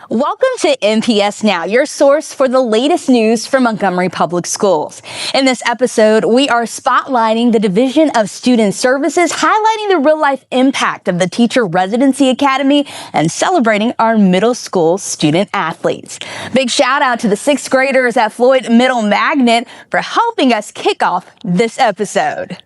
Welcome to MPS Now, your source for the latest news from Montgomery Public Schools. In this episode, we are spotlighting the Division of Student Services, highlighting the real-life impact of the Teacher Residency Academy, and celebrating our middle school student athletes. Big shout out to the sixth graders at Floyd Middle Magnet for helping us kick off this episode.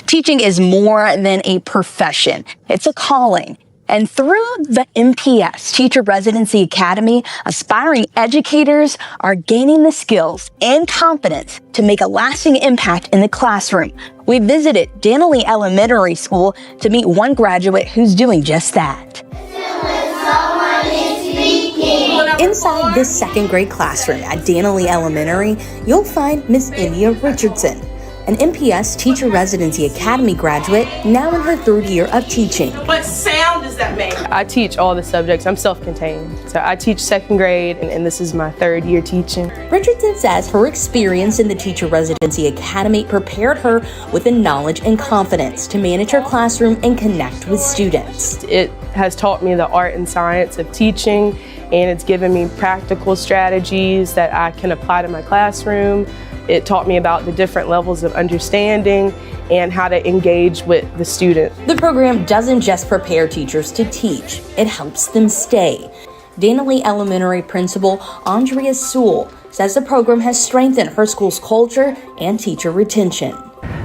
Teaching is more than a profession. It's a calling. And through the MPS Teacher Residency Academy, aspiring educators are gaining the skills and confidence to make a lasting impact in the classroom. We visited Danley Elementary School to meet one graduate who's doing just that. Inside this second grade classroom at Danley Elementary, you'll find Miss India Richardson, an MPS Teacher Residency Academy graduate, now in her third year of teaching. What sound does that make? I teach all the subjects. I'm self-contained. So I teach second grade, and this is my third year teaching. Richardson says her experience in the Teacher Residency Academy prepared her with the knowledge and confidence to manage her classroom and connect with students. It has taught me the art and science of teaching, and it's given me practical strategies that I can apply to my classroom. It taught me about the different levels of understanding and how to engage with the student. The program doesn't just prepare teachers to teach, it helps them stay. Danley Elementary Principal Andrea Sewell says the program has strengthened her school's culture and teacher retention.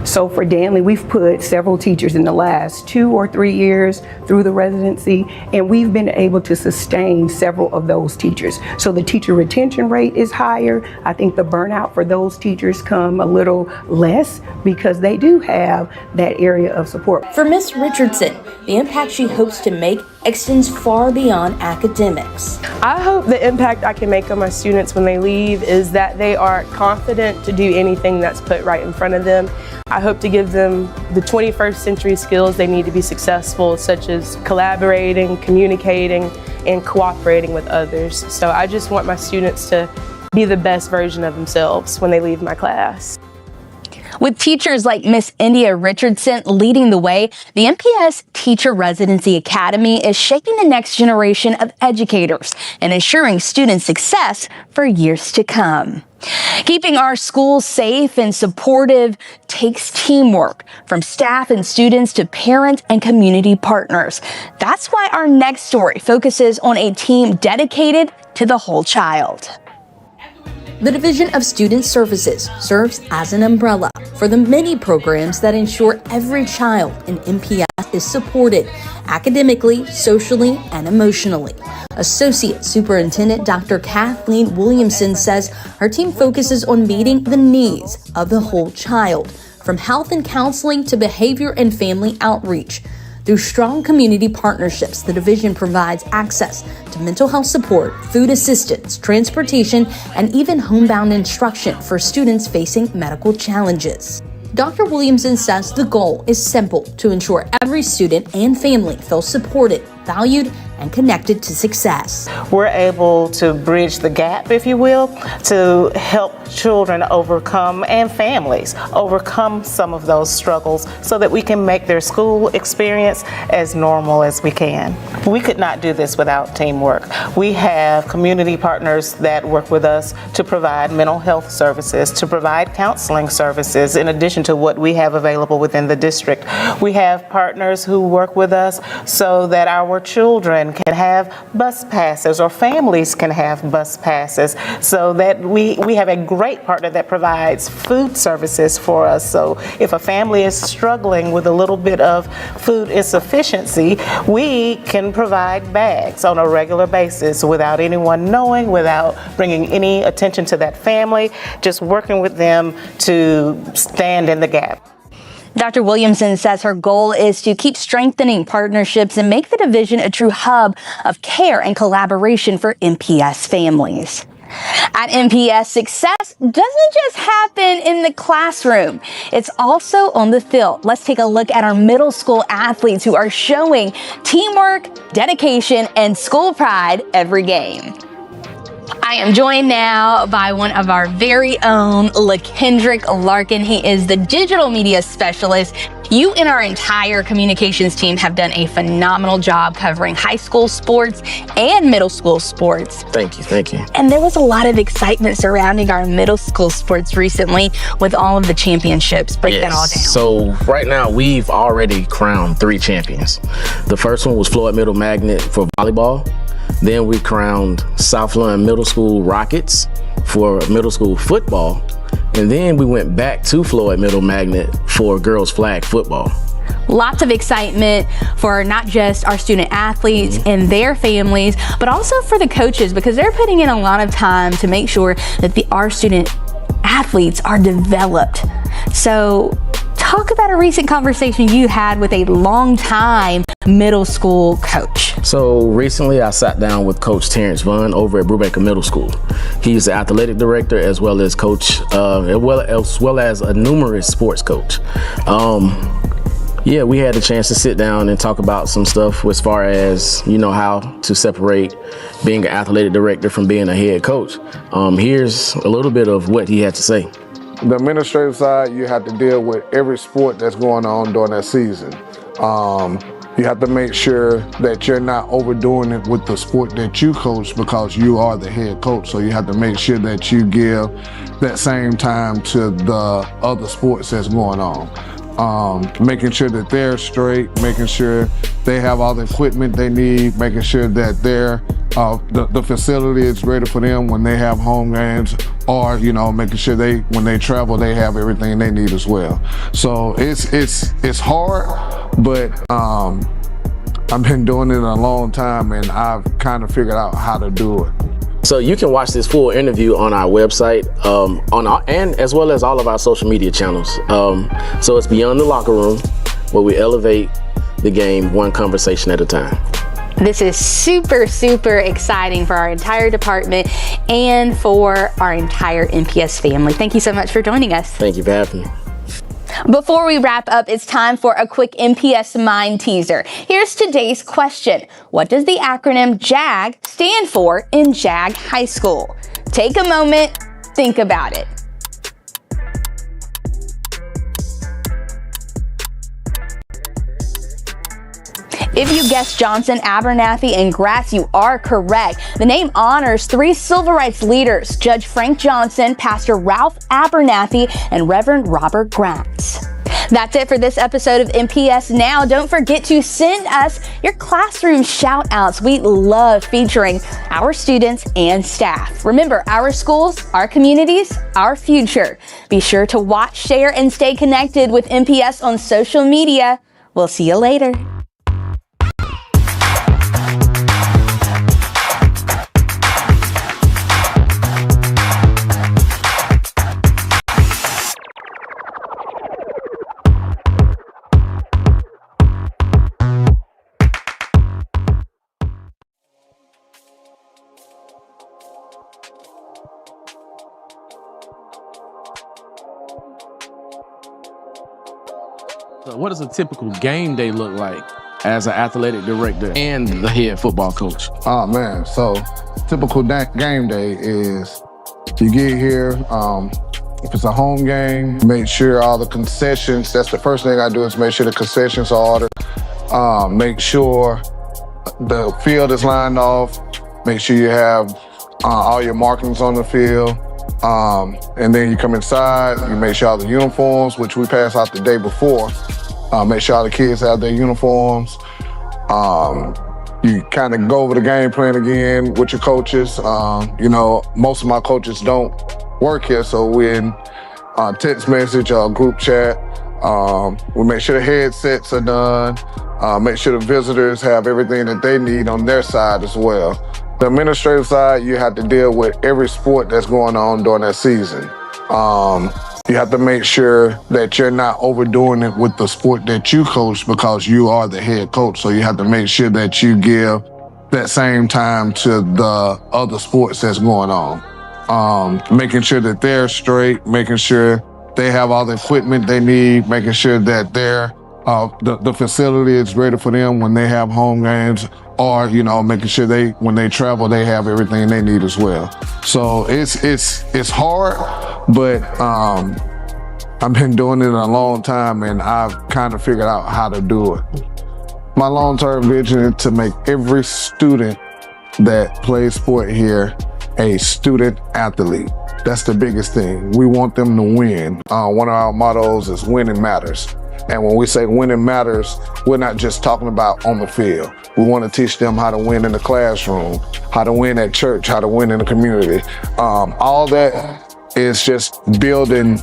So for Danley, we've put several teachers in the last 2 or 3 years through the residency, and we've been able to sustain several of those teachers. So the teacher retention rate is higher. I think the burnout for those teachers come a little less because they do have that area of support. For Miss Richardson, the impact she hopes to make extends far beyond academics. I hope the impact I can make on my students when they leave is that they are confident to do anything that's put right in front of them. I hope to give them the 21st century skills they need to be successful, such as collaborating, communicating, and cooperating with others. So I just want my students to be the best version of themselves when they leave my class. With teachers like Miss India Richardson leading the way, the MPS Teacher Residency Academy is shaping the next generation of educators and ensuring student success for years to come. Keeping our schools safe and supportive takes teamwork, from staff and students to parents and community partners. That's why our next story focuses on a team dedicated to the whole child. The Division of Student Services serves as an umbrella for the many programs that ensure every child in MPS is supported academically, socially, and emotionally. Associate Superintendent Dr. Kathleen Williamson says her team focuses on meeting the needs of the whole child, from health and counseling to behavior and family outreach. Through strong community partnerships, the division provides access to mental health support, food assistance, transportation, and even homebound instruction for students facing medical challenges. Dr. Williamson says the goal is simple: to ensure every student and family feels supported, valued, and connected to success. We're able to bridge the gap, if you will, to help children overcome, and families overcome, some of those struggles so that we can make their school experience as normal as we can. We could not do this without teamwork. We have community partners that work with us to provide mental health services, to provide counseling services, in addition to what we have available within the district. We have partners who work with us so that our children can have bus passes, or families can have bus passes, so that we have a great partner that provides food services for us. So if a family is struggling with a little bit of food insufficiency, we can provide bags on a regular basis without anyone knowing, without bringing any attention to that family, just working with them to stand in the gap. Dr. Williamson says her goal is to keep strengthening partnerships and make the division a true hub of care and collaboration for MPS families. At MPS, success doesn't just happen in the classroom. It's also on the field. Let's take a look at our middle school athletes who are showing teamwork, dedication, and school pride every game. I am joined now by one of our very own, LaKendrick Larkin. He is the digital media specialist. You and our entire communications team have done a phenomenal job covering high school sports and middle school sports. Thank you, thank you. And there was a lot of excitement surrounding our middle school sports recently with all of the championships. Break that all down. So right now we've already crowned 3 champions. The first one was Floyd Middle Magnet for volleyball. Then we crowned Southland Middle School Rockets for middle school football. And then we went back to Floyd Middle Magnet for girls flag football. Lots of excitement for not just our student athletes and their families, but also for the coaches, because they're putting in a lot of time to make sure that our student athletes are developed. So talk about a recent conversation you had with a longtime middle school coach. So recently I sat down with Coach Terrence Vaughn over at Brubaker Middle School. He's the athletic director as well as coach, as well as a numerous sports coach. Yeah, we had a chance to sit down and talk about some stuff as far as, how to separate being an athletic director from being a head coach. Here's a little bit of what he had to say. The administrative side, you have to deal with every sport that's going on during that season. You have to make sure that you're not overdoing it with the sport that you coach, because you are the head coach. So you have to make sure that you give that same time to the other sports that's going on. Making sure that they're straight, making sure they have all the equipment they need, making sure that the facility is ready for them when they have home games, or making sure when they travel, they have everything they need as well. So it's hard, but I've been doing it a long time, and I've kind of figured out how to do it. So you can watch this full interview on our website, and as well as all of our social media channels. So it's Beyond the Locker Room, where we elevate the game one conversation at a time. This is super, super exciting for our entire department and for our entire MPS family. Thank you so much for joining us. Thank you for having me. Before we wrap up, it's time for a quick MPS Mind teaser. Here's today's question. What does the acronym JAG stand for in JAG High School? Take a moment, think about it. If you guessed Johnson, Abernathy, and Gratz, you are correct. The name honors 3 civil rights leaders, Judge Frank Johnson, Pastor Ralph Abernathy, and Reverend Robert Gratz. That's it for this episode of MPS Now. Don't forget to send us your classroom shout outs. We love featuring our students and staff. Remember, our schools, our communities, our future. Be sure to watch, share, and stay connected with MPS on social media. We'll see you later. So what does a typical game day look like as an athletic director and the head football coach? Oh man, so typical game day is you get here, if it's a home game, make sure all the concessions, that's the first thing I do, is make sure the concessions are ordered. Make sure the field is lined off. Make sure you have all your markings on the field. And then you come inside, you make sure all the uniforms, which we pass out the day before, make sure all the kids have their uniforms. You kind of go over the game plan again with your coaches. Most of my coaches don't work here, so we're in text message or group chat. We make sure the headsets are done. Make sure the visitors have everything that they need on their side as well. The administrative side, you have to deal with every sport that's going on during that season. You have to make sure that you're not overdoing it with the sport that you coach, because you are the head coach. So you have to make sure that you give that same time to the other sports that's going on. making sure that they're straight, making sure they have all the equipment they need, making sure that the facility is ready for them when they have home games, or making sure when they travel, they have everything they need as well. So it's hard, but I've been doing it a long time, and I've kind of figured out how to do it. My long-term vision is to make every student that plays sport here a student athlete. That's the biggest thing. We want them to win. One of our mottos is winning matters. And when we say winning matters, we're not just talking about on the field. We want to teach them how to win in the classroom, how to win at church, how to win in the community. All that is just building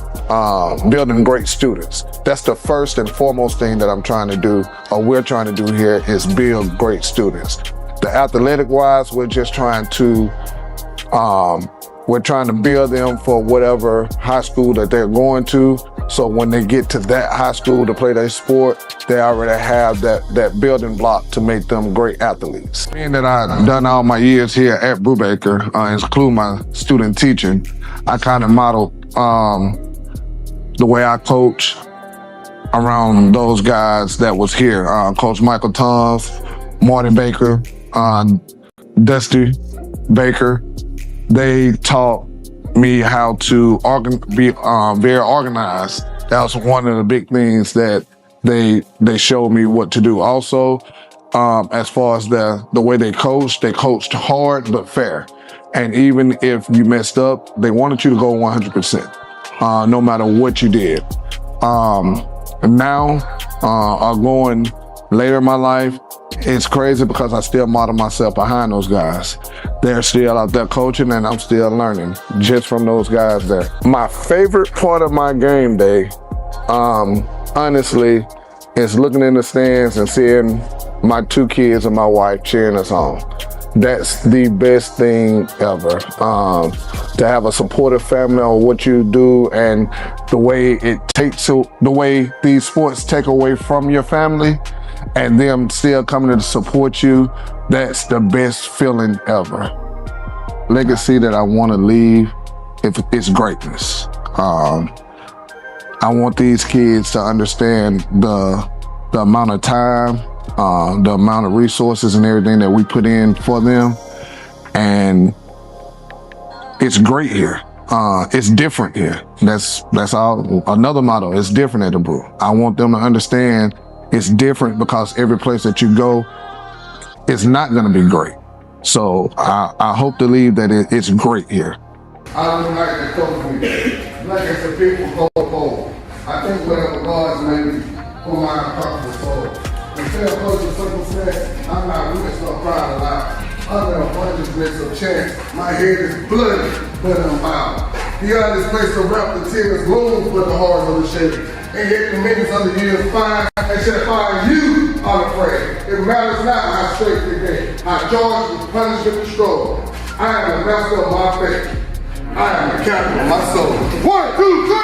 great students. That's the first and foremost thing that I'm trying to do, or we're trying to do here, is build great students. The athletic wise, we're just trying to build them for whatever high school that they're going to. So when they get to that high school to play their sport, they already have that building block to make them great athletes. Being that I've done all my years here at Brubaker, including my student teaching, I kind of modeled the way I coach around those guys that was here. Coach Michael Tons, Marty Baker, Dusty Baker. They taught me how to be very organized. That was one of the big things that they showed me what to do. Also, as far as the way they coached hard but fair. And even if you messed up, they wanted you to go 100%, no matter what you did. Now, going later in my life, it's crazy because I still model myself behind those guys. They're still out there coaching, and I'm still learning just from those guys there. My favorite part of my game day, honestly, is looking in the stands and seeing my 2 kids and my wife cheering us on. That's the best thing ever. To have a supportive family on what you do, and the way these sports take away from your family, and them still coming to support you, that's the best feeling ever. Legacy that I want to leave, if it's greatness. I want these kids to understand the amount of time, the amount of resources and everything that we put in for them. And it's great here. It's different here. That's all. Another motto, it's different at the Brew. I want them to understand it's different because every place that you go, it's not going to be great. So I hope to leave that it's great here. I would like to coach me. Like it's a people cold. I think whatever God's made me for my purpose. So instead of coaching simple set, I'm not really so proud of that. Under abundance of chance, my head is bloody, but I'm out. Beyond this place to rap the tears, wounds with the heart of the shaking. And yet the millions of the years find and shall find you unafraid. It matters not how straight the game, how charged with punishment and struggle. I am the master of my fate. I am the captain of my soul. 1, 2, 3.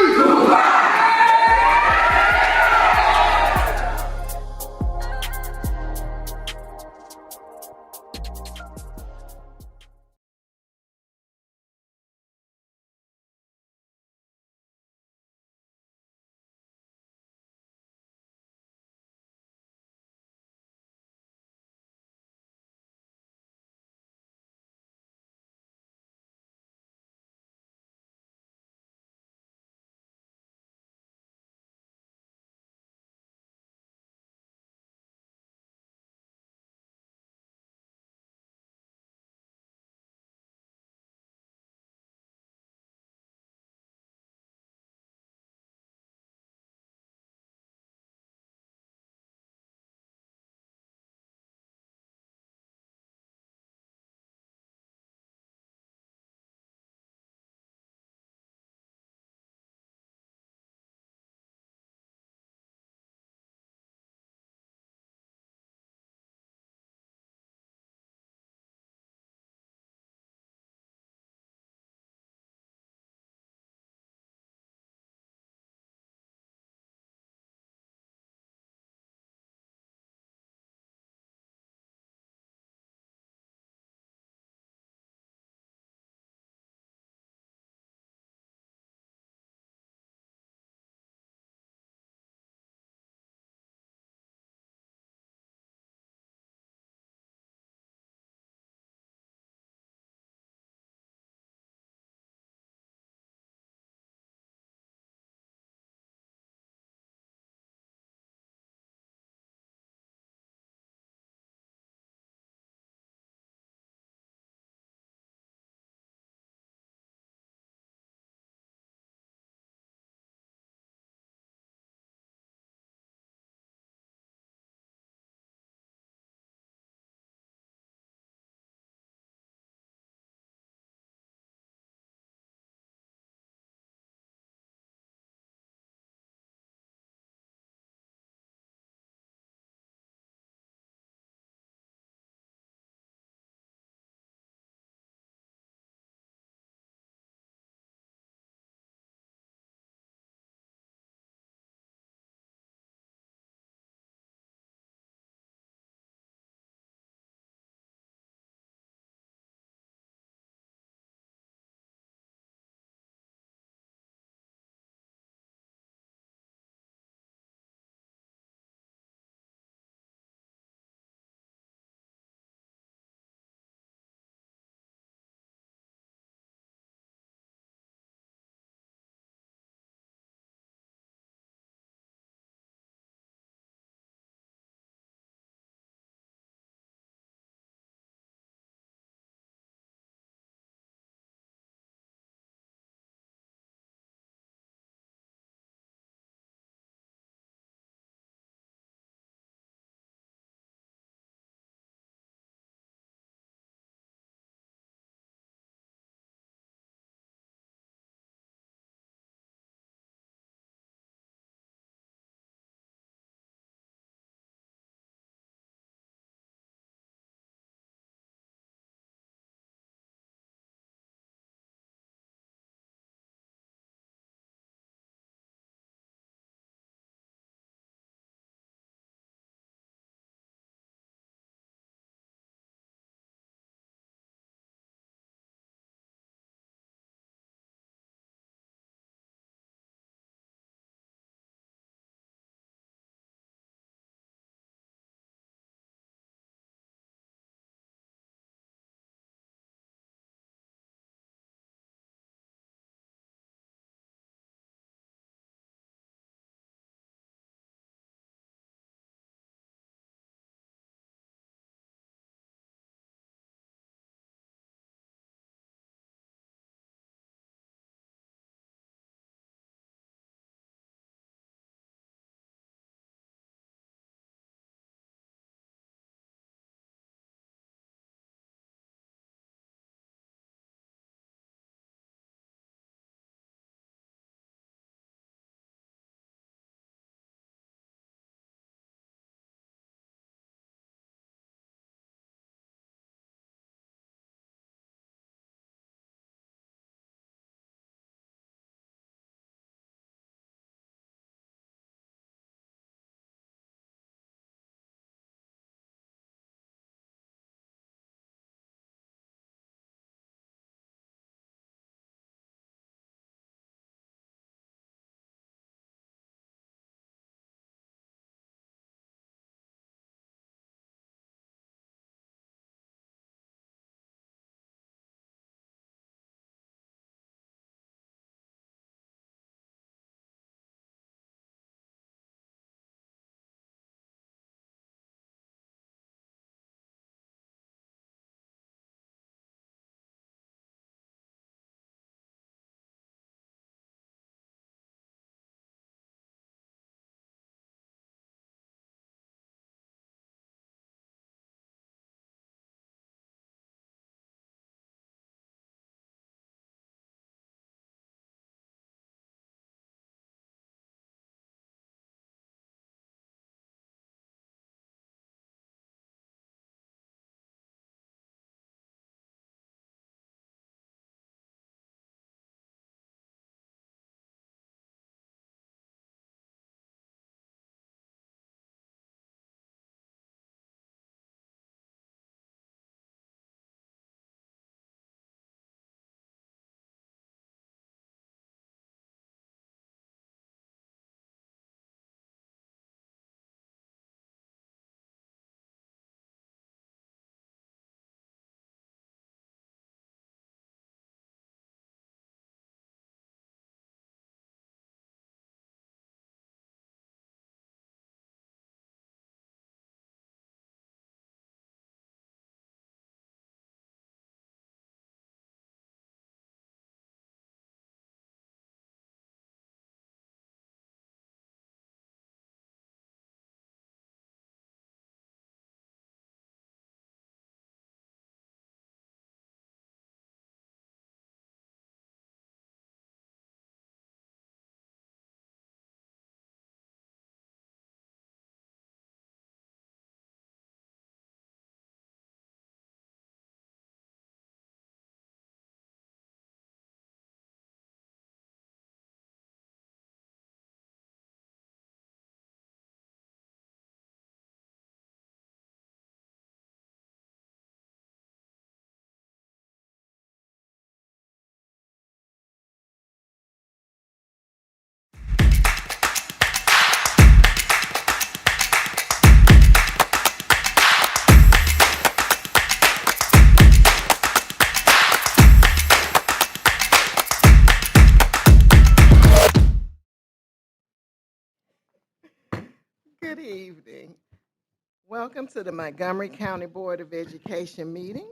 Welcome to the Montgomery County Board of Education meeting.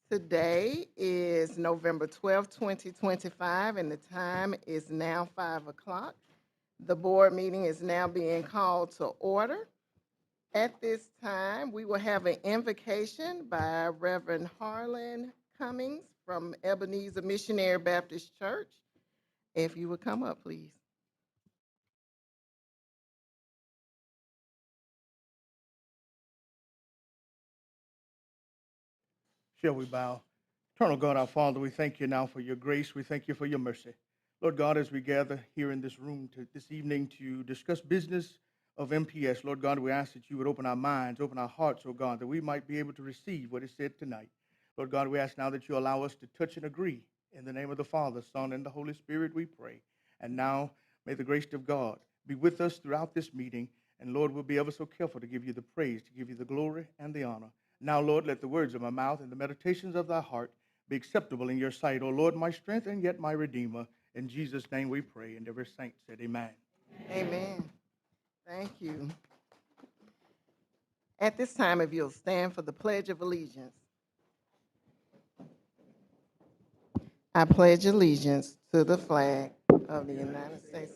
Today is November 12th, 2025, and the time is now 5 o'clock. The board meeting is now being called to order. At this time, we will have an invocation by Reverend Harlan Cummings from Ebenezer Missionary Baptist Church. If you would come up, please. Shall we bow? Eternal God, our Father, we thank you now for your grace. We thank you for your mercy. Lord God, as we gather here in this room this evening to discuss business of MPS, Lord God, we ask that you would open our minds, open our hearts, oh God, that we might be able to receive what is said tonight. Lord God, we ask now that you allow us to touch and agree. In the name of the Father, Son, and the Holy Spirit, we pray. And now, may the grace of God be with us throughout this meeting. And Lord, we'll be ever so careful to give you the praise, to give you the glory and the honor. Now, Lord, let the words of my mouth and the meditations of thy heart be acceptable in your sight, O Lord, my strength and yet my Redeemer. In Jesus' name we pray, and every saint said amen. Amen. Thank you. At this time, if you'll stand for the Pledge of Allegiance. I pledge allegiance to the flag of the United States.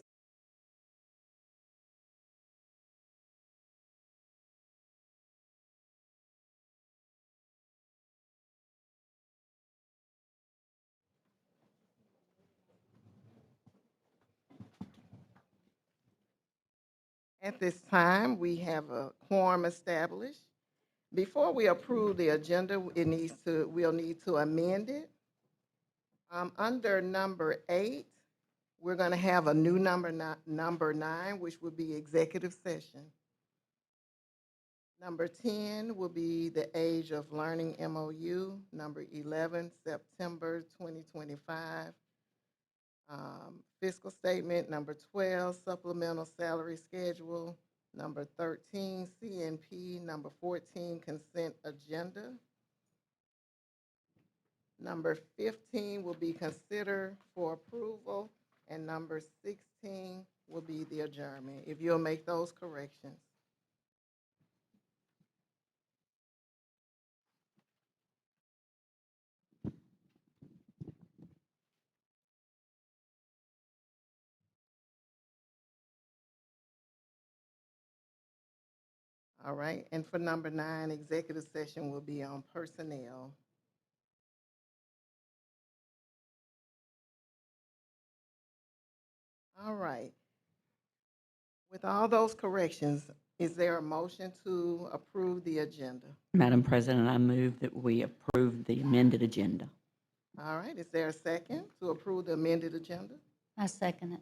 At this time, we have a quorum established. Before we approve the agenda, we'll need to amend it. Under number 8, we're going to have a new number 9, which would be executive session. Number 10 will be the Age of Learning MOU. Number 11, September 2025. Fiscal statement. Number 12, supplemental salary schedule. Number 13, CNP. Number 14, consent agenda. Number 15 will be considered for approval, and number 16 will be the adjournment, if you'll make those corrections. All right, and for number 9, executive session will be on personnel. All right. With all those corrections, is there a motion to approve the agenda? Madam President, I move that we approve the amended agenda. All right, is there a second to approve the amended agenda? I second it.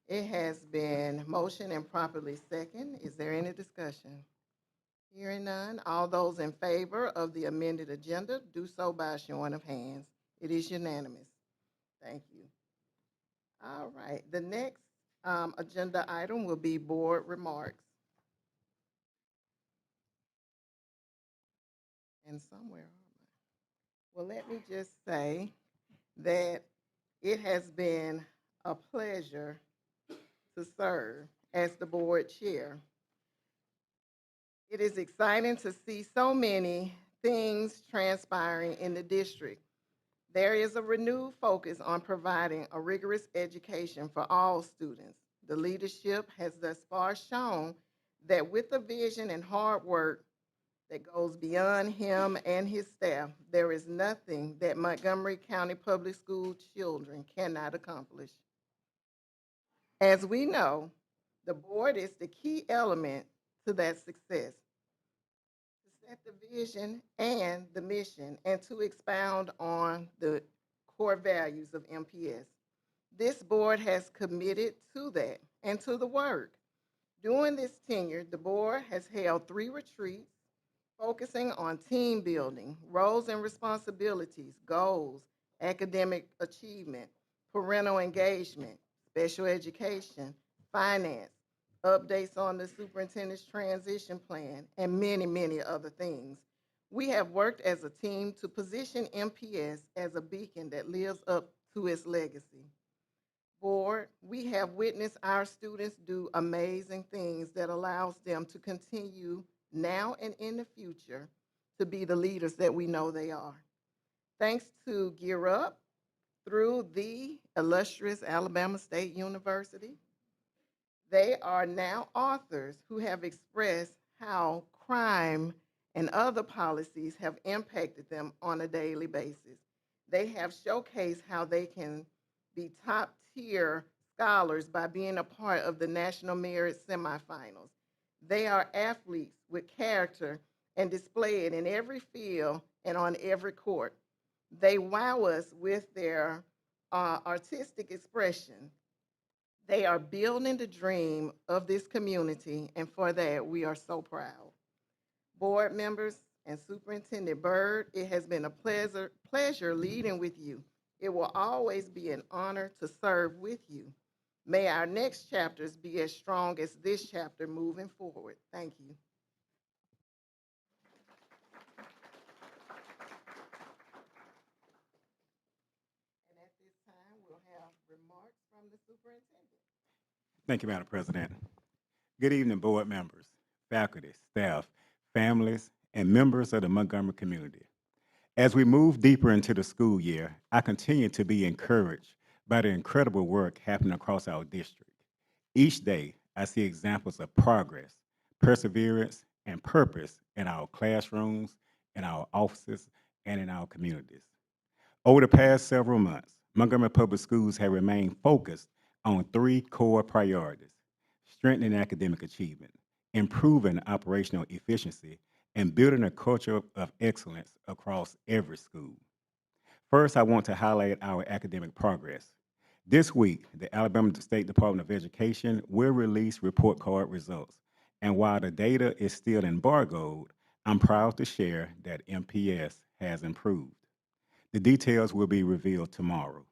It has been motioned and properly second. Is there any discussion? Hearing none, all those in favor of the amended agenda do so by a showing of hands. It is unanimous. Thank you. All right, the next agenda item will be board remarks. And somewhere, well, let me just say that it has been a pleasure to serve as the board chair. It is exciting to see so many things transpiring in the district. There is a renewed focus on providing a rigorous education for all students. The leadership has thus far shown that with the vision and hard work that goes beyond him and his staff, there is nothing that Montgomery County Public School children cannot accomplish. As we know, the board is the key element to that success. To set the vision and the mission and to expound on the core values of MPS. This board has committed to that and to the work. During this tenure, the board has held 3 retreats focusing on team building, roles and responsibilities, goals, academic achievement, parental engagement, special education, finance, updates on the superintendent's transition plan, and many, many other things. We have worked as a team to position MPS as a beacon that lives up to its legacy. Board, we have witnessed our students do amazing things that allows them to continue now and in the future to be the leaders that we know they are. Thanks to Gear Up through the illustrious Alabama State University, they are now authors who have expressed how crime and other policies have impacted them on a daily basis. They have showcased how they can be top tier scholars by being a part of the National Merit semifinals. They are athletes with character and display it in every field and on every court. They wow us with their artistic expression. They are building the dream of this community, and for that, we are so proud. Board members and Superintendent Byrd, it has been a pleasure leading with you. It will always be an honor to serve with you. May our next chapters be as strong as this chapter moving forward. Thank you. And at this time, we'll have remarks from the superintendent. Thank you, Madam President. Good evening, board members, faculty, staff, families, and members of the Montgomery community. As we move deeper into the school year, I continue to be encouraged by the incredible work happening across our district. Each day, I see examples of progress, perseverance, and purpose in our classrooms, in our offices, and in our communities. Over the past several months, Montgomery Public Schools have remained focused on three core priorities: strengthening academic achievement, improving operational efficiency, and building a culture of excellence across every school. First, I want to highlight our academic progress. This week, the Alabama State Department of Education will release report card results. And while the data is still embargoed, I'm proud to share that MPS has improved. The details will be revealed tomorrow.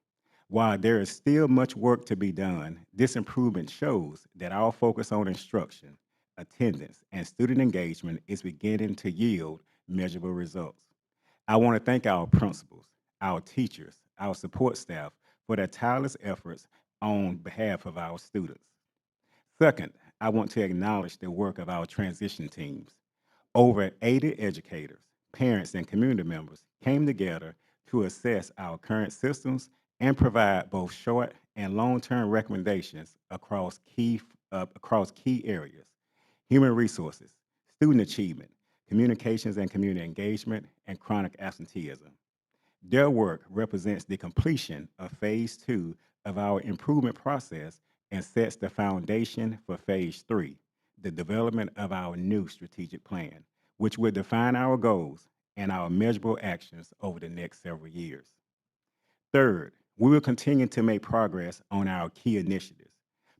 While there is still much work to be done, this improvement shows that our focus on instruction, attendance, and student engagement is beginning to yield measurable results. I want to thank our principals, our teachers, our support staff for their tireless efforts on behalf of our students. Second, I want to acknowledge the work of our transition teams. Over 80 educators, parents, and community members came together to assess our current systems and provide both short and long-term recommendations across key areas: human resources, student achievement, communications and community engagement, and chronic absenteeism. Their work represents the completion of Phase 2 of our improvement process and sets the foundation for Phase 3, the development of our new strategic plan, which will define our goals and our measurable actions over the next several years. Third, we will continue to make progress on our key initiatives,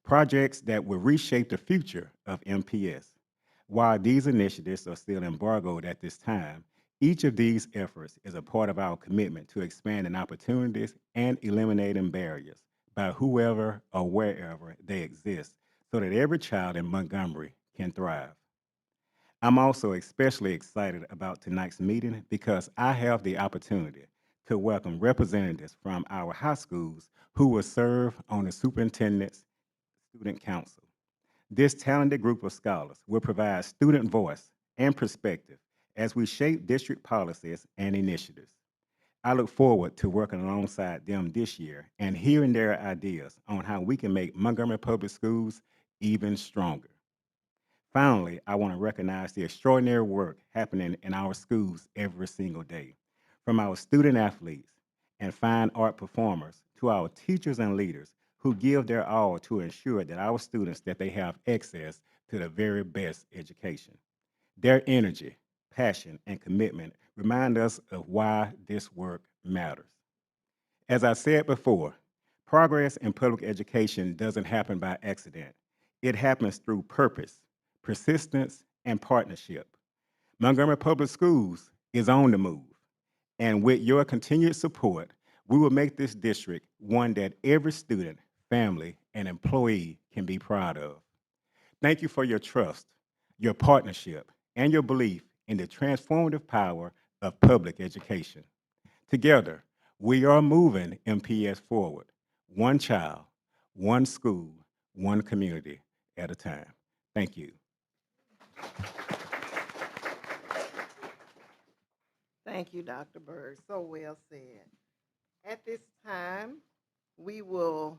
projects that will reshape the future of MPS. While these initiatives are still embargoed at this time, each of these efforts is a part of our commitment to expanding opportunities and eliminating barriers by whoever or wherever they exist so that every child in Montgomery can thrive. I'm also especially excited about tonight's meeting because I have the opportunity to welcome representatives from our high schools who will serve on the superintendent's student council. This talented group of scholars will provide student voice and perspective as we shape district policies and initiatives. I look forward to working alongside them this year and hearing their ideas on how we can make Montgomery Public Schools even stronger. Finally, I want to recognize the extraordinary work happening in our schools every single day, from our student athletes and fine art performers to our teachers and leaders who give their all to ensure that our students that they have access to the very best education. Their energy, passion, and commitment remind us of why this work matters. As I said before, progress in public education doesn't happen by accident. It happens through purpose, persistence, and partnership. Montgomery Public Schools is on the move, and with your continued support, we will make this district one that every student, family, and employee can be proud of. Thank you for your trust, your partnership, and your belief in the transformative power of public education. Together, we are moving MPS forward, one child, one school, one community at a time. Thank you. Thank you, Dr. Berg. So well said. At this time, we will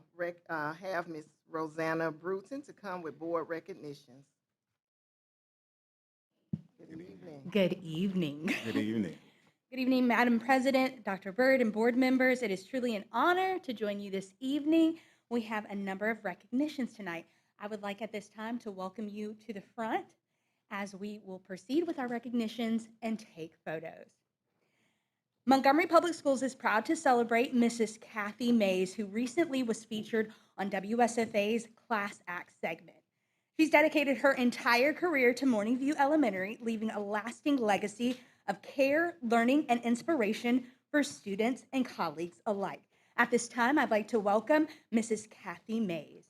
have Ms. Rosanna Bruton to come with board recognitions. Good evening. Good evening. Good evening. Good evening, Madam President, Dr. Bird, and board members. It is truly an honor to join you this evening. We have a number of recognitions tonight. I would like at this time to welcome you to the front as we will proceed with our recognitions and take photos. Montgomery Public Schools is proud to celebrate Mrs. Kathy Mays, who recently was featured on WSFA's Class Act segment. She's dedicated her entire career to Morning View Elementary, leaving a lasting legacy of care, learning, and inspiration for students and colleagues alike. At this time, I'd like to welcome Mrs. Kathy Mays.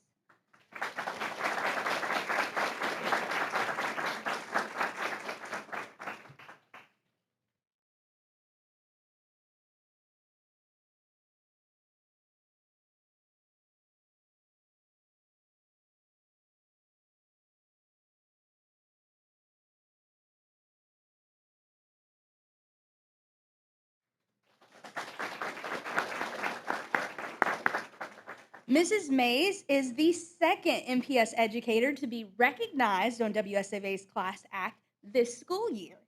Mrs. Mays is the second MPS educator to be recognized on WSFA's Class Act this school year.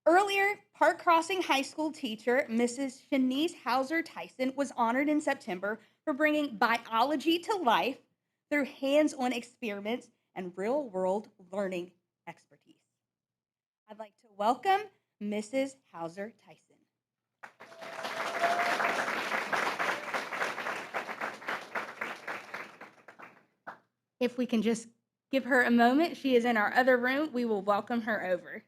Earlier, Park Crossing High School teacher Mrs. Shanice Hauser-Tyson was honored in September for bringing biology to life through hands-on experiments and real-world learning expertise. I'd like to welcome Mrs. Hauser-Tyson. If we can just give her a moment, she is in our other room. We will welcome her over.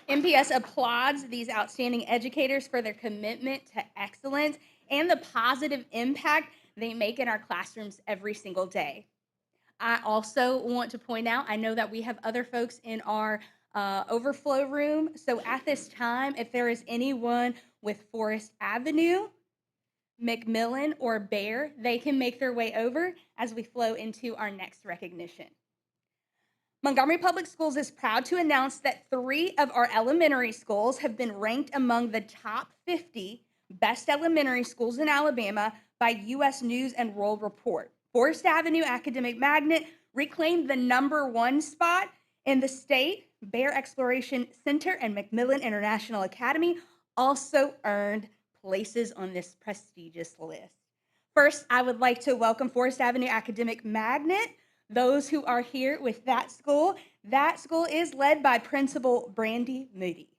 MPS applauds these outstanding educators for their commitment to excellence and the positive impact they make in our classrooms every single day. I also want to point out, I know that we have other folks in our overflow room. So at this time, if there is anyone with Forest Avenue, McMillan, or Bear, they can make their way over as we flow into our next recognition. Montgomery Public Schools is proud to announce that 3 of our elementary schools have been ranked among the top 50 best elementary schools in Alabama by U.S. News and World Report. Forest Avenue Academic Magnet reclaimed the #1 spot in the state. Bear Exploration Center and McMillan International Academy also earned places on this prestigious list. First, I would like to welcome Forest Avenue Academic Magnet. Those who are here with that school is led by Principal Brandy Moody.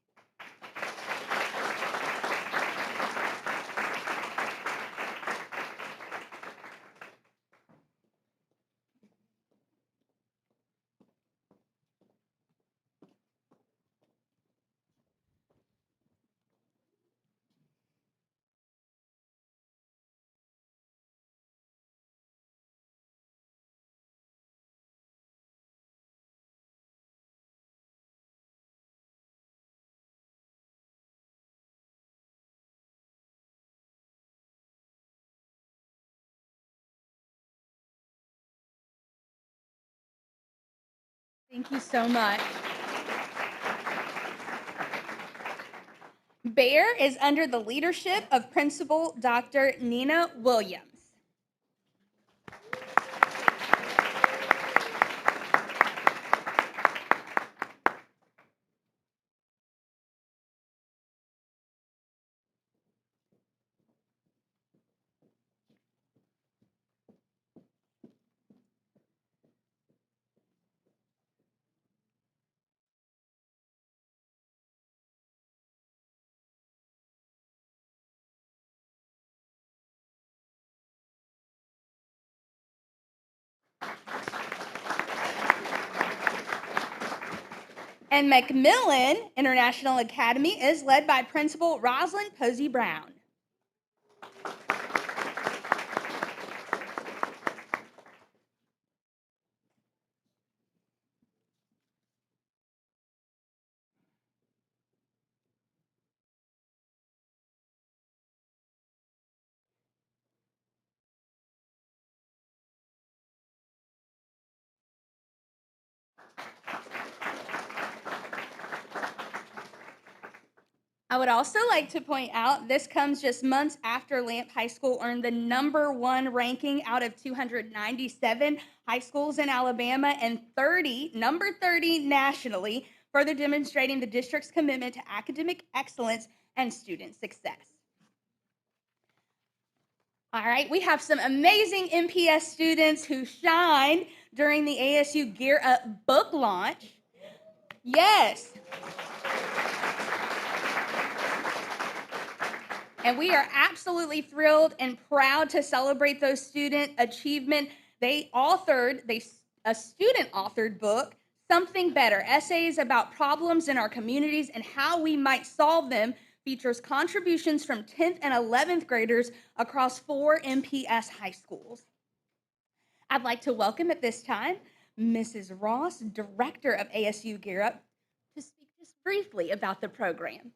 Thank you so much. Bear is under the leadership of Principal Dr. Nina Williams. And Macmillan International Academy is led by Principal Rosalind Posey Brown. I would also like to point out this comes just months after Lamp High School earned the #1 ranking out of 297 high schools in Alabama and number 30 nationally, further demonstrating the district's commitment to academic excellence and student success. All right, we have some amazing MPS students who shined during the ASU Gear Up book launch. Yes. And we are absolutely thrilled and proud to celebrate those student achievement. A student-authored book, Something Better, Essays About Problems in Our Communities and How We Might Solve Them, features contributions from 10th and 11th graders across 4 MPS high schools. I'd like to welcome at this time Mrs. Ross, Director of ASU Gear Up, to speak just briefly about the program.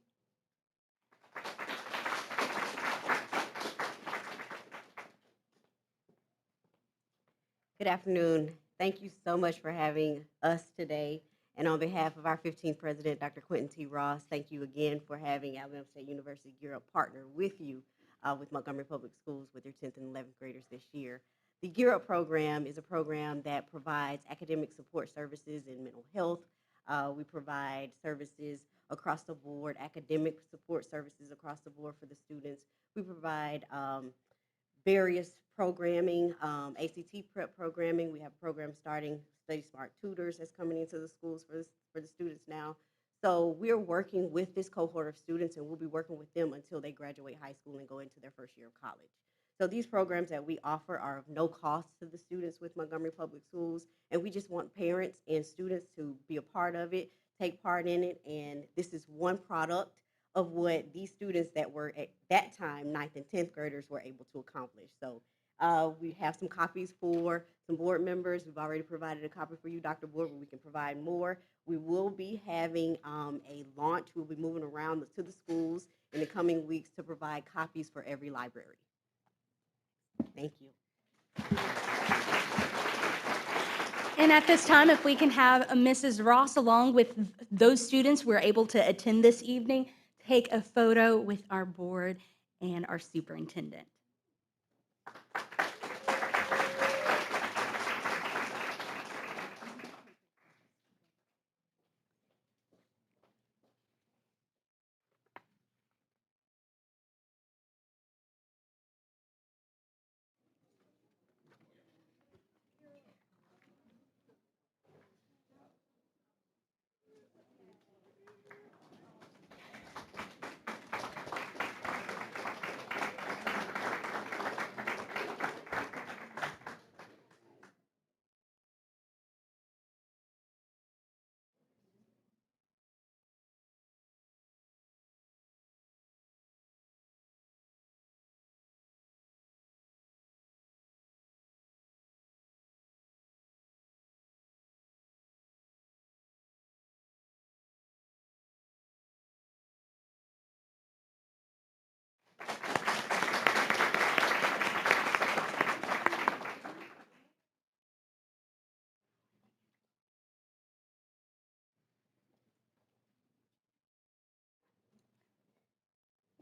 Good afternoon. Thank you so much for having us today. And on behalf of our 15th president, Dr. Quentin T. Ross, thank you again for having Alabama State University Gear Up partner with you with Montgomery Public Schools with your 10th and 11th graders this year. The Gear Up program is a program that provides academic support services in mental health. We provide services across the board, academic support services across the board for the students. We provide various programming, ACT prep programming. We have programs starting, Study Smart Tutors that's coming into the schools for the students now. So we're working with this cohort of students, and we'll be working with them until they graduate high school and go into their first year of college. So these programs that we offer are of no cost to the students with Montgomery Public Schools, and we just want parents and students to be a part of it, take part in it, and this is one product of what these students that were at that time, 9th and 10th graders, were able to accomplish. So we have some copies for some board members. We've already provided a copy for you, Dr. Board, but we can provide more. We will be having a launch. We'll be moving around to the schools in the coming weeks to provide copies for every library. Thank you. And at this time, if we can have Mrs. Ross, along with those students who are able to attend this evening, take a photo with our board and our superintendent.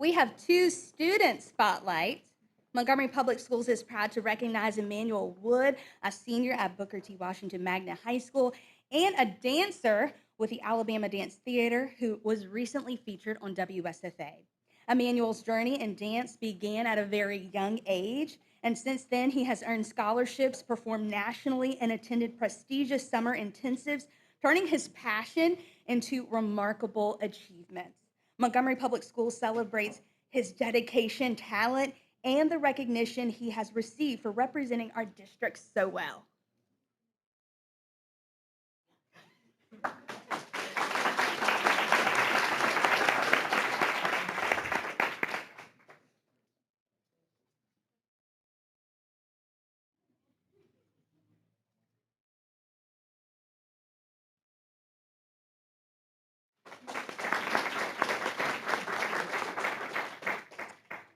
We have 2 student spotlights. Montgomery Public Schools is proud to recognize Emmanuel Wood, a senior at Booker T. Washington Magnet High School, and a dancer with the Alabama Dance Theater who was recently featured on WSFA. Emmanuel's journey in dance began at a very young age, and since then he has earned scholarships, performed nationally, and attended prestigious summer intensives, turning his passion into remarkable achievements. Montgomery Public Schools celebrates his dedication, talent, and the recognition he has received for representing our district so well.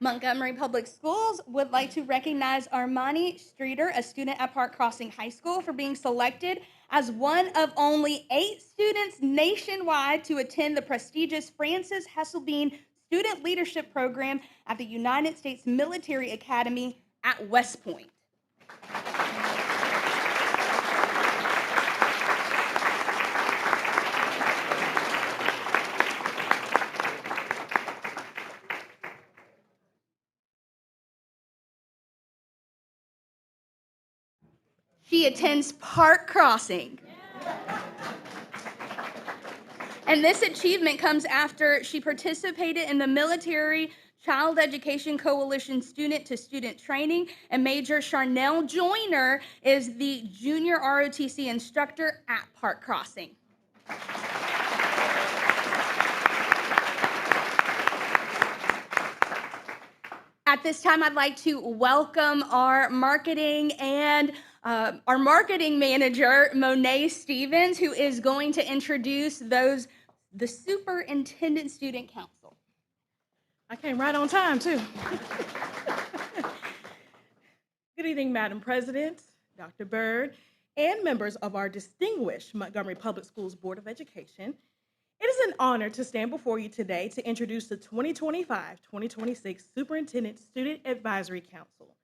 Montgomery Public Schools would like to recognize Armani Streeter, a student at Park Crossing High School, for being selected as one of only 8 students nationwide to attend the prestigious Francis Hesselbein Student Leadership Program at the United States Military Academy at West Point. She attends Park Crossing. And this achievement comes after she participated in the Military Child Education Coalition student-to-student training, and Major Charnel Joyner is the junior ROTC instructor at Park Crossing. At this time, I'd like to welcome our marketing manager, Monet Stevens, who is going to introduce the Superintendent Student Council. I came right on time, too. Good evening, Madam President, Dr. Byrd, and members of our distinguished Montgomery Public Schools Board of Education. It is an honor to stand before you today to introduce the 2025-2026 Superintendent Student Advisory Council.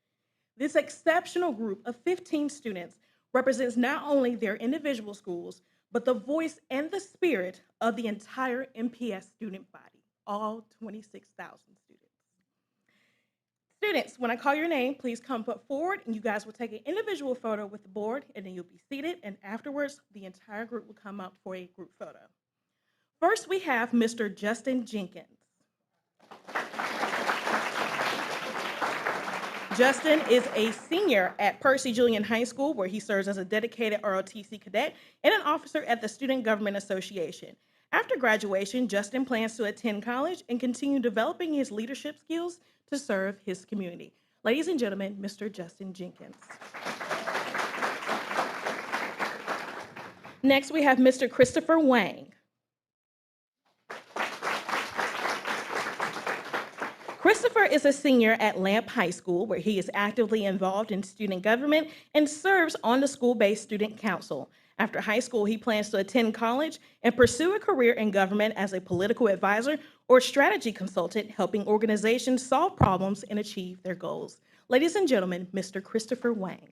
This exceptional group of 15 students represents not only their individual schools, but the voice and the spirit of the entire MPS student body, all 26,000 students. Students, when I call your name, please come forward and you guys will take an individual photo with the board, and then you'll be seated, and afterwards the entire group will come up for a group photo. First, we have Mr. Justin Jenkins. Justin is a senior at Percy Julian High School, where he serves as a dedicated ROTC cadet and an officer at the Student Government Association. After graduation, Justin plans to attend college and continue developing his leadership skills to serve his community. Ladies and gentlemen, Mr. Justin Jenkins. Next, we have Mr. Christopher Wang. Christopher is a senior at Lamp High School, where he is actively involved in student government and serves on the school-based student council. After high school, he plans to attend college and pursue a career in government as a political advisor or strategy consultant, helping organizations solve problems and achieve their goals. Ladies and gentlemen, Mr. Christopher Wang.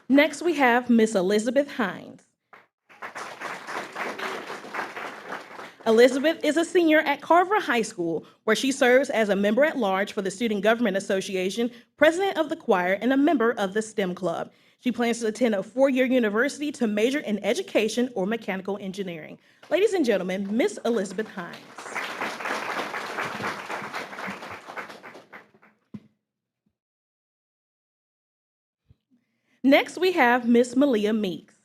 Next, we have Miss Elizabeth Hines. Elizabeth is a senior at Carver High School, where she serves as a member at large for the Student Government Association, president of the choir, and a member of the STEM Club. She plans to attend a 4-year university to major in education or mechanical engineering. Ladies and gentlemen, Miss Elizabeth Hines. Next, we have Miss Malia Meeks.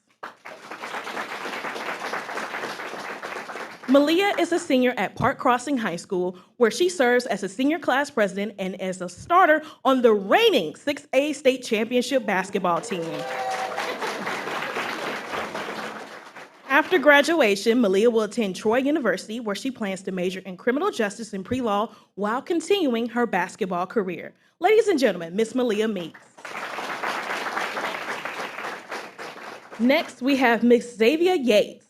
Malia is a senior at Park Crossing High School, where she serves as a senior class president and as a starter on the reigning 6A state championship basketball team. After graduation, Malia will attend Troy University, where she plans to major in criminal justice and pre-law while continuing her basketball career. Ladies and gentlemen, Miss Malia Meeks. Next, we have Miss Xavier Yates.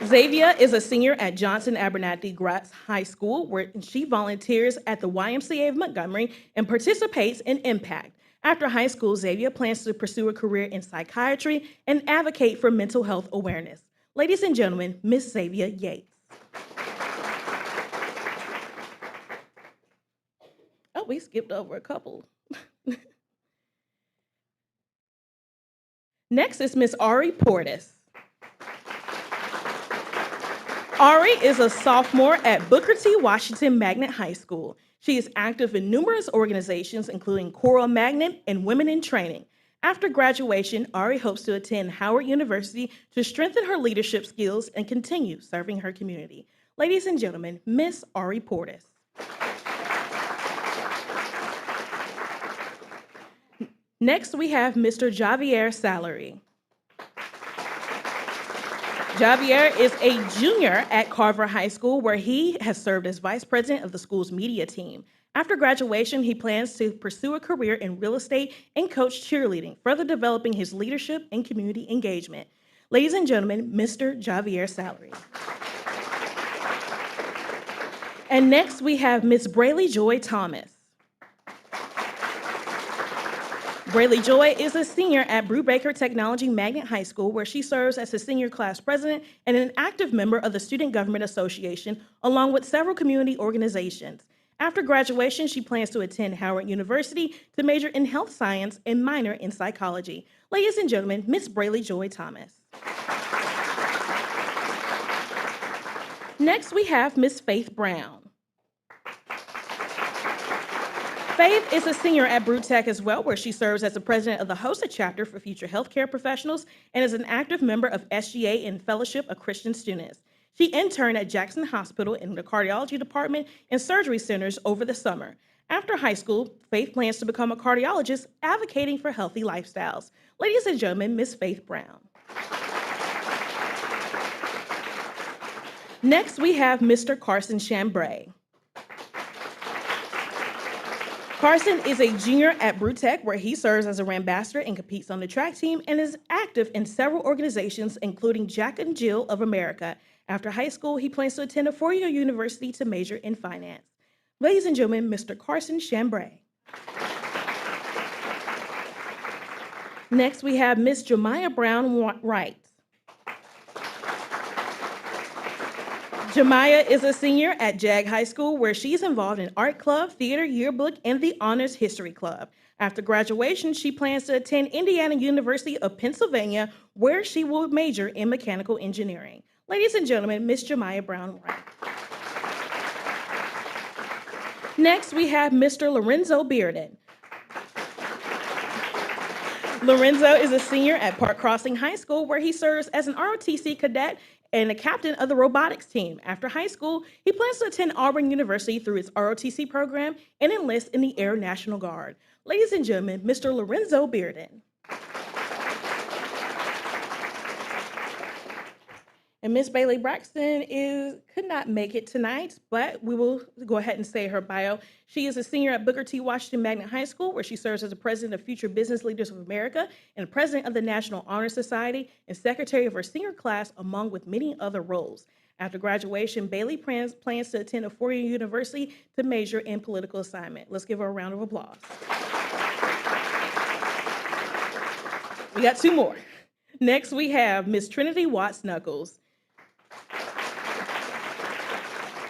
Xavier is a senior at Johnson Abernathy Gratz High School, where she volunteers at the YMCA of Montgomery and participates in Impact. After high school, Xavier plans to pursue a career in psychiatry and advocate for mental health awareness. Ladies and gentlemen, Miss Xavier Yates. Oh, we skipped over a couple. Next is Miss Ari Portis. Ari is a sophomore at Booker T. Washington Magnet High School. She is active in numerous organizations, including Coral Magnet and Women in Training. After graduation, Ari hopes to attend Howard University to strengthen her leadership skills and continue serving her community. Ladies and gentlemen, Miss Ari Portis. Next, we have Mr. Javier Salary. Javier is a junior at Carver High School, where he has served as vice president of the school's media team. After graduation, he plans to pursue a career in real estate and coach cheerleading, further developing his leadership and community engagement. Ladies and gentlemen, Mr. Javier Salary. And next we have Miss Brayley Joy Thomas. Brayley Joy is a senior at Brubaker Technology Magnet High School, where she serves as the senior class president and an active member of the Student Government Association, along with several community organizations. After graduation, she plans to attend Howard University to major in health science and minor in psychology. Ladies and gentlemen, Miss Brayley Joy Thomas. Next, we have Miss Faith Brown. Faith is a senior at BrewTech as well, where she serves as the president of the HOSA chapter for future healthcare professionals and is an active member of SGA and Fellowship of Christian Students. She interned at Jackson Hospital in the cardiology department and surgery centers over the summer. After high school, Faith plans to become a cardiologist, advocating for healthy lifestyles. Ladies and gentlemen, Miss Faith Brown. Next, we have Mr. Carson Chambray. Carson is a junior at BrewTech, where he serves as a ambassador and competes on the track team and is active in several organizations, including Jack and Jill of America. After high school, he plans to attend a four-year university to major in finance. Ladies and gentlemen, Mr. Carson Chambray. Next, we have Miss Jemiah Brown Wright. Jemiah is a senior at Jag High School, where she's involved in art club, theater, yearbook, and the Honors History Club. After graduation, she plans to attend Indiana University of Pennsylvania, where she will major in mechanical engineering. Ladies and gentlemen, Miss Jemiah Brown Wright. Next, we have Mr. Lorenzo Bearden. Lorenzo is a senior at Park Crossing High School, where he serves as an ROTC cadet and a captain of the robotics team. After high school, he plans to attend Auburn University through his ROTC program and enlist in the Air National Guard. Ladies and gentlemen, Mr. Lorenzo Bearden. And Miss Bailey Braxton could not make it tonight, but we will go ahead and say her bio. She is a senior at Booker T. Washington Magnet High School, where she serves as the president of Future Business Leaders of America and president of the National Honor Society and secretary of her senior class, among with many other roles. After graduation, Bailey plans to attend a four-year university to major in political assignment. Let's give her a round of applause. We got two more. Next, we have Miss Trinity Watts Knuckles.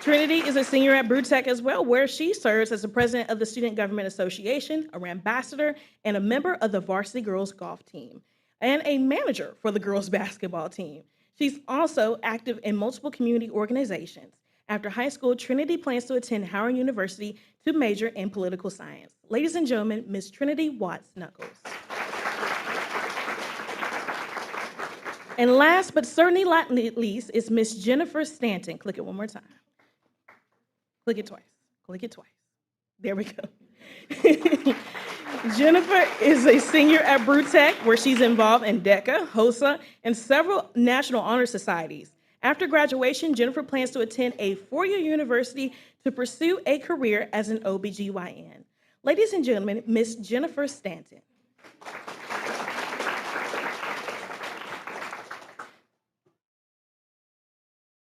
Trinity is a senior at BrewTech as well, where she serves as the president of the Student Government Association, a ambassador, and a member of the varsity girls golf team, and a manager for the girls basketball team. She's also active in multiple community organizations. After high school, Trinity plans to attend Howard University to major in political science. Ladies and gentlemen, Miss Trinity Watts Knuckles. And last but certainly not least is Miss Jennifer Stanton. Click it one more time. Click it twice. Click it twice. There we go. Jennifer is a senior at BrewTech, where she's involved in DECA, HOSA, and several national honor societies. After graduation, Jennifer plans to attend a four-year university to pursue a career as an OBGYN. Ladies and gentlemen, Miss Jennifer Stanton.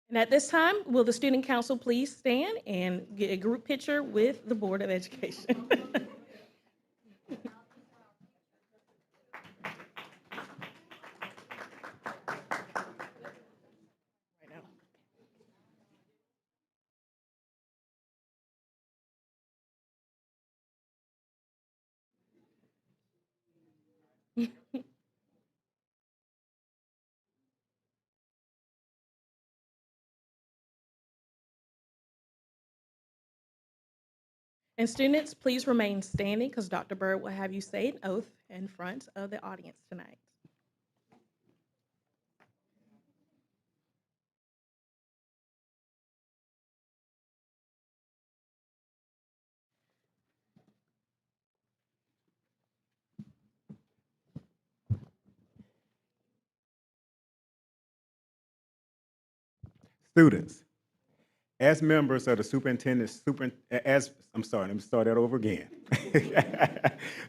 And at this time, will the Student Council please stand and get a group picture with the Board of Education? And students, please remain standing, because Dr. Bird will have you say an oath in front of the audience tonight. Students, as members of the let me start that over again.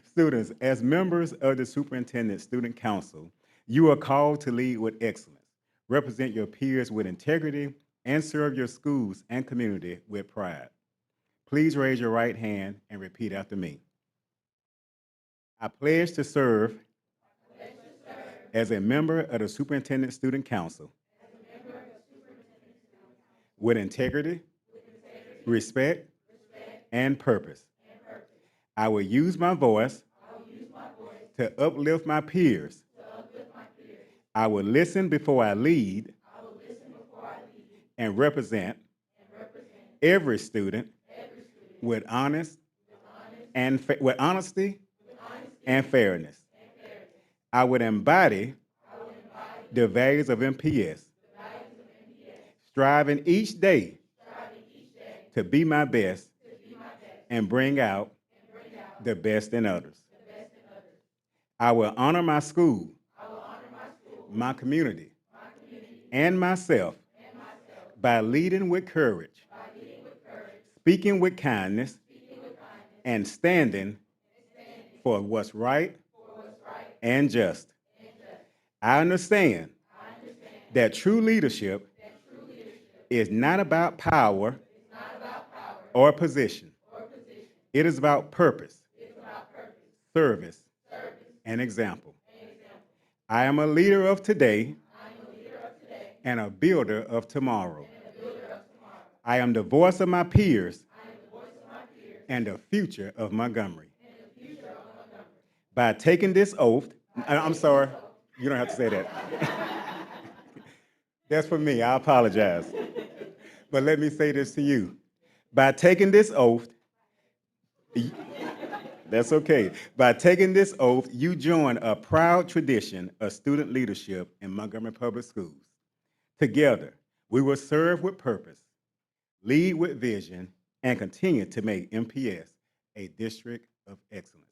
Students, as members of the Superintendent Student Council, you are called to lead with excellence, represent your peers with integrity, and serve your schools and community with pride. Please raise your right hand and repeat after me. I pledge to serve as a member of the Superintendent Student Council with integrity, respect, and purpose. I will use my voice to uplift my peers. I will listen before I lead and represent every student with honesty and fairness. I would embody the values of MPS, striving each day to be my best and bring out the best in others. I will honor my school, my community, and myself by leading with courage, speaking with kindness, and standing for what's right and just. I understand that true leadership is not about power or position. It is about purpose, service, and example. I am a leader of today and a builder of tomorrow. I am the voice of my peers and the future of Montgomery. By taking this oath, I'm sorry, you don't have to say that. That's for me, I apologize. But let me say this to you. By taking this oath, that's okay. By taking this oath, you join a proud tradition of student leadership in Montgomery Public Schools. Together, we will serve with purpose, lead with vision, and continue to make MPS a district of excellence.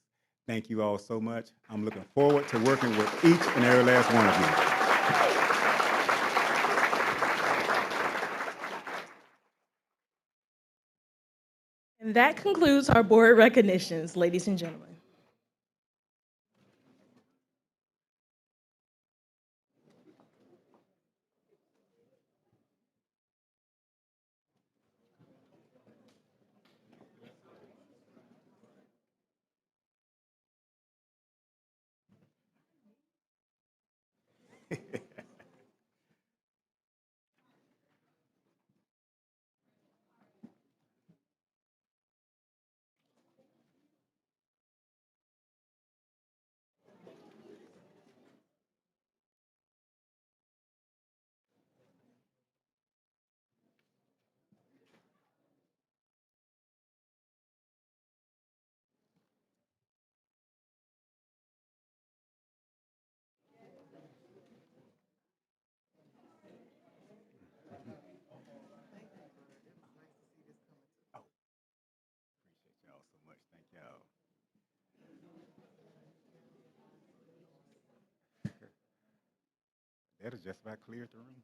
Thank you all so much. I'm looking forward to working with each and every last one of you. And that concludes our board recognitions, ladies and gentlemen. Appreciate y'all so much. Thank y'all. That is just about cleared the room.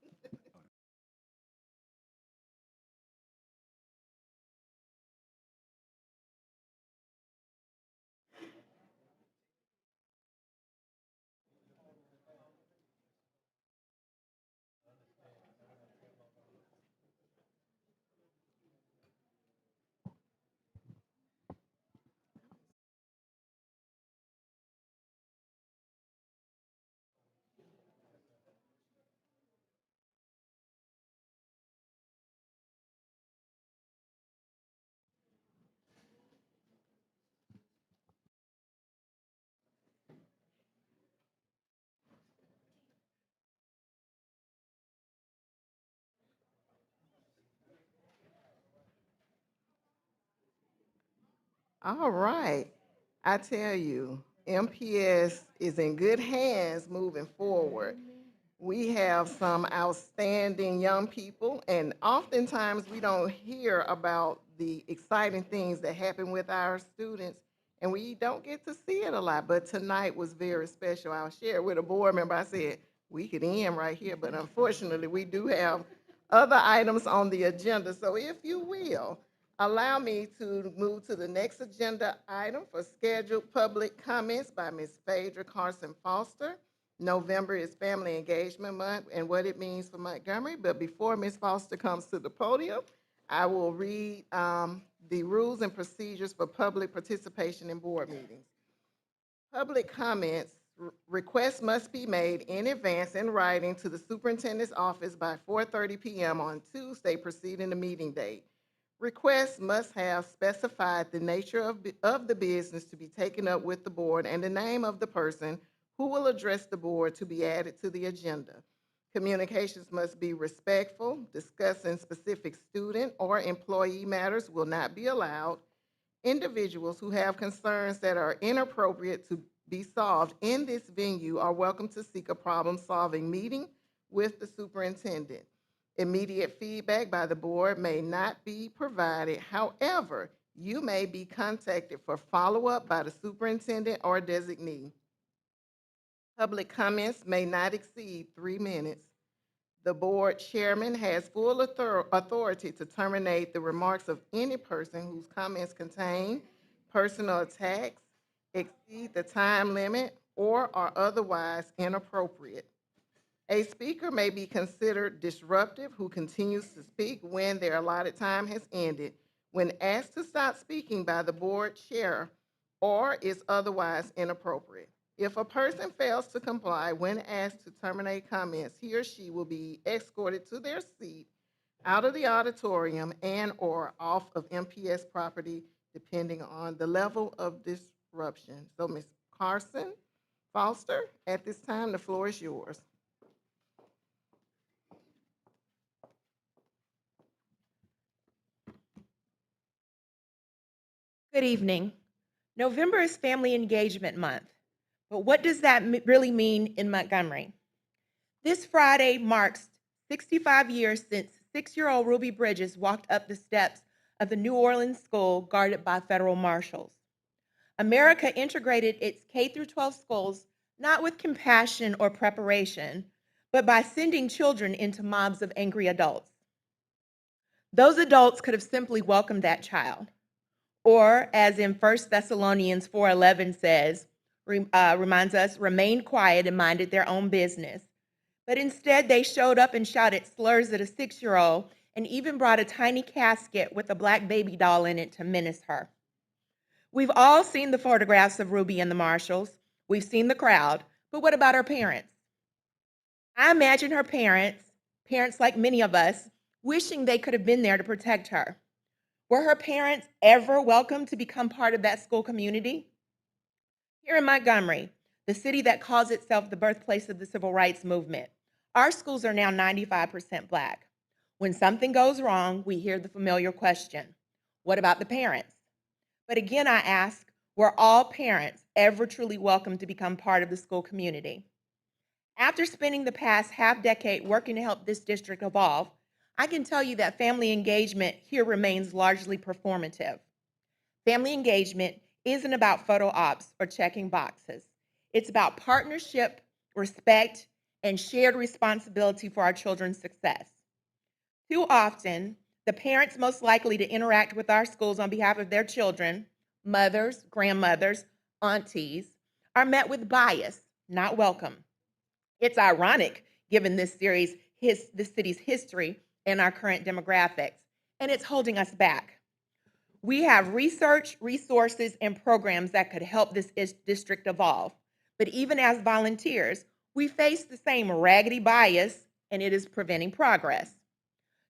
All right. I tell you, MPS is in good hands moving forward. We have some outstanding young people, and oftentimes we don't hear about the exciting things that happen with our students, and we don't get to see it a lot. But tonight was very special. I'll share with a board member. I said, we could end right here, but unfortunately, we do have other items on the agenda. So if you will, allow me to move to the next agenda item for scheduled public comments by Ms. Phaedra Carson Foster. November is Family Engagement Month and what it means for Montgomery. But before Ms. Foster comes to the podium, I will read the rules and procedures for public participation in board meetings. Public comments, requests must be made in advance in writing to the superintendent's office by 4:30 p.m. on Tuesday preceding the meeting date. Requests must have specified the nature of the business to be taken up with the board and the name of the person who will address the board to be added to the agenda. Communications must be respectful. Discussing specific student or employee matters will not be allowed. Individuals who have concerns that are inappropriate to be solved in this venue are welcome to seek a problem-solving meeting with the superintendent. Immediate feedback by the board may not be provided. However, you may be contacted for follow-up by the superintendent or designee. Public comments may not exceed 3 minutes. The board chairman has full authority to terminate the remarks of any person whose comments contain personal attacks, exceed the time limit, or are otherwise inappropriate. A speaker may be considered disruptive who continues to speak when their allotted time has ended, when asked to stop speaking by the board chair, or is otherwise inappropriate. If a person fails to comply when asked to terminate comments, he or she will be escorted to their seat, out of the auditorium, and/or off of MPS property, depending on the level of disruption. So, Ms. Carson Foster, at this time, the floor is yours. Good evening. November is Family Engagement Month, but what does that really mean in Montgomery? This Friday marks 65 years since 6-year-old Ruby Bridges walked up the steps of the New Orleans school guarded by federal marshals. America integrated its K-12 schools not with compassion or preparation, but by sending children into mobs of angry adults. Those adults could have simply welcomed that child. Or, as in 1 Thessalonians 4:11 says, reminds us, remained quiet and minded their own business. But instead, they showed up and shouted slurs at a 6-year-old and even brought a tiny casket with a black baby doll in it to menace her. We've all seen the photographs of Ruby and the marshals. We've seen the crowd, but what about her parents? I imagine her parents like many of us, wishing they could have been there to protect her. Were her parents ever welcome to become part of that school community? Here in Montgomery, the city that calls itself the birthplace of the civil rights movement, our schools are now 95% Black. When something goes wrong, we hear the familiar question, what about the parents? But again, I ask, were all parents ever truly welcome to become part of the school community? After spending the past half-decade working to help this district evolve, I can tell you that family engagement here remains largely performative. Family engagement isn't about photo ops or checking boxes. It's about partnership, respect, and shared responsibility for our children's success. Too often, the parents most likely to interact with our schools on behalf of their children, mothers, grandmothers, aunties, are met with bias, not welcome. It's ironic, given this city's history and our current demographics, and it's holding us back. We have research, resources, and programs that could help this district evolve. But even as volunteers, we face the same raggedy bias, and it is preventing progress.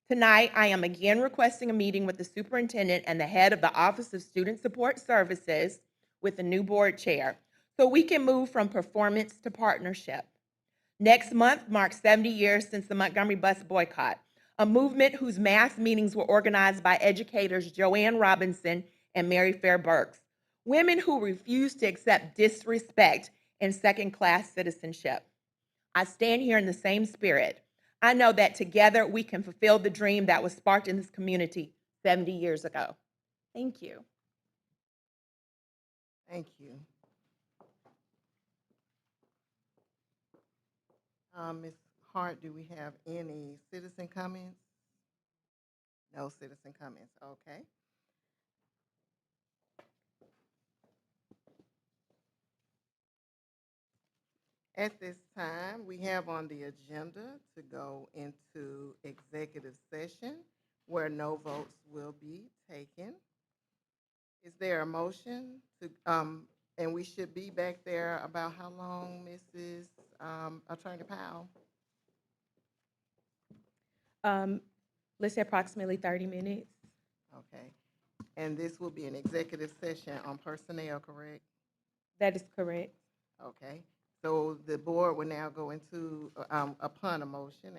Tonight, I am again requesting a meeting with the superintendent and the head of the Office of Student Support Services with the new board chair, so we can move from performance to partnership. Next month marks 70 years since the Montgomery bus boycott, a movement whose mass meetings were organized by educators Joanne Robinson and Mary Fair Burks, women who refused to accept disrespect and second-class citizenship. I stand here in the same spirit. I know that together we can fulfill the dream that was sparked in this community 70 years ago. Thank you. Thank you. Ms. Hart, do we have any citizen comments? No citizen comments, okay. At this time, we have on the agenda to go into executive session where no votes will be taken. Is there a motion to, and we should be back there about how long, Mrs. Attorney Powell? Let's say approximately 30 minutes. Okay. And this will be an executive session on personnel, correct? That is correct. Okay. So the board will now go into, upon a motion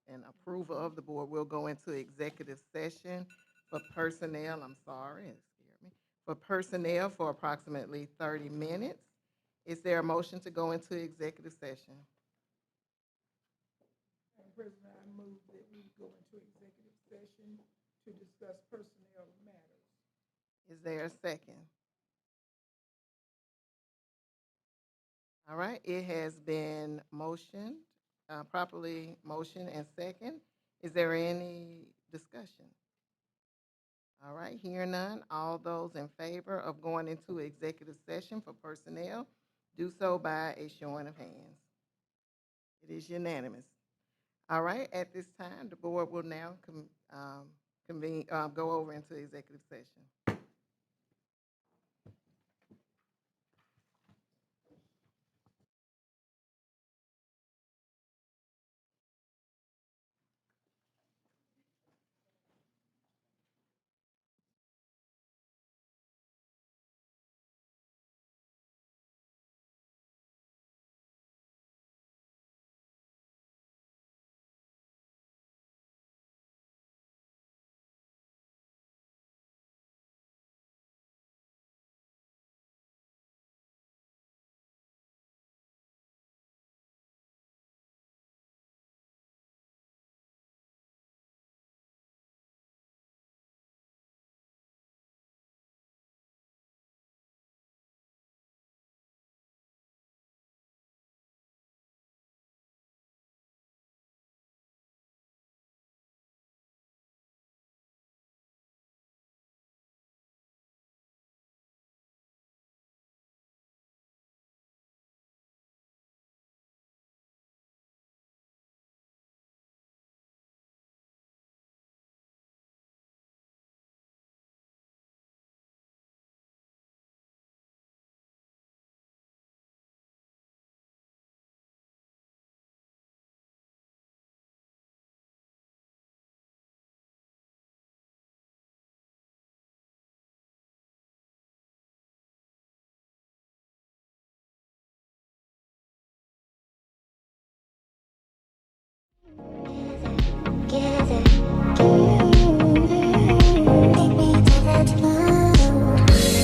and approval of the board, we'll go into executive session for personnel, I'm sorry, it scared me, for personnel for approximately 30 minutes. Is there a motion to go into executive session? Madam President, I move that we go into executive session to discuss personnel matters. Is there a second? All right, it has been motioned, properly motioned and second. Is there any discussion? All right, hearing none, all those in favor of going into executive session for personnel, do so by a showing of hands. It is unanimous. All right, at this time, the board will now go over into executive session.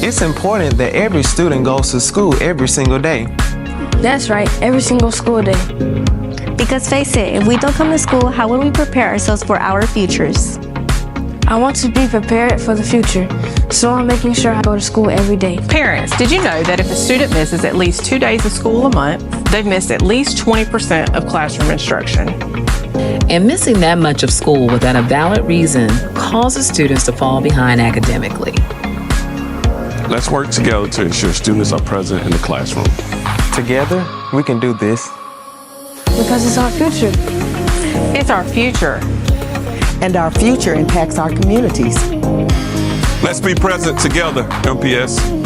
It's important that every student goes to school every single day. That's right, every single school day. Because face it, if we don't come to school, how will we prepare ourselves for our futures? I want to be prepared for the future, so I'm making sure I go to school every day. Parents, did you know that if a student misses at least 2 days of school a month, they've missed at least 20% of classroom instruction? And missing that much of school without a valid reason causes students to fall behind academically. Let's work together to ensure students are present in the classroom. Together, we can do this. Because it's our future. It's our future. And our future impacts our communities. Let's be present together, MPS.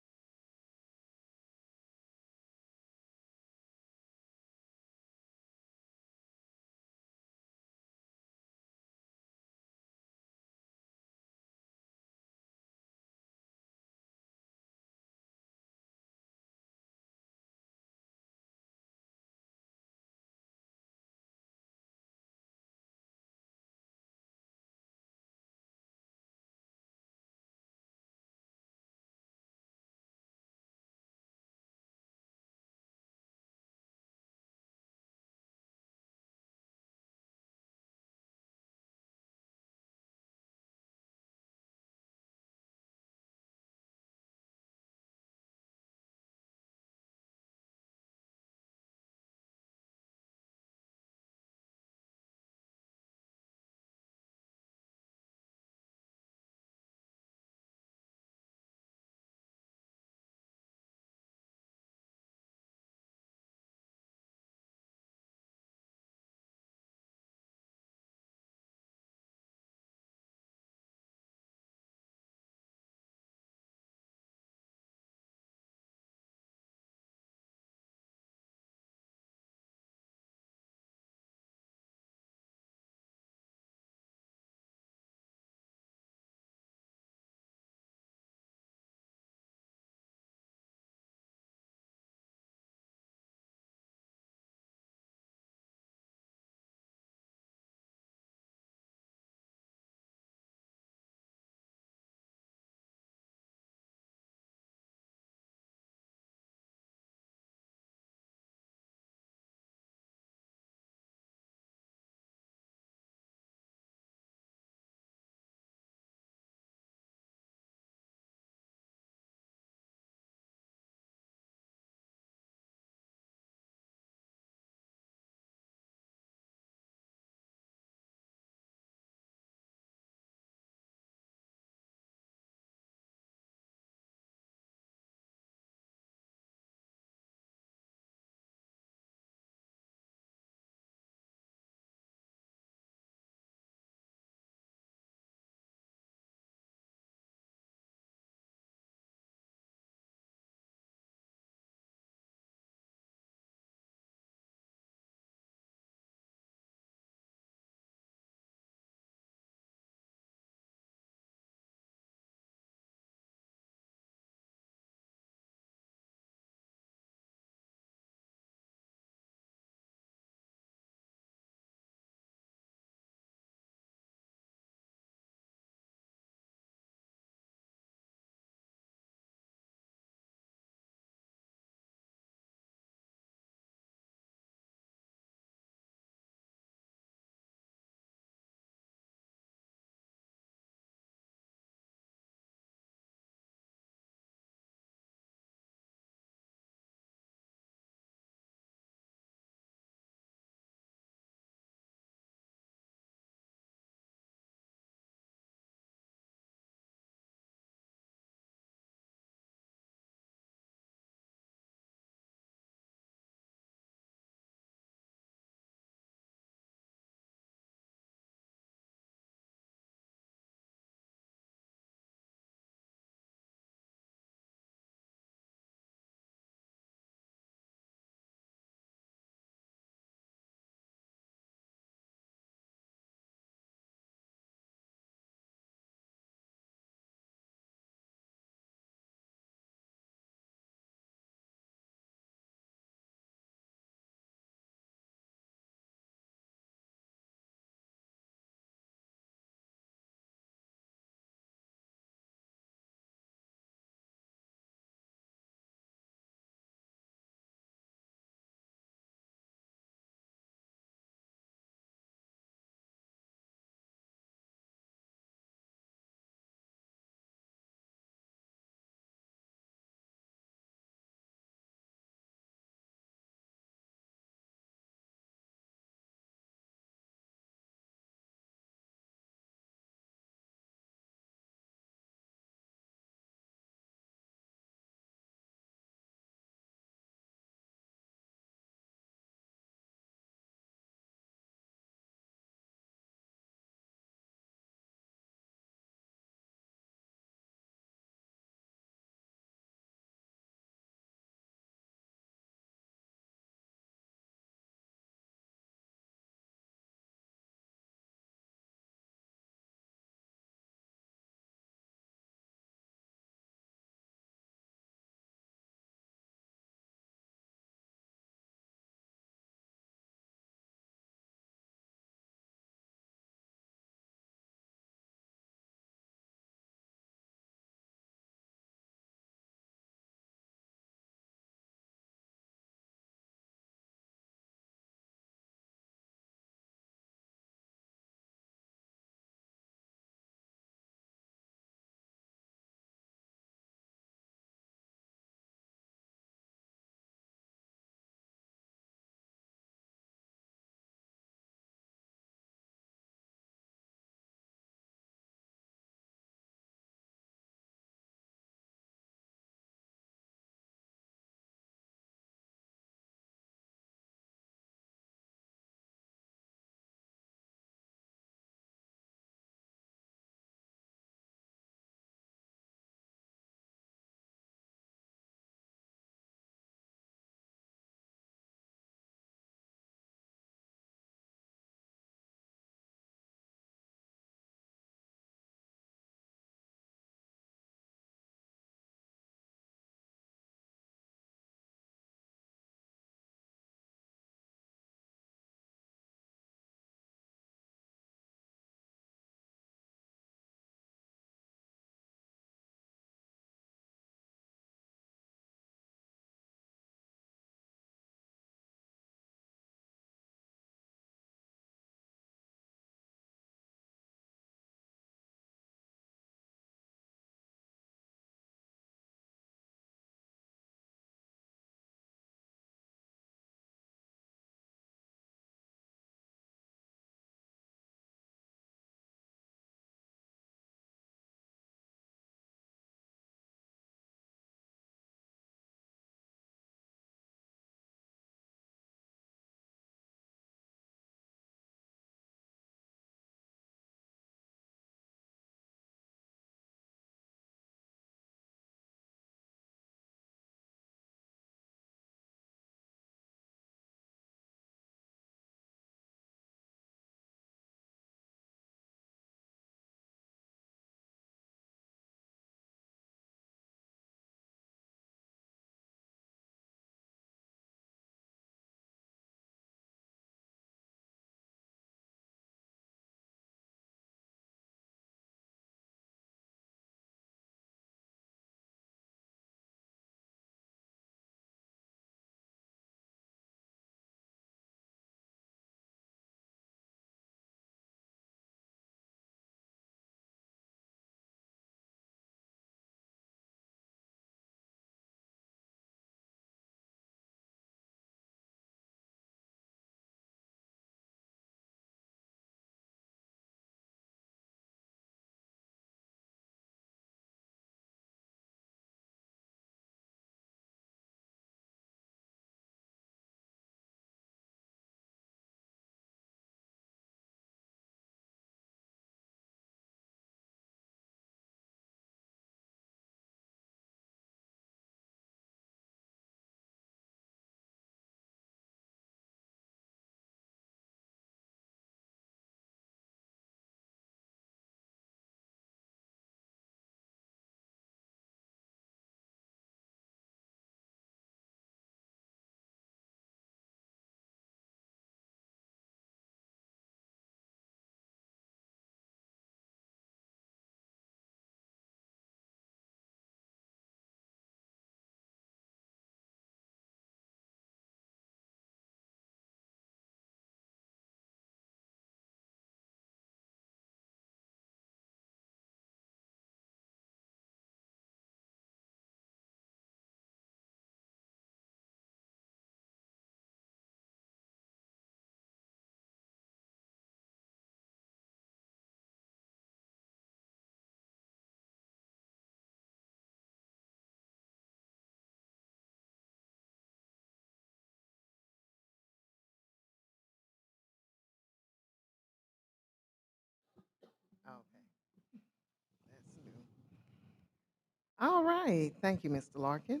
All right, thank you, Mr. Larkin.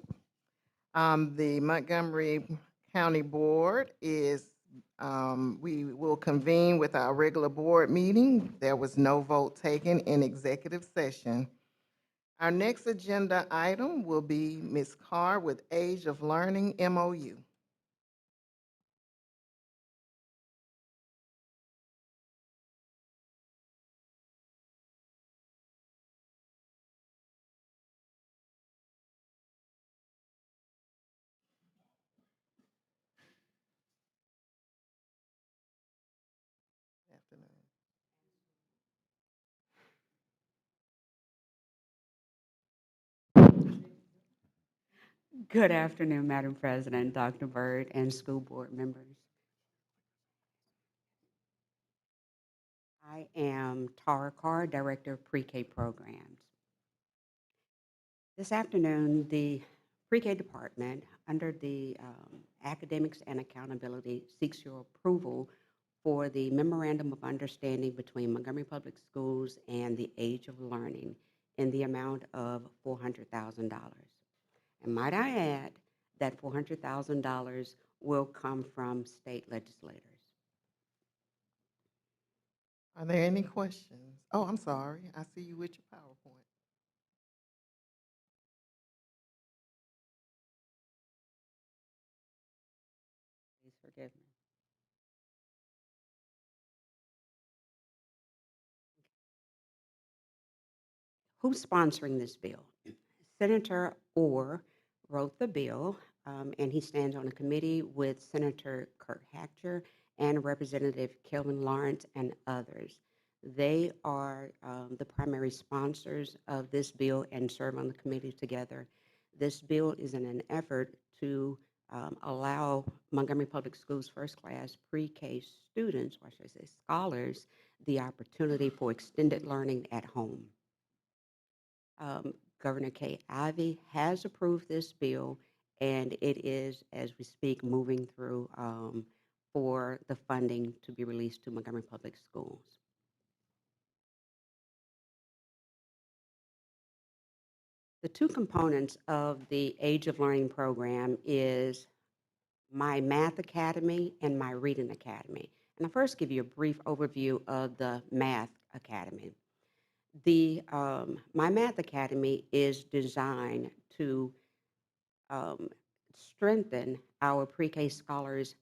The Montgomery County Board we will convene with our regular board meeting. There was no vote taken in executive session. Our next agenda item will be Ms. Carr with Age of Learning MOU. Afternoon. Good afternoon, Madam President, Dr. Byrd, and school board members. I am Tara Carr, Director of Pre-K Programs. This afternoon, the Pre-K Department, under the Academics and Accountability, seeks your approval for the Memorandum of Understanding between Montgomery Public Schools and the Age of Learning in the amount of $400,000. And might I add that $400,000 will come from state legislators. Are there any questions? Oh, I'm sorry. I see you with your PowerPoint. Please forgive me. Who's sponsoring this bill? Senator Orr wrote the bill, and he stands on a committee with Senator Kurt Hatcher and Representative Kelvin Lawrence and others. They are the primary sponsors of this bill and serve on the committee together. This bill is in an effort to allow Montgomery Public Schools first class pre-K students, or should I say scholars, the opportunity for extended learning at home. Governor Kay Ivey has approved this bill, and it is, as we speak, moving through for the funding to be released to Montgomery Public Schools. The two components of the Age of Learning program is my Math Academy and my Reading Academy. And I'll first give you a brief overview of the Math Academy. The My Math Academy is designed to strengthen our pre-K scholars'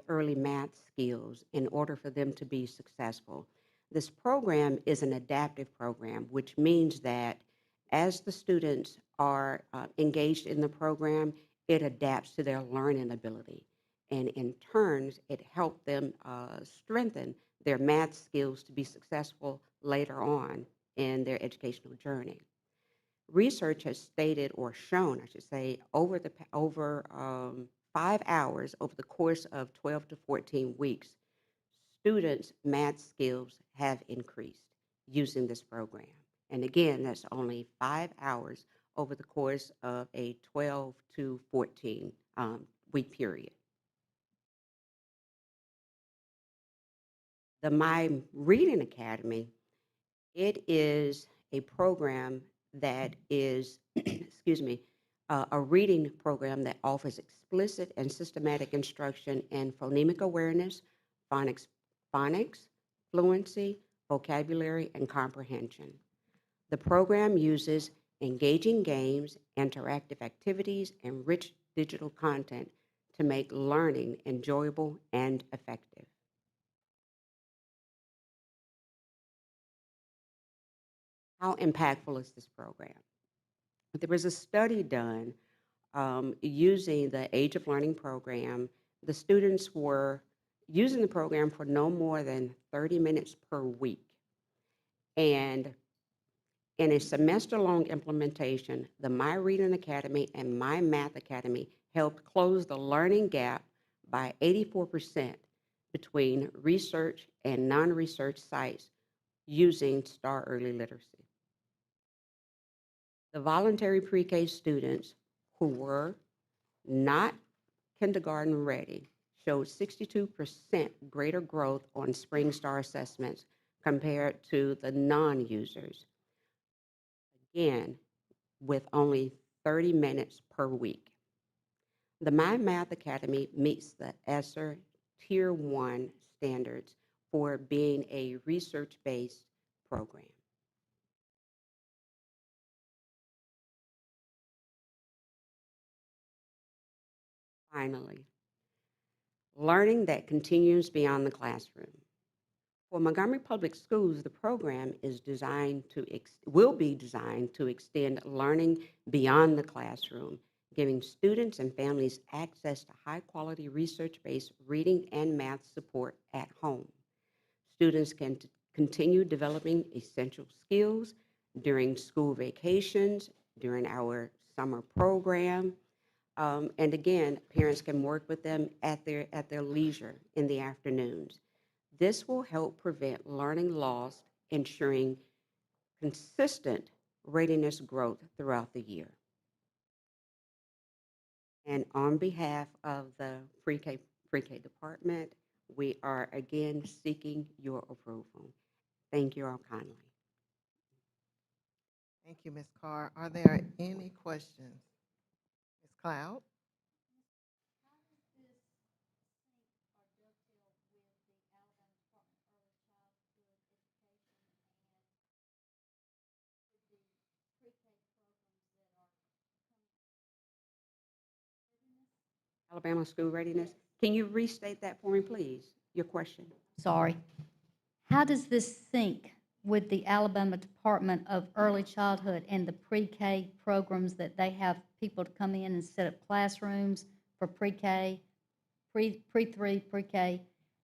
early math skills in order for them to be successful. This program is an adaptive program, which means that as the students are engaged in the program, it adapts to their learning ability. And in turn, it helps them strengthen their math skills to be successful later on in their educational journey. Research has stated, or shown, I should say, over 5 hours over the course of 12 to 14 weeks, students' math skills have increased using this program. And again, that's only 5 hours over the course of a 12 to 14 week period. The My Reading Academy, it is a program that is, excuse me, a reading program that offers explicit and systematic instruction in phonemic awareness, phonics, fluency, vocabulary, and comprehension. The program uses engaging games, interactive activities, and rich digital content to make learning enjoyable and effective. How impactful is this program? There was a study done using the Age of Learning program. The students were using the program for no more than 30 minutes per week. And in a semester-long implementation, the My Reading Academy and My Math Academy helped close the learning gap by 84% between research and non-research sites using STAR Early Literacy. The voluntary pre-K students who were not kindergarten ready showed 62% greater growth on Spring Star assessments compared to the non-users. Again, with only 30 minutes per week. The My Math Academy meets the ESSER Tier 1 standards for being a research-based program. Finally, learning that continues beyond the classroom. For Montgomery Public Schools, the program is will be designed to extend learning beyond the classroom, giving students and families access to high-quality research-based reading and math support at home. Students can continue developing essential skills during school vacations, during our summer program, and again, parents can work with them at their leisure in the afternoons. This will help prevent learning loss, ensuring consistent readiness growth throughout the year. And on behalf of the pre-K department, we are again seeking your approval. Thank you all kindly. Thank you, Ms. Carr. Are there any questions? Ms. Cloud? Alabama School Readiness. Can you restate that for me, please? Your question. Sorry. How does this sync with the Alabama Department of Early Childhood and the pre-K programs that they have people to come in and set up classrooms for pre-K, pre-3, pre-K,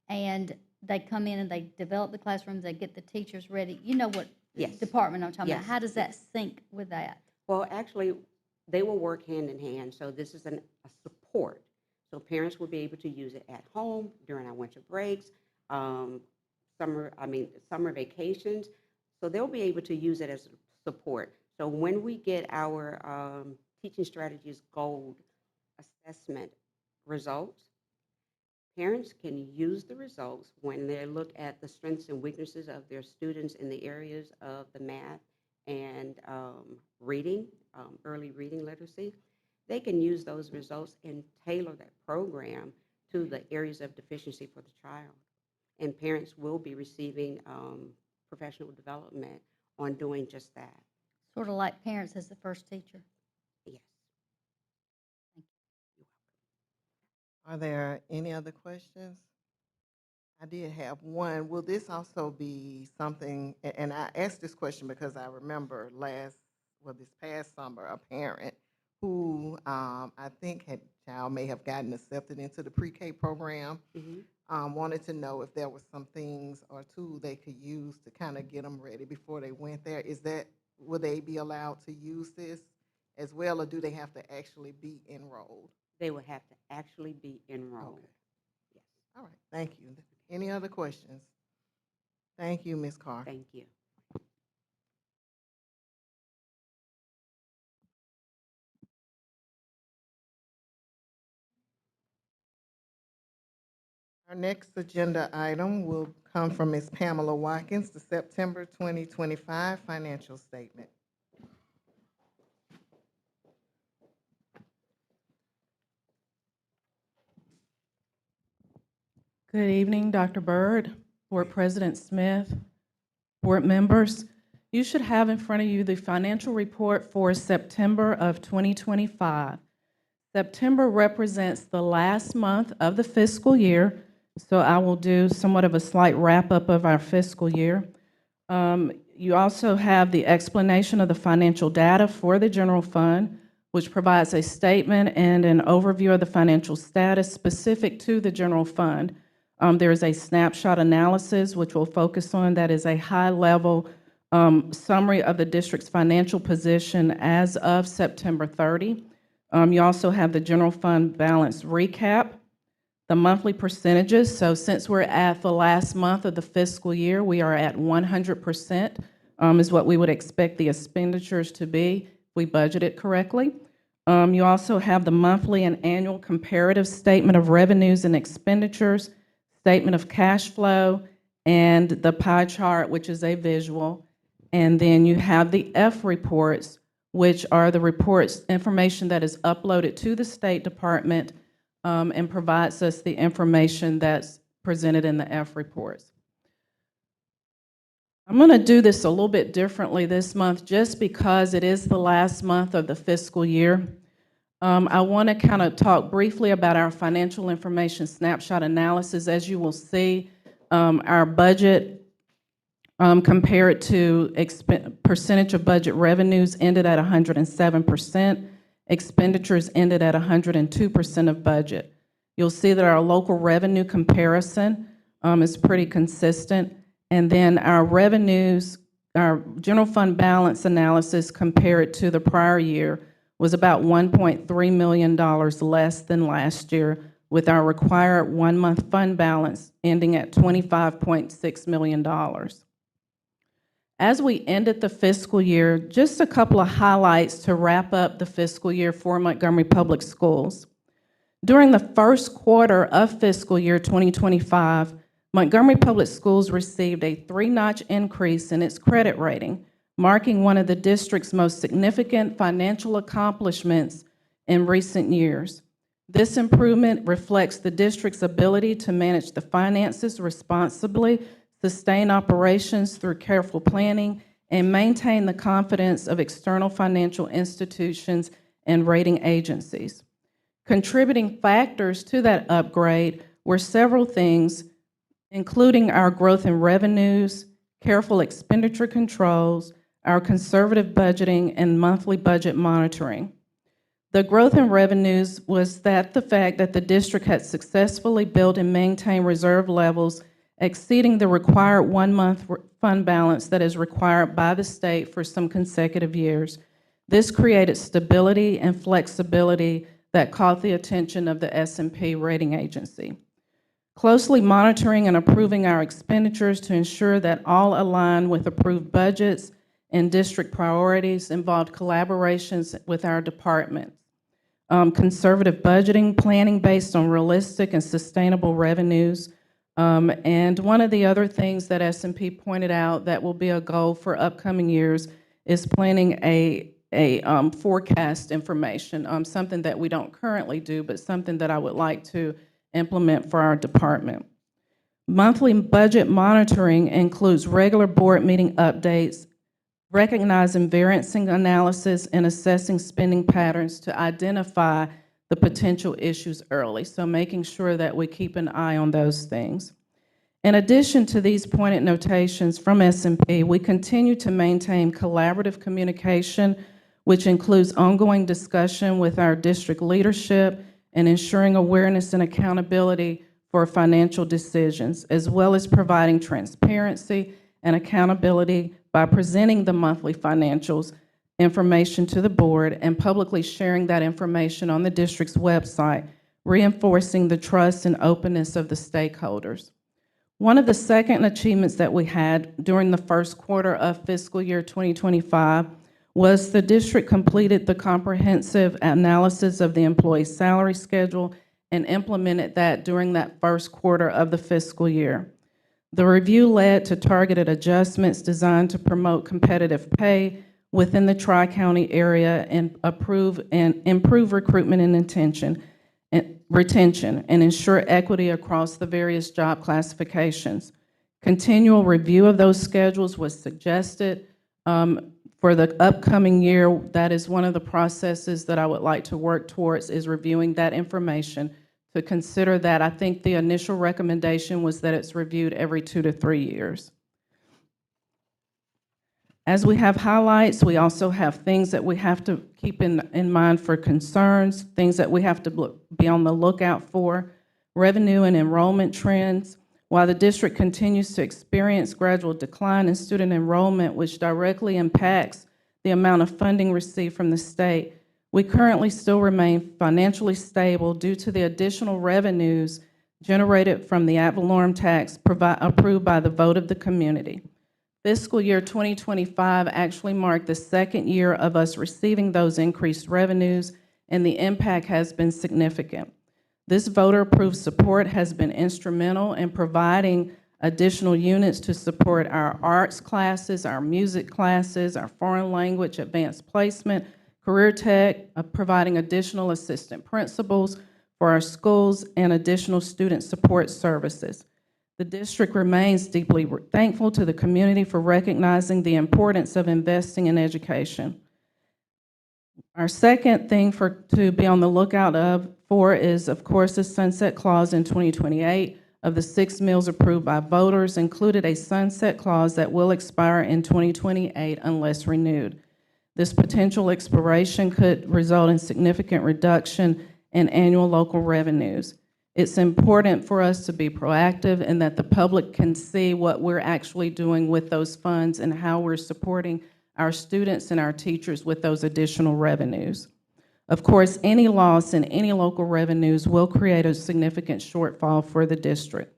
and they come in and they develop the classrooms, they get the teachers ready. You know what Yes. department I'm talking Yes. about. How does that sync with that? Well, actually, they will work hand in hand. So this is a support. So parents will be able to use it at home during our winter breaks, summer vacations. So they'll be able to use it as support. So when we get our teaching strategies gold assessment results, parents can use the results when they look at the strengths and weaknesses of their students in the areas of the math and reading, early reading literacy. They can use those results and tailor that program to the areas of deficiency for the child. And parents will be receiving professional development on doing just that. Sort of like parents as the first teacher. Yes. Are there any other questions? I did have one. Will this also be something, and I asked this question because I remember this past summer, a parent who I think child may have gotten accepted into the pre-K program, wanted to know if there were some things or tools they could use to kind of get them ready before they went there. Will they be allowed to use this as well, or do they have to actually be enrolled? They will have to actually be enrolled. Okay. Yes. All right. Thank you. Any other questions? Thank you, Ms. Carr. Thank you. Our next agenda item will come from Ms. Pamela Watkins, the September 2025 financial statement. Good evening, Dr. Byrd, Board President Smith, board members. You should have in front of you the financial report for September of 2025. September represents the last month of the fiscal year, so I will do somewhat of a slight wrap-up of our fiscal year. You also have the explanation of the financial data for the general fund, which provides a statement and an overview of the financial status specific to the general fund. There is a snapshot analysis, which we'll focus on. That is a high-level summary of the district's financial position as of September 30. You also have the general fund balance recap, the monthly percentages. So since we're at the last month of the fiscal year, we are at 100% is what we would expect the expenditures to be if we budget it correctly. You also have the monthly and annual comparative statement of revenues and expenditures, statement of cash flow, and the pie chart, which is a visual. And then you have the F reports, which are the reports, information that is uploaded to the State Department and provides us the information that's presented in the F reports. I'm going to do this a little bit differently this month just because it is the last month of the fiscal year. I want to kind of talk briefly about our financial information snapshot analysis. As you will see, our budget compared to percentage of budget revenues ended at 107%. Expenditures ended at 102% of budget. You'll see that our local revenue comparison is pretty consistent. And then our revenues, our general fund balance analysis compared to the prior year was about $1.3 million less than last year, with our required one-month fund balance ending at $25.6 million. As we ended the fiscal year, just a couple of highlights to wrap up the fiscal year for Montgomery Public Schools. During the first quarter of fiscal year 2025, Montgomery Public Schools received a 3-notch increase in its credit rating, marking one of the district's most significant financial accomplishments in recent years. This improvement reflects the district's ability to manage the finances responsibly, sustain operations through careful planning, and maintain the confidence of external financial institutions and rating agencies. Contributing factors to that upgrade were several things, including our growth in revenues, careful expenditure controls, our conservative budgeting, and monthly budget monitoring. The growth in revenues was the fact that the district had successfully built and maintained reserve levels exceeding the required one-month fund balance that is required by the state for some consecutive years. This created stability and flexibility that caught the attention of the S&P rating agency. Closely monitoring and approving our expenditures to ensure that all align with approved budgets and district priorities involved collaborations with our departments. Conservative budgeting, planning based on realistic and sustainable revenues. And one of the other things that S&P pointed out that will be a goal for upcoming years is planning a forecast information, something that we don't currently do, but something that I would like to implement for our department. Monthly budget monitoring includes regular board meeting updates, recognizing variancing analysis, and assessing spending patterns to identify the potential issues early. So making sure that we keep an eye on those things. In addition to these pointed notations from S&P, we continue to maintain collaborative communication, which includes ongoing discussion with our district leadership and ensuring awareness and accountability for financial decisions, as well as providing transparency and accountability by presenting the monthly financials information to the board and publicly sharing that information on the district's website, reinforcing the trust and openness of the stakeholders. One of the second achievements that we had during the first quarter of fiscal year 2025 was the district completed the comprehensive analysis of the employee salary schedule and implemented that during that first quarter of the fiscal year. The review led to targeted adjustments designed to promote competitive pay within the Tri-County area and improve recruitment and retention and ensure equity across the various job classifications. Continual review of those schedules was suggested for the upcoming year. That is one of the processes that I would like to work towards, is reviewing that information to consider that. I think the initial recommendation was that it's reviewed every 2 to 3 years. As we have highlights, we also have things that we have to keep in mind for concerns, things that we have to be on the lookout for, revenue and enrollment trends. While the district continues to experience gradual decline in student enrollment, which directly impacts the amount of funding received from the state, we currently still remain financially stable due to the additional revenues generated from the ad valorem tax approved by the vote of the community. Fiscal year 2025 actually marked the second year of us receiving those increased revenues, and the impact has been significant. This voter-approved support has been instrumental in providing additional units to support our arts classes, our music classes, our foreign language, advanced placement, career tech, providing additional assistant principals for our schools, and additional student support services. The district remains deeply thankful to the community for recognizing the importance of investing in education. Our second thing to be on the lookout for is, of course, the sunset clause in 2028 of the 6 mills approved by voters included a sunset clause that will expire in 2028 unless renewed. This potential expiration could result in significant reduction in annual local revenues. It's important for us to be proactive and that the public can see what we're actually doing with those funds and how we're supporting our students and our teachers with those additional revenues. Of course, any loss in any local revenues will create a significant shortfall for the district.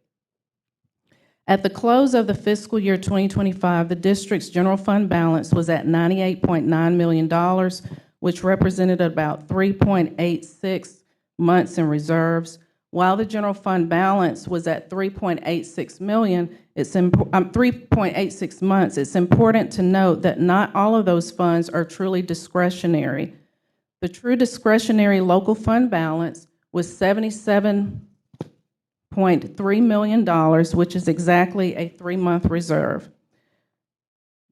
At the close of the fiscal year 2025, the district's general fund balance was at $98.9 million, which represented about 3.86 months in reserves. While the general fund balance was at 3.86 million, 3.86 months, it's important to note that not all of those funds are truly discretionary. The true discretionary local fund balance was $77.3 million, which is exactly a 3-month reserve.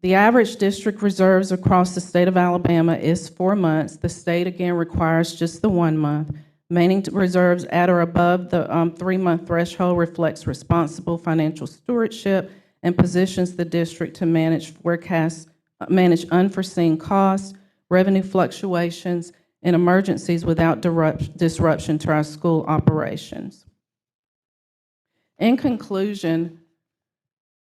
The average district reserves across the state of Alabama is 4 months. The state, again, requires just the 1 month. Maintaining reserves at or above the 3-month threshold reflects responsible financial stewardship and positions the district to manage unforeseen costs, revenue fluctuations, and emergencies without disruption to our school operations. In conclusion,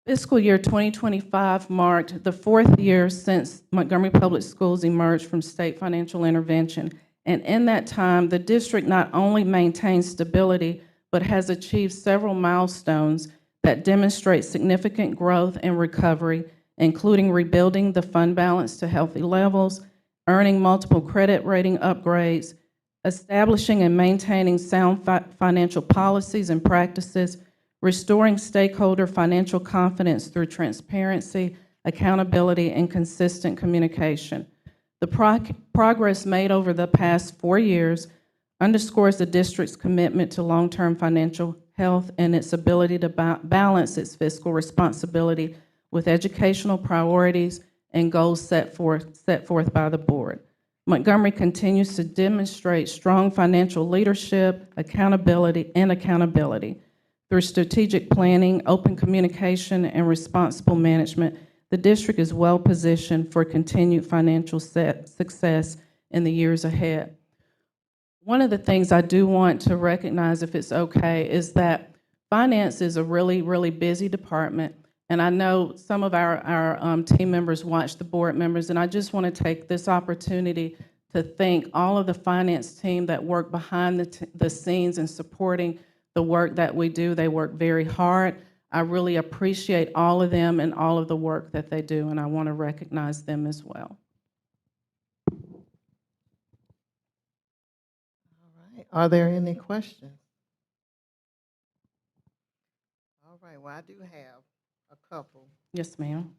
fiscal year 2025 marked the 4th year since Montgomery Public Schools emerged from state financial intervention. And in that time, the district not only maintained stability, but has achieved several milestones that demonstrate significant growth and recovery, including rebuilding the fund balance to healthy levels, earning multiple credit rating upgrades, establishing and maintaining sound financial policies and practices, restoring stakeholder financial confidence through transparency, accountability, and consistent communication. The progress made over the past 4 years underscores the district's commitment to long-term financial health and its ability to balance its fiscal responsibility with educational priorities and goals set forth by the board. Montgomery continues to demonstrate strong financial leadership, accountability. Through strategic planning, open communication, and responsible management, the district is well positioned for continued financial success in the years ahead. One of the things I do want to recognize, if it's okay, is that finance is a really, really busy department. And I know some of our team members watch the board members, and I just want to take this opportunity to thank all of the finance team that work behind the scenes in supporting the work that we do. They work very hard. I really appreciate all of them and all of the work that they do, and I want to recognize them as well. All right. Are there any questions? All right. Well, I do have a couple. Yes, ma'am.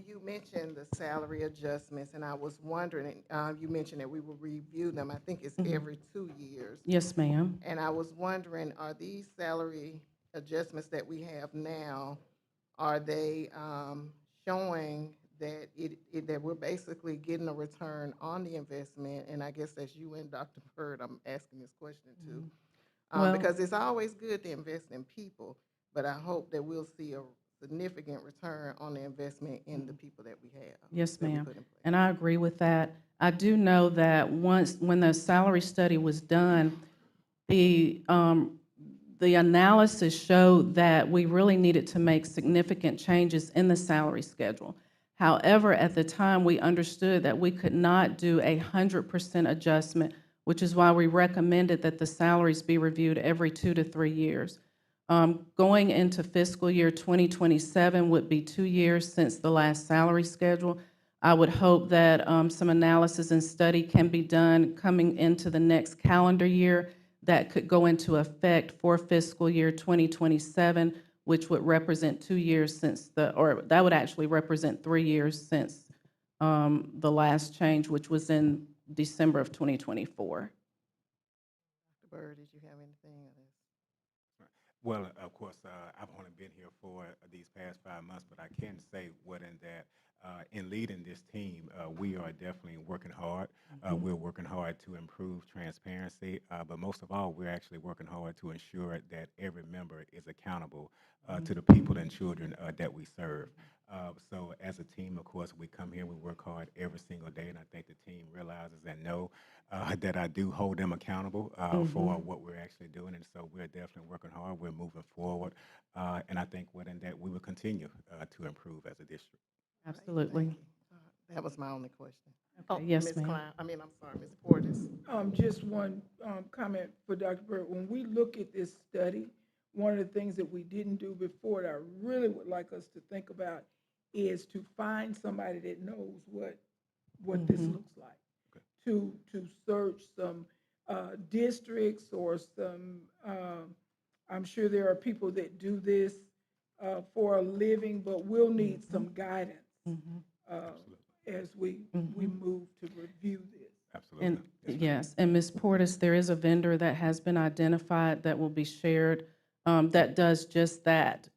You mentioned the salary adjustments, and I was wondering, you mentioned that we will review them. I think it's every 2 years. Yes, ma'am. And I was wondering, are these salary adjustments that we have now, are they showing that that we're basically getting a return on the investment? And I guess that's you and Dr. Bird, I'm asking this question to, because it's always good to invest in people, but I hope that we'll see a significant return on the investment in the people that we have. Yes, ma'am. And I agree with that. I do know that when the salary study was done, the analysis showed that we really needed to make significant changes in the salary schedule. However, at the time, we understood that we could not do 100% adjustment, which is why we recommended that the salaries be reviewed every 2 to 3 years. Going into fiscal year 2027 would be 2 years since the last salary schedule. I would hope that some analysis and study can be done coming into the next calendar year that could go into effect for fiscal year 2027, which would represent 2 years since or that would actually represent 3 years since the last change, which was in December of 2024. Mr. Byrd, did you have anything? Well, of course, I've only been here for these past 5 months, but I can say in that in leading this team, we are definitely working hard. We're working hard to improve transparency, but most of all, we're actually working hard to ensure that every member is accountable to the people and children that we serve. So as a team, of course, we come here, we work hard every single day, and I think the team realizes and know that I do hold them accountable for what we're actually doing, and so we're definitely working hard. We're moving forward, and I think within that we will continue to improve as a district. Absolutely. That was my only question. Okay, yes, Ms. ma'am. Klein, I'm sorry, Ms. Portis. Just one comment for Dr. Byrd. When we look at this study, one of the things that we didn't do before that I really would like us to think about is to find somebody that knows what this looks like. To search some districts or some, I'm sure there are people that do this for a living, but we'll need some guidance as we move to review this. Absolutely. And yes, and Ms. Portis, there is a vendor that has been identified that will be shared that does just that,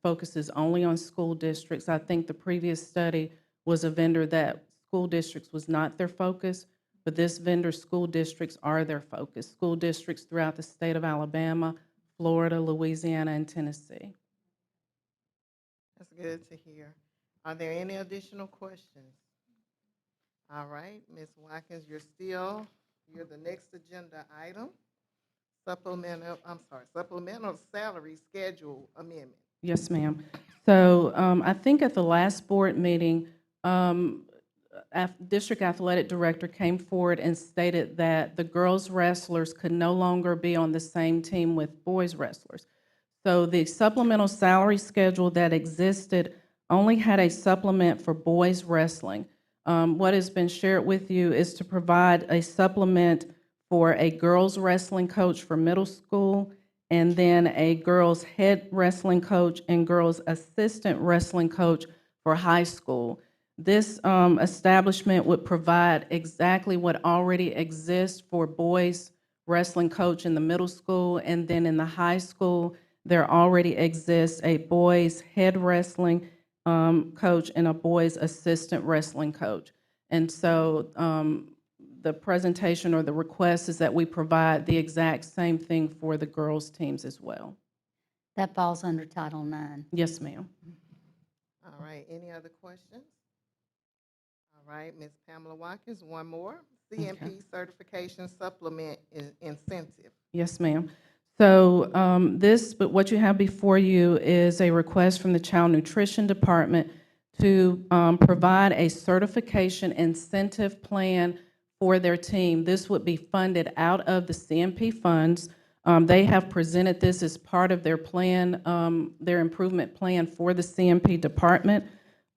focuses only on school districts. I think the previous study was a vendor that school districts was not their focus, but this vendor, school districts are their focus. School districts throughout the state of Alabama, Florida, Louisiana, and Tennessee. That's good to hear. Are there any additional questions? All right, Ms. Watkins, you're the next agenda item. Supplemental salary schedule amendment. Yes, ma'am. So I think at the last board meeting, District Athletic Director came forward and stated that the girls wrestlers could no longer be on the same team with boys wrestlers. So the supplemental salary schedule that existed only had a supplement for boys wrestling. What has been shared with you is to provide a supplement for a girls wrestling coach for middle school, and then a girls head wrestling coach and girls assistant wrestling coach for high school. This establishment would provide exactly what already exists for boys wrestling coach in the middle school, and then in the high school, there already exists a boys head wrestling coach and a boys assistant wrestling coach. And so the presentation or the request is that we provide the exact same thing for the girls' teams as well. That falls under Title IX. Yes, ma'am. All right, any other questions? All right, Ms. Pamela Watkins, one more. CMP certification supplement incentive. Yes, ma'am. So but what you have before you is a request from the Child Nutrition Department to provide a certification incentive plan for their team. This would be funded out of the CMP funds. They have presented this as part of their plan, their improvement plan for the CMP department.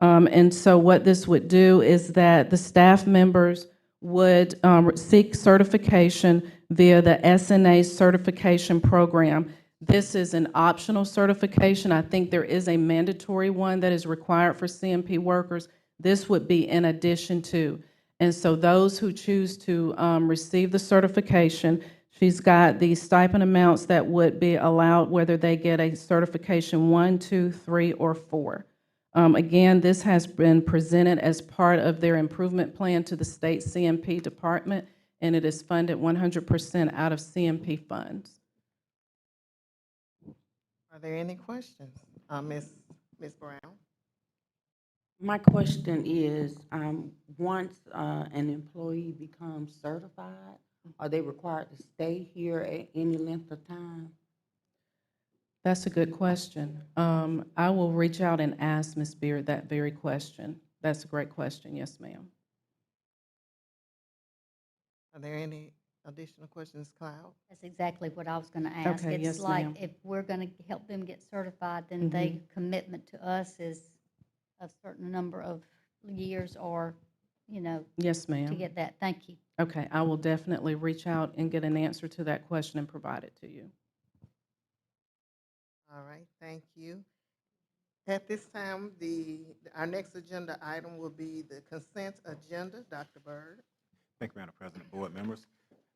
And so what this would do is that the staff members would seek certification via the SNA certification program. This is an optional certification. I think there is a mandatory one that is required for CMP workers. This would be in addition to. And so those who choose to receive the certification, she's got the stipend amounts that would be allowed whether they get a certification 1, 2, 3, or 4. Again, this has been presented as part of their improvement plan to the state CMP department, and it is funded 100% out of CMP funds. Are there any questions? Ms. Brown? My question is, once an employee becomes certified, are they required to stay here at any length of time? That's a good question. I will reach out and ask Ms. Beard that very question. That's a great question. Yes, ma'am. Are there any additional questions, Cloud? That's exactly what I was going to ask. Okay, It's yes, like ma'am. if we're going to help them get certified, then they commitment to us is a certain number of years or, Yes, to ma'am. get that. Thank you. Okay, I will definitely reach out and get an answer to that question and provide it to you. All right, thank you. At this time, our next agenda item will be the consent agenda. Dr. Byrd. Thank you, Madam President, board members.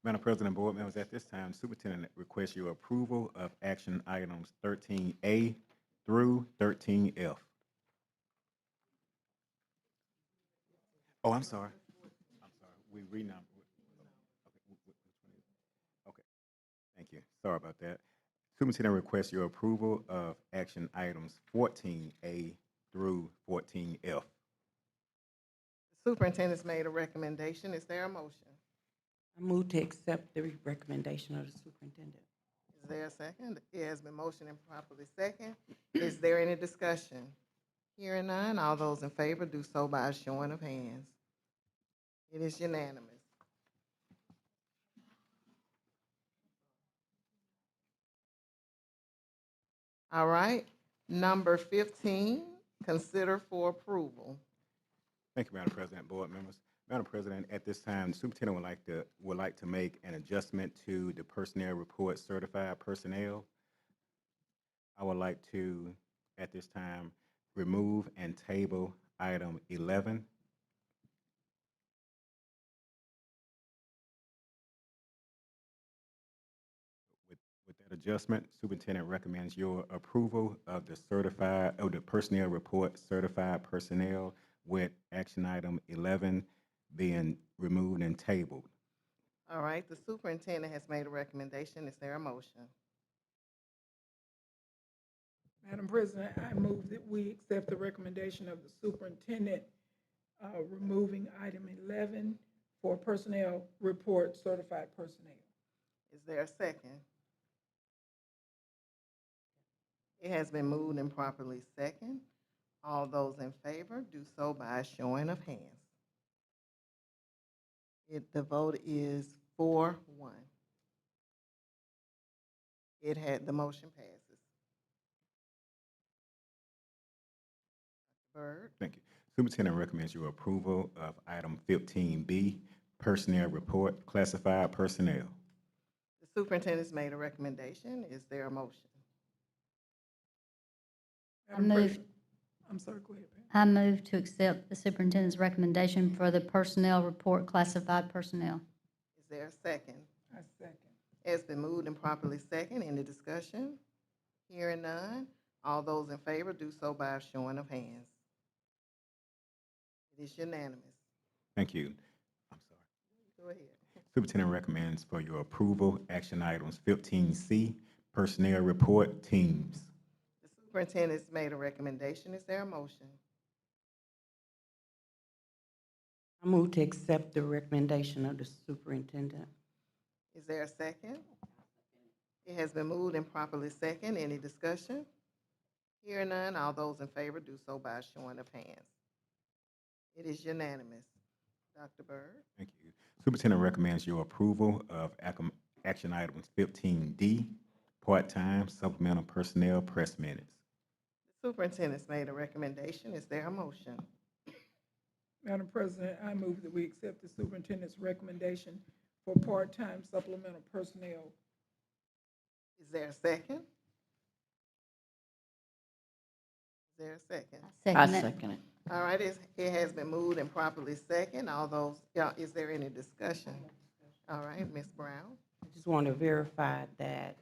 Madam President, board members, at this time, Superintendent requests your approval of action items 13A through 13F. Oh, I'm sorry. We renumbered. Okay, thank you. Sorry about that. Superintendent requests your approval of action items 14A through 14F. The superintendent's made a recommendation. Is there a motion? I move to accept the recommendation of the superintendent. Is there a second? It has been motioned and properly second. Is there any discussion? Hearing none, all those in favor do so by a showing of hands. It is unanimous. All right, number 15, consider for approval. Thank you, Madam President, board members. Madam President, at this time, the superintendent would like to make an adjustment to the personnel report certified personnel. I would like to, at this time, remove and table item 11. With that adjustment, superintendent recommends your approval of the personnel report certified personnel with action item 11 being removed and tabled. All right, the superintendent has made a recommendation. Is there a motion? Madam President, I move that we accept the recommendation of the superintendent removing item 11 for personnel report certified personnel. Is there a second? It has been moved and properly second. All those in favor do so by a showing of hands. The vote is 4-1. The motion passes. Dr. Byrd. Thank you. Superintendent recommends your approval of item 15B, personnel report classified personnel. The superintendent's made a recommendation. Is there a motion? Madam President- I'm sorry, go ahead, Pam. I move to accept the superintendent's recommendation for the personnel report classified personnel. Is there a second? I second. It's been moved and properly second. Any discussion? Hearing none. All those in favor do so by a showing of hands. It is unanimous. Thank you. I'm sorry. Go ahead. Superintendent recommends for your approval action items 15C, personnel report teams. The superintendent's made a recommendation. Is there a motion? I move to accept the recommendation of the superintendent. Is there a second? It has been moved and properly second. Any discussion? Hearing none, all those in favor do so by a showing of hands. It is unanimous. Dr. Byrd. Thank you. Superintendent recommends your approval of action items 15D, part-time supplemental personnel press minutes. The superintendent's made a recommendation. Is there a motion? Madam President, I move that we accept the superintendent's recommendation for part-time supplemental personnel. Is there a second? Is there a second? I second it. All right, it has been moved and properly second. Is there any discussion? All right, Ms. Brown. I just want to verify that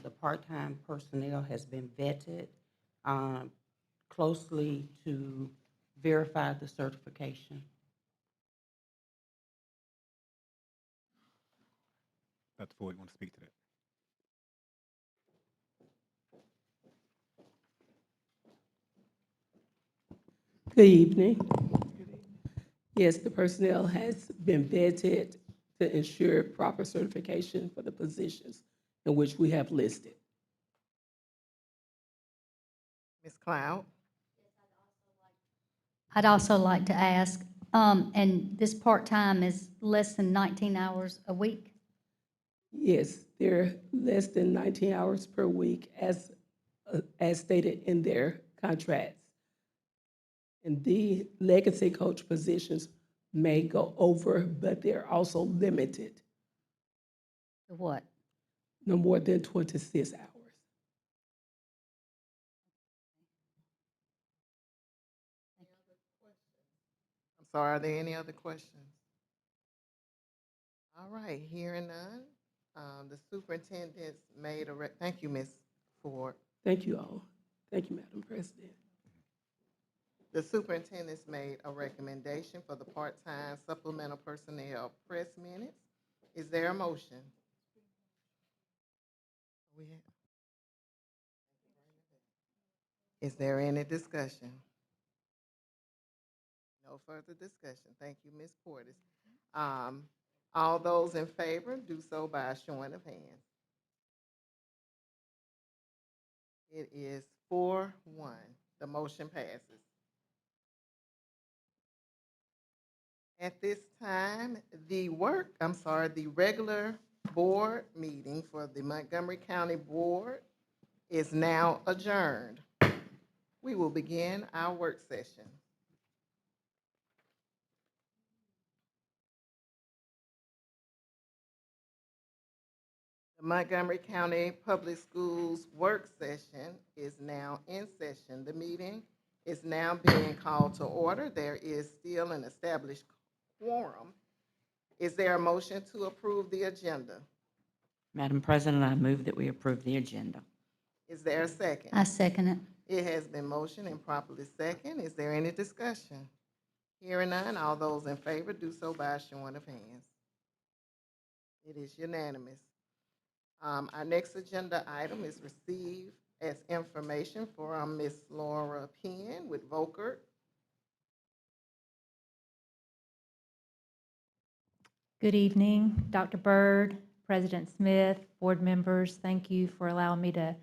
the part-time personnel has been vetted closely to verify the certification. Dr. Ford, you want to speak to that? Good evening. Yes, the personnel has been vetted to ensure proper certification for the positions in which we have listed. Ms. Cloud. I'd also like to ask, and this part-time is less than 19 hours a week? Yes, they're less than 19 hours per week as stated in their contracts. And the legacy coach positions may go over, but they're also limited. To what? No more than 26 hours. So are there any other questions? All right, hearing none. The superintendent's made a, thank you, Ms. Ford. Thank you all. Thank you, Madam President. The superintendent's made a recommendation for the part-time supplemental personnel press minutes. Is there a motion? Is there any discussion? No further discussion. Thank you, Ms. Portis. All those in favor, do so by a showing of hands. It is 4-1. The motion passes. At this time, the regular board meeting for the Montgomery County Board is now adjourned. We will begin our work session. The Montgomery County Public Schools work session is now in session. The meeting is now being called to order. There is still an established quorum. Is there a motion to approve the agenda? Madam President, I move that we approve the agenda. Is there a second? I second it. It has been motioned and properly second. Is there any discussion? Hearing none, all those in favor do so by a showing of hands. It is unanimous. Our next agenda item is received as information from Ms. Laura Penn with Volkert. Good evening, Dr. Byrd, President Smith, board members. Thank you for allowing me to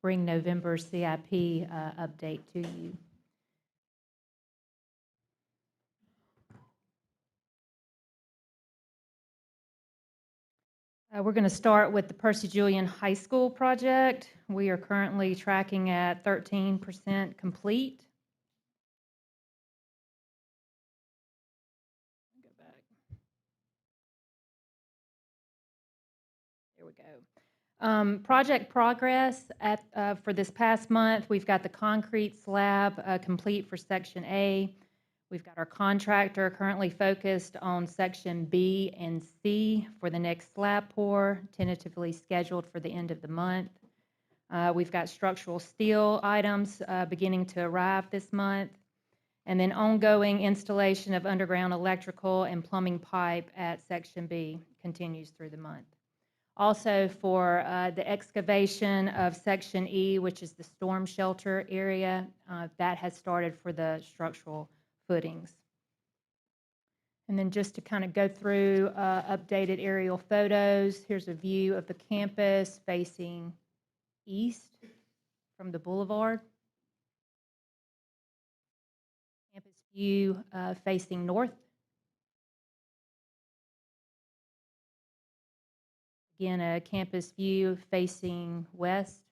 bring November's CIP update to you. We're going to start with the Percy Julian High School project. We are currently tracking at 13% complete. Go back. There we go. Project progress for this past month, we've got the concrete slab complete for Section A. We've got our contractor currently focused on Section B and C for the next slab pour, tentatively scheduled for the end of the month. We've got structural steel items beginning to arrive this month, and then ongoing installation of underground electrical and plumbing pipe at Section B continues through the month. Also for the excavation of Section E, which is the storm shelter area, that has started for the structural footings. And then just to kind of go through updated aerial photos, here's a view of the campus facing east from the boulevard. Campus view facing north. Again, a campus view facing west.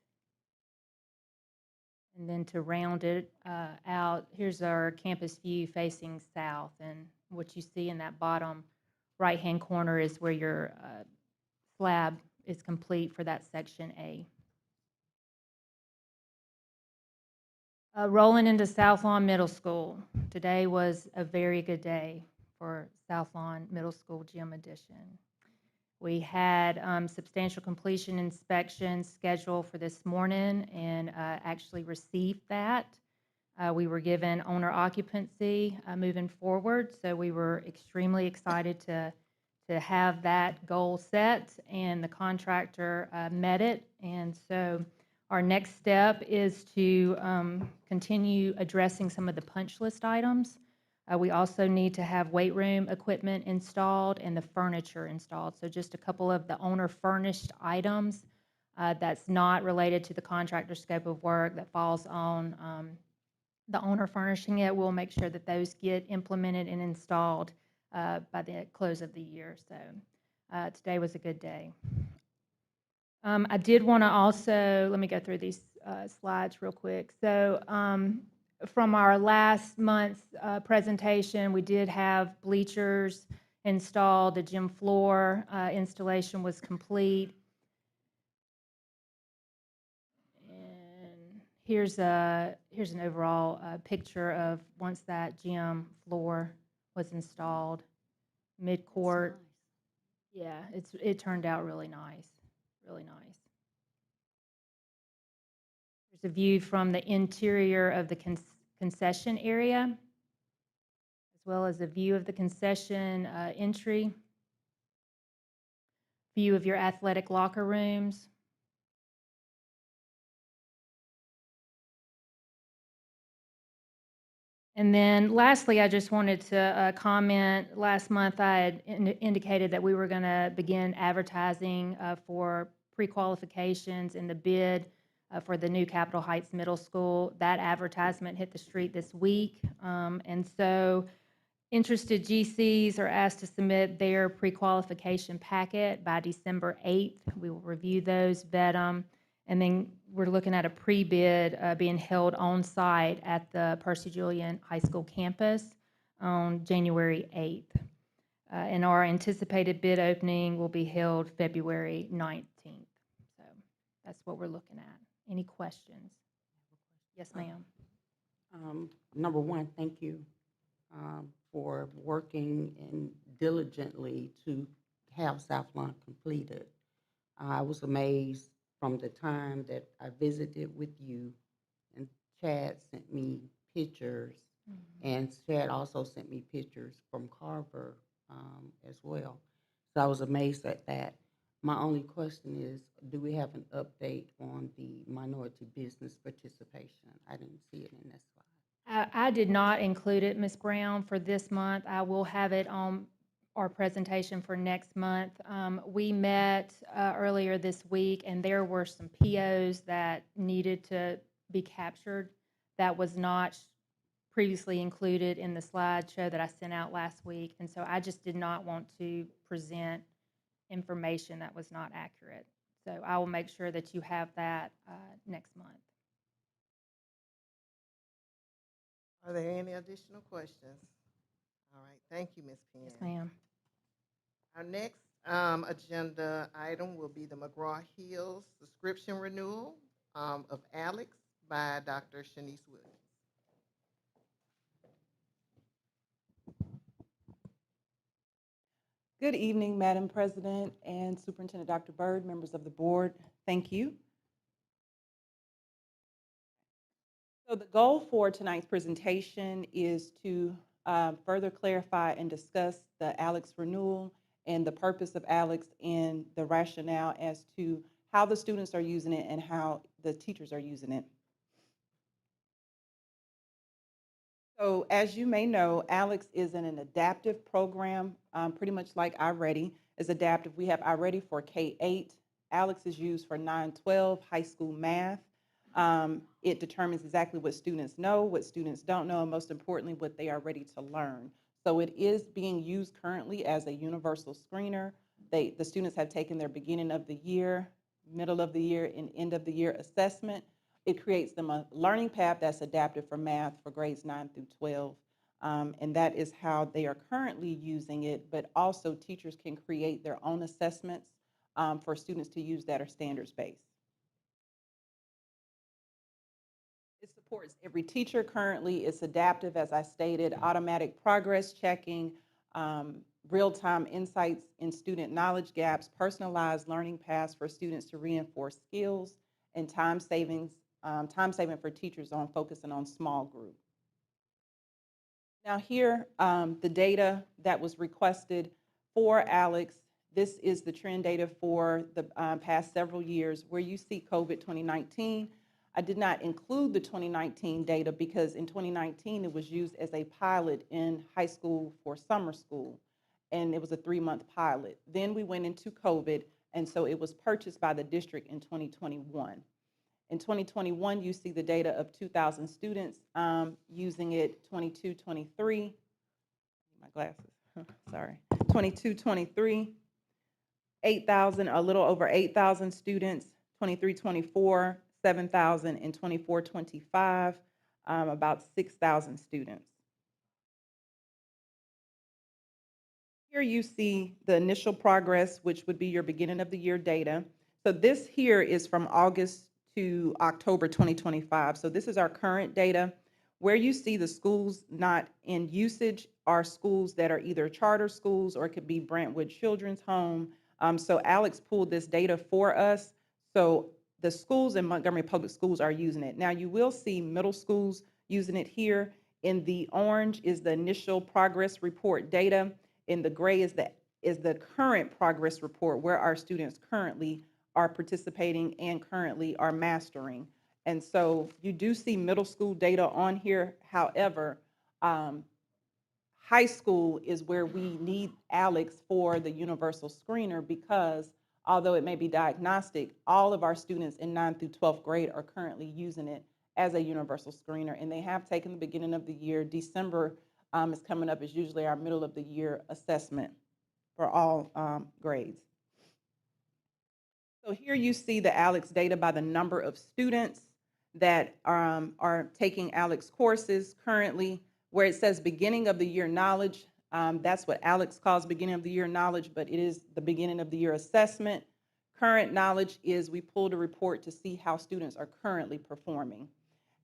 And then to round it out, here's our campus view facing south. And what you see in that bottom right-hand corner is where your slab is complete for that Section A. Rolling into South Lawn Middle School. Today was a very good day for South Lawn Middle School gym addition. We had substantial completion inspections scheduled for this morning and actually received that. We were given owner occupancy moving forward, so we were extremely excited to have that goal set, and the contractor met it. And so our next step is to continue addressing some of the punch list items. We also need to have weight room equipment installed and the furniture installed. So just a couple of the owner furnished items that's not related to the contractor scope of work that falls on the owner furnishing it. We'll make sure that those get implemented and installed by the close of the year. So today was a good day. I did want to also, let me go through these slides real quick. So from our last month's presentation, we did have bleachers installed. The gym floor installation was complete. And here's an overall picture of once that gym floor was installed. Mid-court. Yeah, it turned out really nice, really nice. There's a view from the interior of the concession area, as well as a view of the concession entry, view of your athletic locker rooms. And then lastly, I just wanted to comment, last month I had indicated that we were going to begin advertising for pre-qualifications in the bid for the new Capitol Heights Middle School. That advertisement hit the street this week. And so interested GCs are asked to submit their pre-qualification packet by December 8th. We will review those, vet them, and then we're looking at a pre-bid being held on site at the Percy Julian High School campus on January 8th. And our anticipated bid opening will be held February 19th. So that's what we're looking at. Any questions? Yes, ma'am. Number one, thank you for working and diligently to have South Lawn completed. I was amazed from the time that I visited with you, and Chad sent me pictures, and Chad also sent me pictures from Carver as well. So I was amazed at that. My only question is, do we have an update on the minority business participation? I didn't see it in this slide. I did not include it, Ms. Brown, for this month. I will have it on our presentation for next month. We met earlier this week, and there were some POs that needed to be captured that was not previously included in the slideshow that I sent out last week. And so I just did not want to present information that was not accurate. So I will make sure that you have that next month. Are there any additional questions? All right, thank you, Ms. Penn. Yes, ma'am. Our next agenda item will be the McGraw-Hill subscription renewal of Alex by Dr. Shanice Williams. Good evening, Madam President and Superintendent Dr. Byrd, members of the board. Thank you. So the goal for tonight's presentation is to further clarify and discuss the ALEX renewal and the purpose of ALEX and the rationale as to how the students are using it and how the teachers are using it. So as you may know, ALEX is an adaptive program, pretty much like iReady is adaptive. We have iReady for K-8. ALEX is used for 9-12 high school math. It determines exactly what students know, what students don't know, and most importantly, what they are ready to learn. So it is being used currently as a universal screener. The students have taken their beginning of the year, middle of the year, and end of the year assessment. It creates them a learning path that's adapted for math for grades 9 through 12. And that is how they are currently using it, but also teachers can create their own assessments for students to use that are standards-based. It supports every teacher currently. It's adaptive, as I stated, automatic progress checking, real-time insights in student knowledge gaps, personalized learning paths for students to reinforce skills, and time saving for teachers on focusing on small group. Now here, the data that was requested for ALEX, this is the trend data for the past several years where you see COVID 2019. I did not include the 2019 data because in 2019 it was used as a pilot in high school for summer school, and it was a 3-month pilot. Then we went into COVID, and so it was purchased by the district in 2021. In 2021, you see the data of 2,000 students using it 22-23. My glasses, sorry. 22-23, 8,000, a little over 8,000 students, 23-24, 7,000, and 24-25, about 6,000 students. Here you see the initial progress, which would be your beginning of the year data. So this here is from August to October 2025. So this is our current data. Where you see the schools not in usage are schools that are either charter schools or it could be Brentwood Children's Home. So Alex pulled this data for us. So the schools in Montgomery Public Schools are using it. Now you will see middle schools using it here. In the orange is the initial progress report data. In the gray is the current progress report where our students currently are participating and currently are mastering. And so you do see middle school data on here. However, high school is where we need Alex for the universal screener because although it may be diagnostic, all of our students in 9th through 12th grade are currently using it as a universal screener, and they have taken the beginning of the year. December is coming up, is usually our middle of the year assessment for all grades. So here you see the Alex data by the number of students that are taking Alex courses currently. Where it says beginning of the year knowledge, that's what Alex calls beginning of the year knowledge, but it is the beginning of the year assessment. Current knowledge is we pulled a report to see how students are currently performing.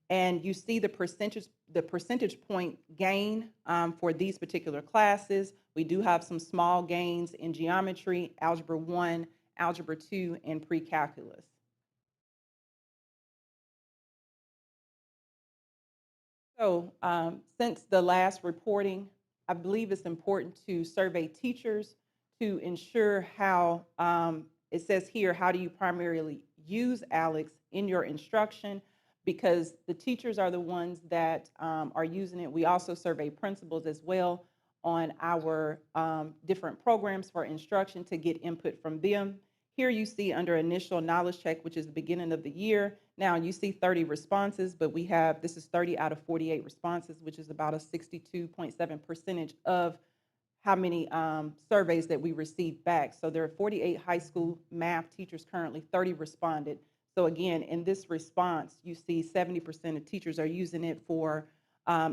And you see the percentage point gain for these particular classes. We do have some small gains in geometry, algebra 1, algebra 2, and pre-calculus. So since the last reporting, I believe it's important to survey teachers to ensure how, it says here, how do you primarily use Alex in your instruction? Because the teachers are the ones that are using it. We also survey principals as well on our different programs for instruction to get input from them. Here you see under initial knowledge check, which is the beginning of the year. Now you see 30 responses, but we have, this is 30 out of 48 responses, which is about a 62.7% of how many surveys that we received back. So there are 48 high school math teachers currently, 30 responded. So again, in this response, you see 70% of teachers are using it for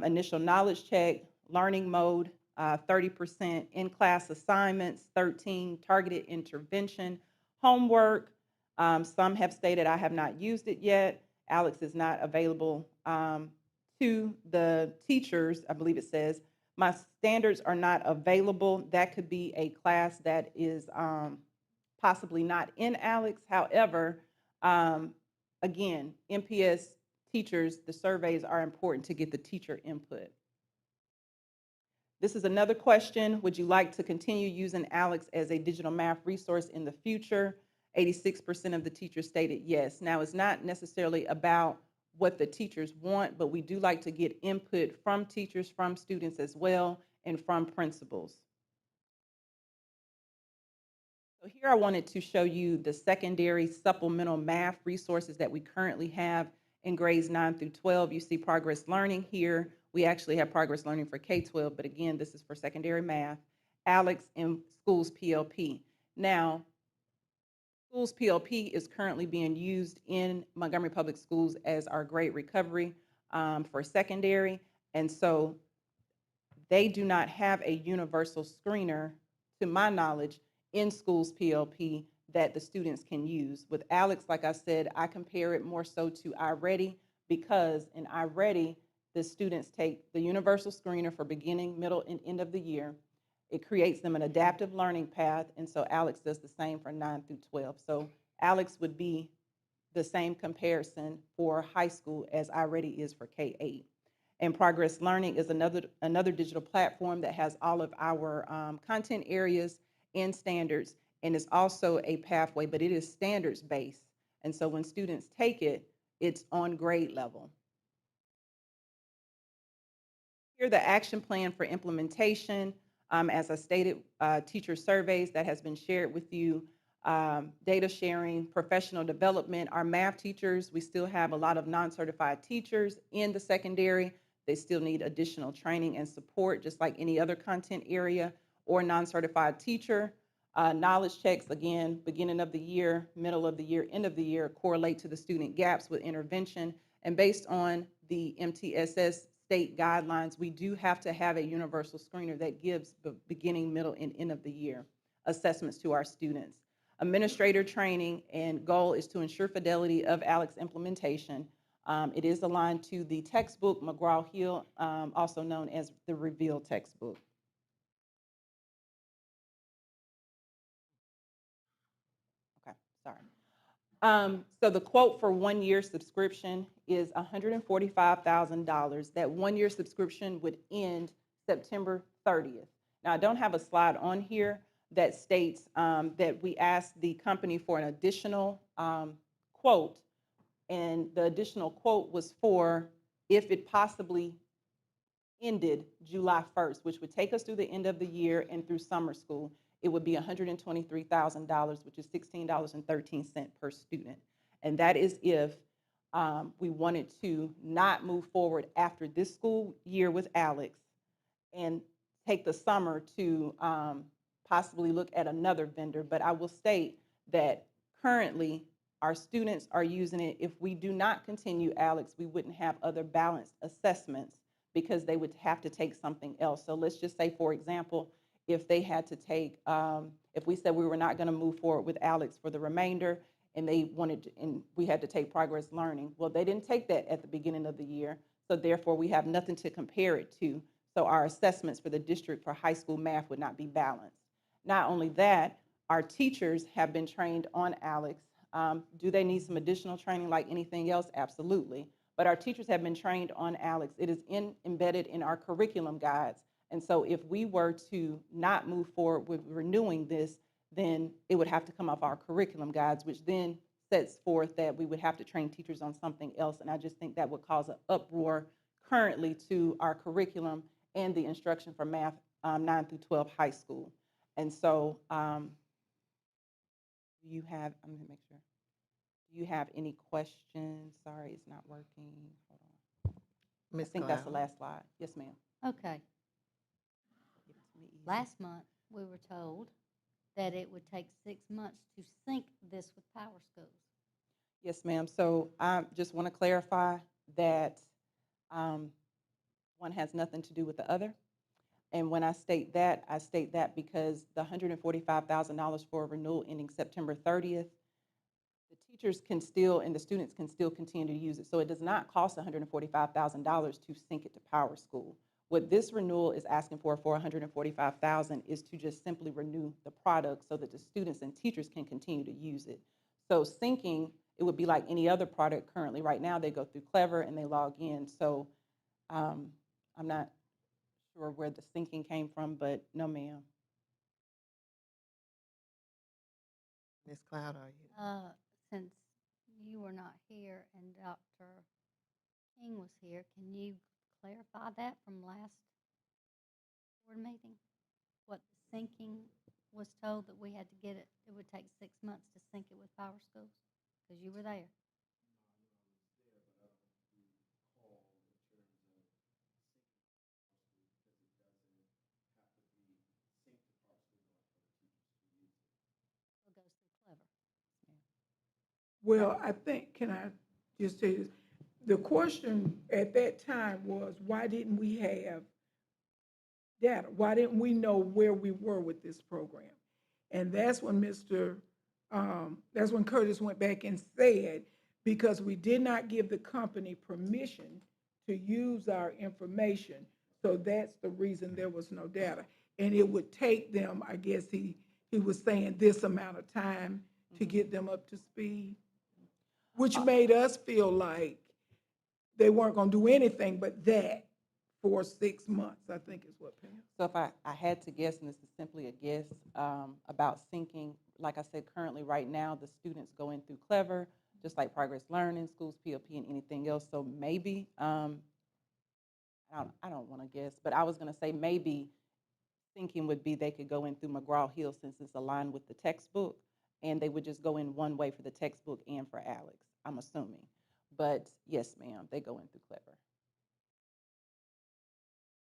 initial knowledge check, learning mode, 30% in-class assignments, 13 targeted intervention, homework. Some have stated I have not used it yet. Alex is not available to the teachers, I believe it says. My standards are not available. That could be a class that is possibly not in Alex. However, again, MPS teachers, the surveys are important to get the teacher input. This is another question. Would you like to continue using Alex as a digital math resource in the future? 86% of the teachers stated yes. Now, it's not necessarily about what the teachers want, but we do like to get input from teachers, from students as well, and from principals. So here I wanted to show you the secondary supplemental math resources that we currently have in grades 9 through 12. You see Progress Learning here. We actually have Progress Learning for K-12, but again, this is for secondary math. Alex and Schools PLP. Now, Schools PLP is currently being used in Montgomery Public Schools as our grade recovery for secondary, and so they do not have a universal screener, to my knowledge, in Schools PLP that the students can use. With Alex, like I said, I compare it more so to iReady because in iReady, the students take the universal screener for beginning, middle, and end of the year. It creates them an adaptive learning path, and so Alex does the same for 9 through 12. So Alex would be the same comparison for high school as iReady is for K-8. And Progress Learning is another digital platform that has all of our content areas and standards, and is also a pathway, but it is standards-based. And so when students take it, it's on grade level. Here, the action plan for implementation. As I stated, teacher surveys that has been shared with you, data sharing, professional development. Our math teachers, we still have a lot of non-certified teachers in the secondary. They still need additional training and support, just like any other content area or non-certified teacher. Knowledge checks, again, beginning of the year, middle of the year, end of the year, correlate to the student gaps with intervention. And based on the MTSS state guidelines, we do have to have a universal screener that gives the beginning, middle, and end of the year assessments to our students. Administrator training and goal is to ensure fidelity of Alex implementation. It is aligned to the textbook McGraw-Hill, also known as the Reveal textbook. Okay, sorry. So the quote for 1 year subscription is $145,000. That 1 year subscription would end September 30th. Now, I don't have a slide on here that states that we asked the company for an additional quote, and the additional quote was for if it possibly ended July 1st, which would take us through the end of the year and through summer school. It would be $123,000, which is $16.13 per student. And that is if we wanted to not move forward after this school year with Alex and take the summer to possibly look at another vendor. But I will state that currently our students are using it. If we do not continue Alex, we wouldn't have other balanced assessments because they would have to take something else. So let's just say, for example, if they had to take, if we said we were not going to move forward with Alex for the remainder, and they wanted to, and we had to take progress learning. Well, they didn't take that at the beginning of the year, so therefore we have nothing to compare it to. So our assessments for the district for high school math would not be balanced. Not only that, our teachers have been trained on Alex. Do they need some additional training like anything else? Absolutely. But our teachers have been trained on Alex. It is embedded in our curriculum guides. And so if we were to not move forward with renewing this, then it would have to come off our curriculum guides, which then sets forth that we would have to train teachers on something else. And I just think that would cause an uproar currently to our curriculum and the instruction for math 9 through 12 high school. And so you have, I'm gonna make sure. Do you have any questions? Sorry, it's not working. Hold on. I think that's the last slide. Yes, ma'am. Okay. Last month, we were told that it would take 6 months to sync this with Power Schools. Yes, ma'am. So I just want to clarify that one has nothing to do with the other. And when I state that because the $145,000 for a renewal ending September 30th, the teachers can still and the students can still continue to use it. So it does not cost $145,000 to sync it to Power School. What this renewal is asking for $145,000 is to just simply renew the product so that the students and teachers can continue to use it. So syncing, it would be like any other product currently. Right now, they go through Clever and they log in. So I'm not sure where the syncing came from, but no, ma'am. Ms. Cloud, are you? Since you were not here and Dr. King was here, can you clarify that from last board meeting? What the syncing was told that we had to get it, it would take 6 months to sync it with Power Schools? Because you were there. It goes through Clever. Well, I think, can I just say this? The question at that time was, why didn't we have data? Why didn't we know where we were with this program? And that's when that's when Curtis went back and said, because we did not give the company permission to use our information, so that's the reason there was no data. And it would take them, I guess he was saying, this amount of time to get them up to speed, which made us feel like they weren't going to do anything but that for 6 months, I think is what Pam. So if I had to guess, and this is simply a guess, about syncing, like I said, currently right now, the students go in through Clever, just like Progress Learning, Schools, PLP, and anything else. So maybe, I don't want to guess, but I was going to say maybe thinking would be they could go in through McGraw-Hill since it's aligned with the textbook, and they would just go in one way for the textbook and for Alex, I'm assuming. But yes, ma'am, they go in through Clever.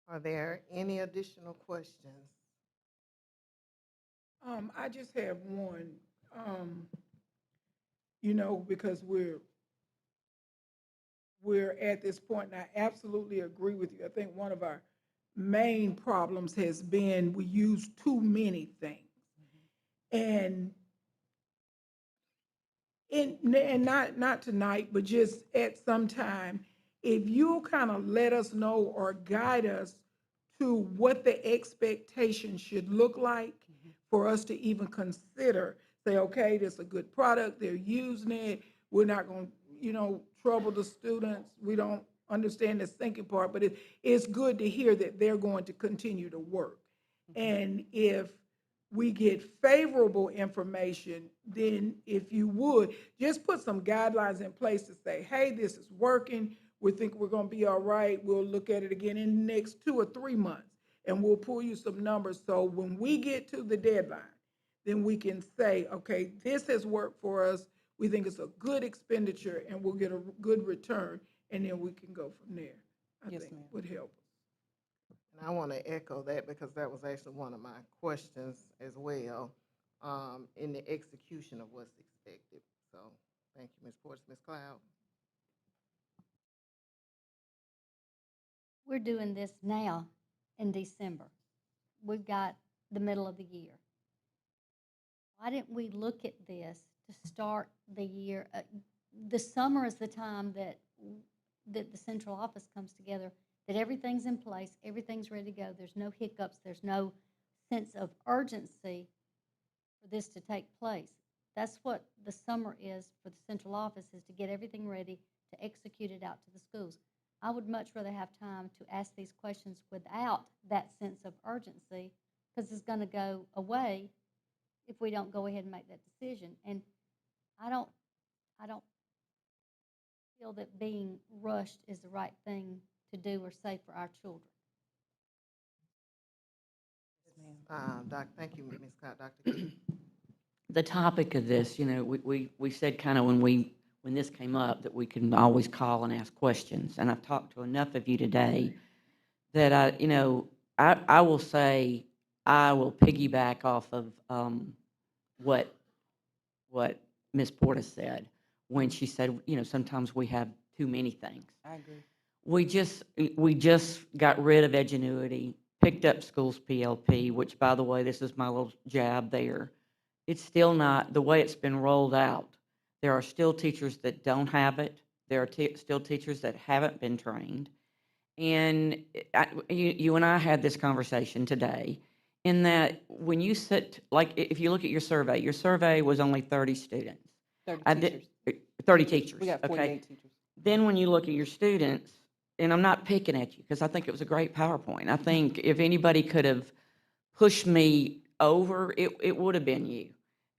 Are there any additional questions? I just have one, because we're at this point, and I absolutely agree with you. I think one of our main problems has been we use too many things. And And not tonight, but just at some time, if you'll kind of let us know or guide us to what the expectation should look like for us to even consider, say, okay, this is a good product, they're using it, we're not going to, trouble the students, we don't understand the thinking part, but it's good to hear that they're going to continue to work. And if we get favorable information, then if you would, just put some guidelines in place to say, hey, this is working, we think we're gonna be all right, we'll look at it again in the next 2 or 3 months, and we'll pull you some numbers, so when we get to the deadline, then we can say, okay, this has worked for us, we think it's a good expenditure, and we'll get a good return, and then we can go from there. I Yes, think ma'am. would help. And I want to echo that because that was actually one of my questions as well, in the execution of what's expected. So, thank you, Ms. Porter. Ms. Cloud? We're doing this now in December. We've got the middle of the year. Why didn't we look at this to start the year? The summer is the time that the central office comes together, that everything's in place, everything's ready to go. There's no hiccups. There's no sense of urgency for this to take place. That's what the summer is for the central office, is to get everything ready to execute it out to the schools. I would much rather have time to ask these questions without that sense of urgency, because it's going to go away if we don't go ahead and make that decision. And I don't feel that being rushed is the right thing to do or say for our children. Thank you, Ms. Scott. Dr. King? The topic of this, we said kind of when this came up that we can always call and ask questions. And I've talked to enough of you today that I will say I will piggyback off of what Ms. Porter said when she said, sometimes we have too many things. I agree. We just got rid of Edgenuity, picked up schools PLP, which, by the way, this is my little jab there. It's still not the way it's been rolled out. There are still teachers that don't have it. There are still teachers that haven't been trained. And you and I had this conversation today, in that when you sit, like if you look at your survey was only 30 students. 30 teachers. 30 teachers. We got 48 teachers. Then when you look at your students, and I'm not picking at you because I think it was a great PowerPoint. I think if anybody could have pushed me over, it would have been you.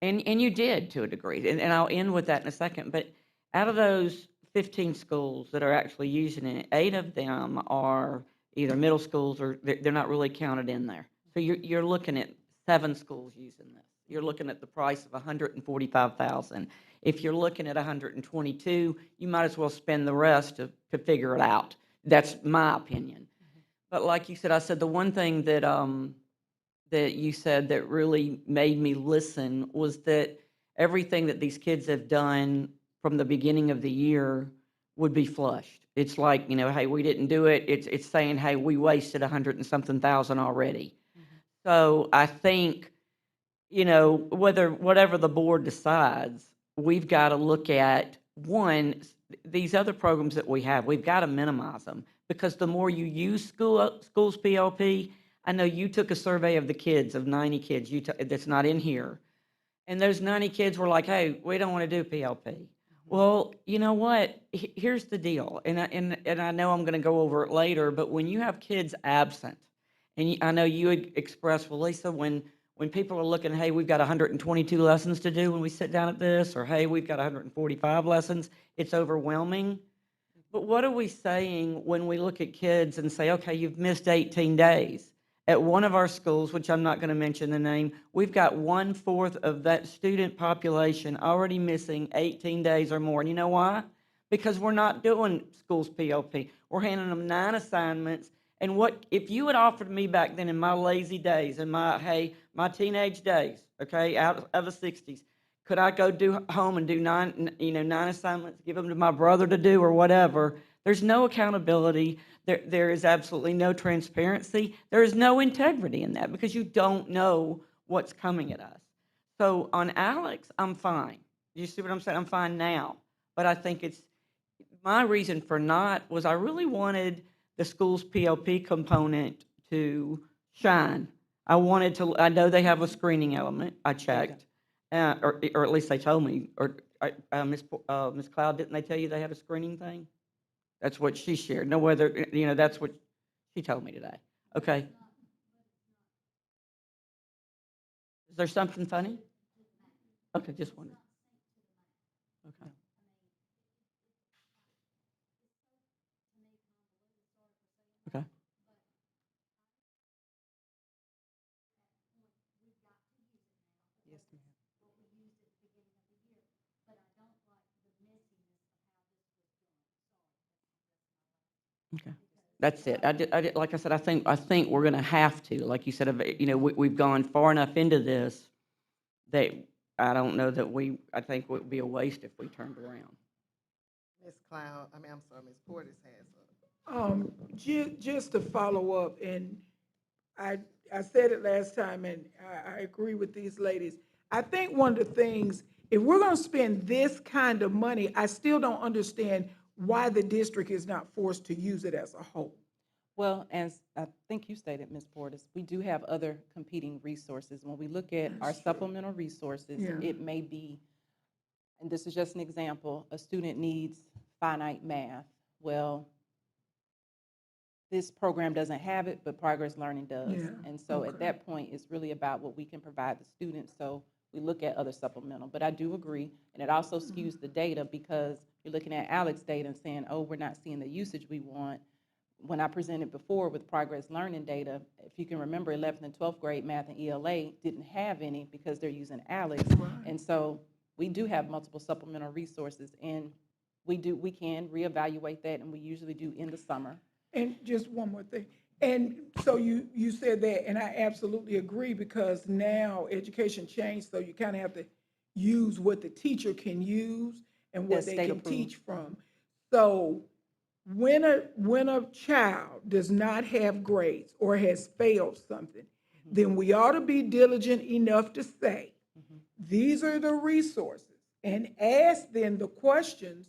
And you did to a degree. And I'll end with that in a second. But out of those 15 schools that are actually using it, 8 of them are either middle schools or they're not really counted in there. So you're looking at 7 schools using this. You're looking at the price of $145,000. If you're looking at 122, you might as well spend the rest to figure it out. That's my opinion. But like you said, I said the one thing that that you said that really made me listen was that everything that these kids have done from the beginning of the year would be flushed. It's like, hey, we didn't do it. It's saying, hey, we wasted 100 and something thousand already. So I think, whatever the board decides, we've got to look at, one, these other programs that we have, we've got to minimize them, because the more you use schools PLP, I know you took a survey of the kids, of 90 kids that's not in here, and those 90 kids were like, hey, we don't want to do PLP. Well, you know what? Here's the deal, and I know I'm going to go over it later, but when you have kids absent, and I know you had expressed, well, Lisa, when people are looking, hey, we've got 122 lessons to do when we sit down at this, or hey, we've got 145 lessons, it's overwhelming. But what are we saying when we look at kids and say, okay, you've missed 18 days? At one of our schools, which I'm not going to mention the name, we've got 1/4 of that student population already missing 18 days or more. And you know why? Because we're not doing schools PLP. We're handing them 9 assignments. And what if you had offered me back then in my lazy days, in my teenage days, okay, out of the 60s, could I go home and do 9 assignments, give them to my brother to do or whatever? There's no accountability. There is absolutely no transparency. There is no integrity in that, because you don't know what's coming at us. So on Alex, I'm fine. You see what I'm saying? I'm fine now. But I think it's, my reason for not was I really wanted the school's PLP component to shine. I wanted to, I know they have a screening element, I checked, or at least they told me, or Ms. Cloud, didn't they tell you they had a screening thing? That's what she shared. No other, that's what she told me today. Okay. Is there something funny? Okay, just wondering. Okay. Okay. Yes, ma'am. Okay. That's it. Like I said, I think we're gonna have to, like you said, we've gone far enough into this that I don't know that I think it would be a waste if we turned around. Ms. Cloud, I'm sorry, Ms. Portis has Just to follow up, and I, I said it last time, and I agree with these ladies. I think one of the things, if we're gonna spend this kind of money, I still don't understand why the district is not forced to use it as a whole. Well, as I think you stated, Ms. Portis, we do have other competing resources. When we look at our supplemental resources, Yeah. it may be, and this is just an example, a student needs finite math. Well, this program doesn't have it, but Progress Learning does. Yeah, And so at okay. that point, it's really about what we can provide the students. So we look at other supplemental. But I do agree, and it also skews the data because you're looking at Alex's data and saying, oh, we're not seeing the usage we want. When I presented before with Progress Learning data, if you can remember, 11th and 12th grade math and ELA didn't have any because they're using Alex. And so we do have multiple supplemental resources, and we can reevaluate that, and we usually do in the summer. And just one more thing. And so you said that, and I absolutely agree, because now education changed, so you kind of have to use what the teacher can use and what That's they state can approved. teach from. So when a child does not have grades or has failed something, then we ought to be diligent enough to say, these are the resources, and ask then the questions.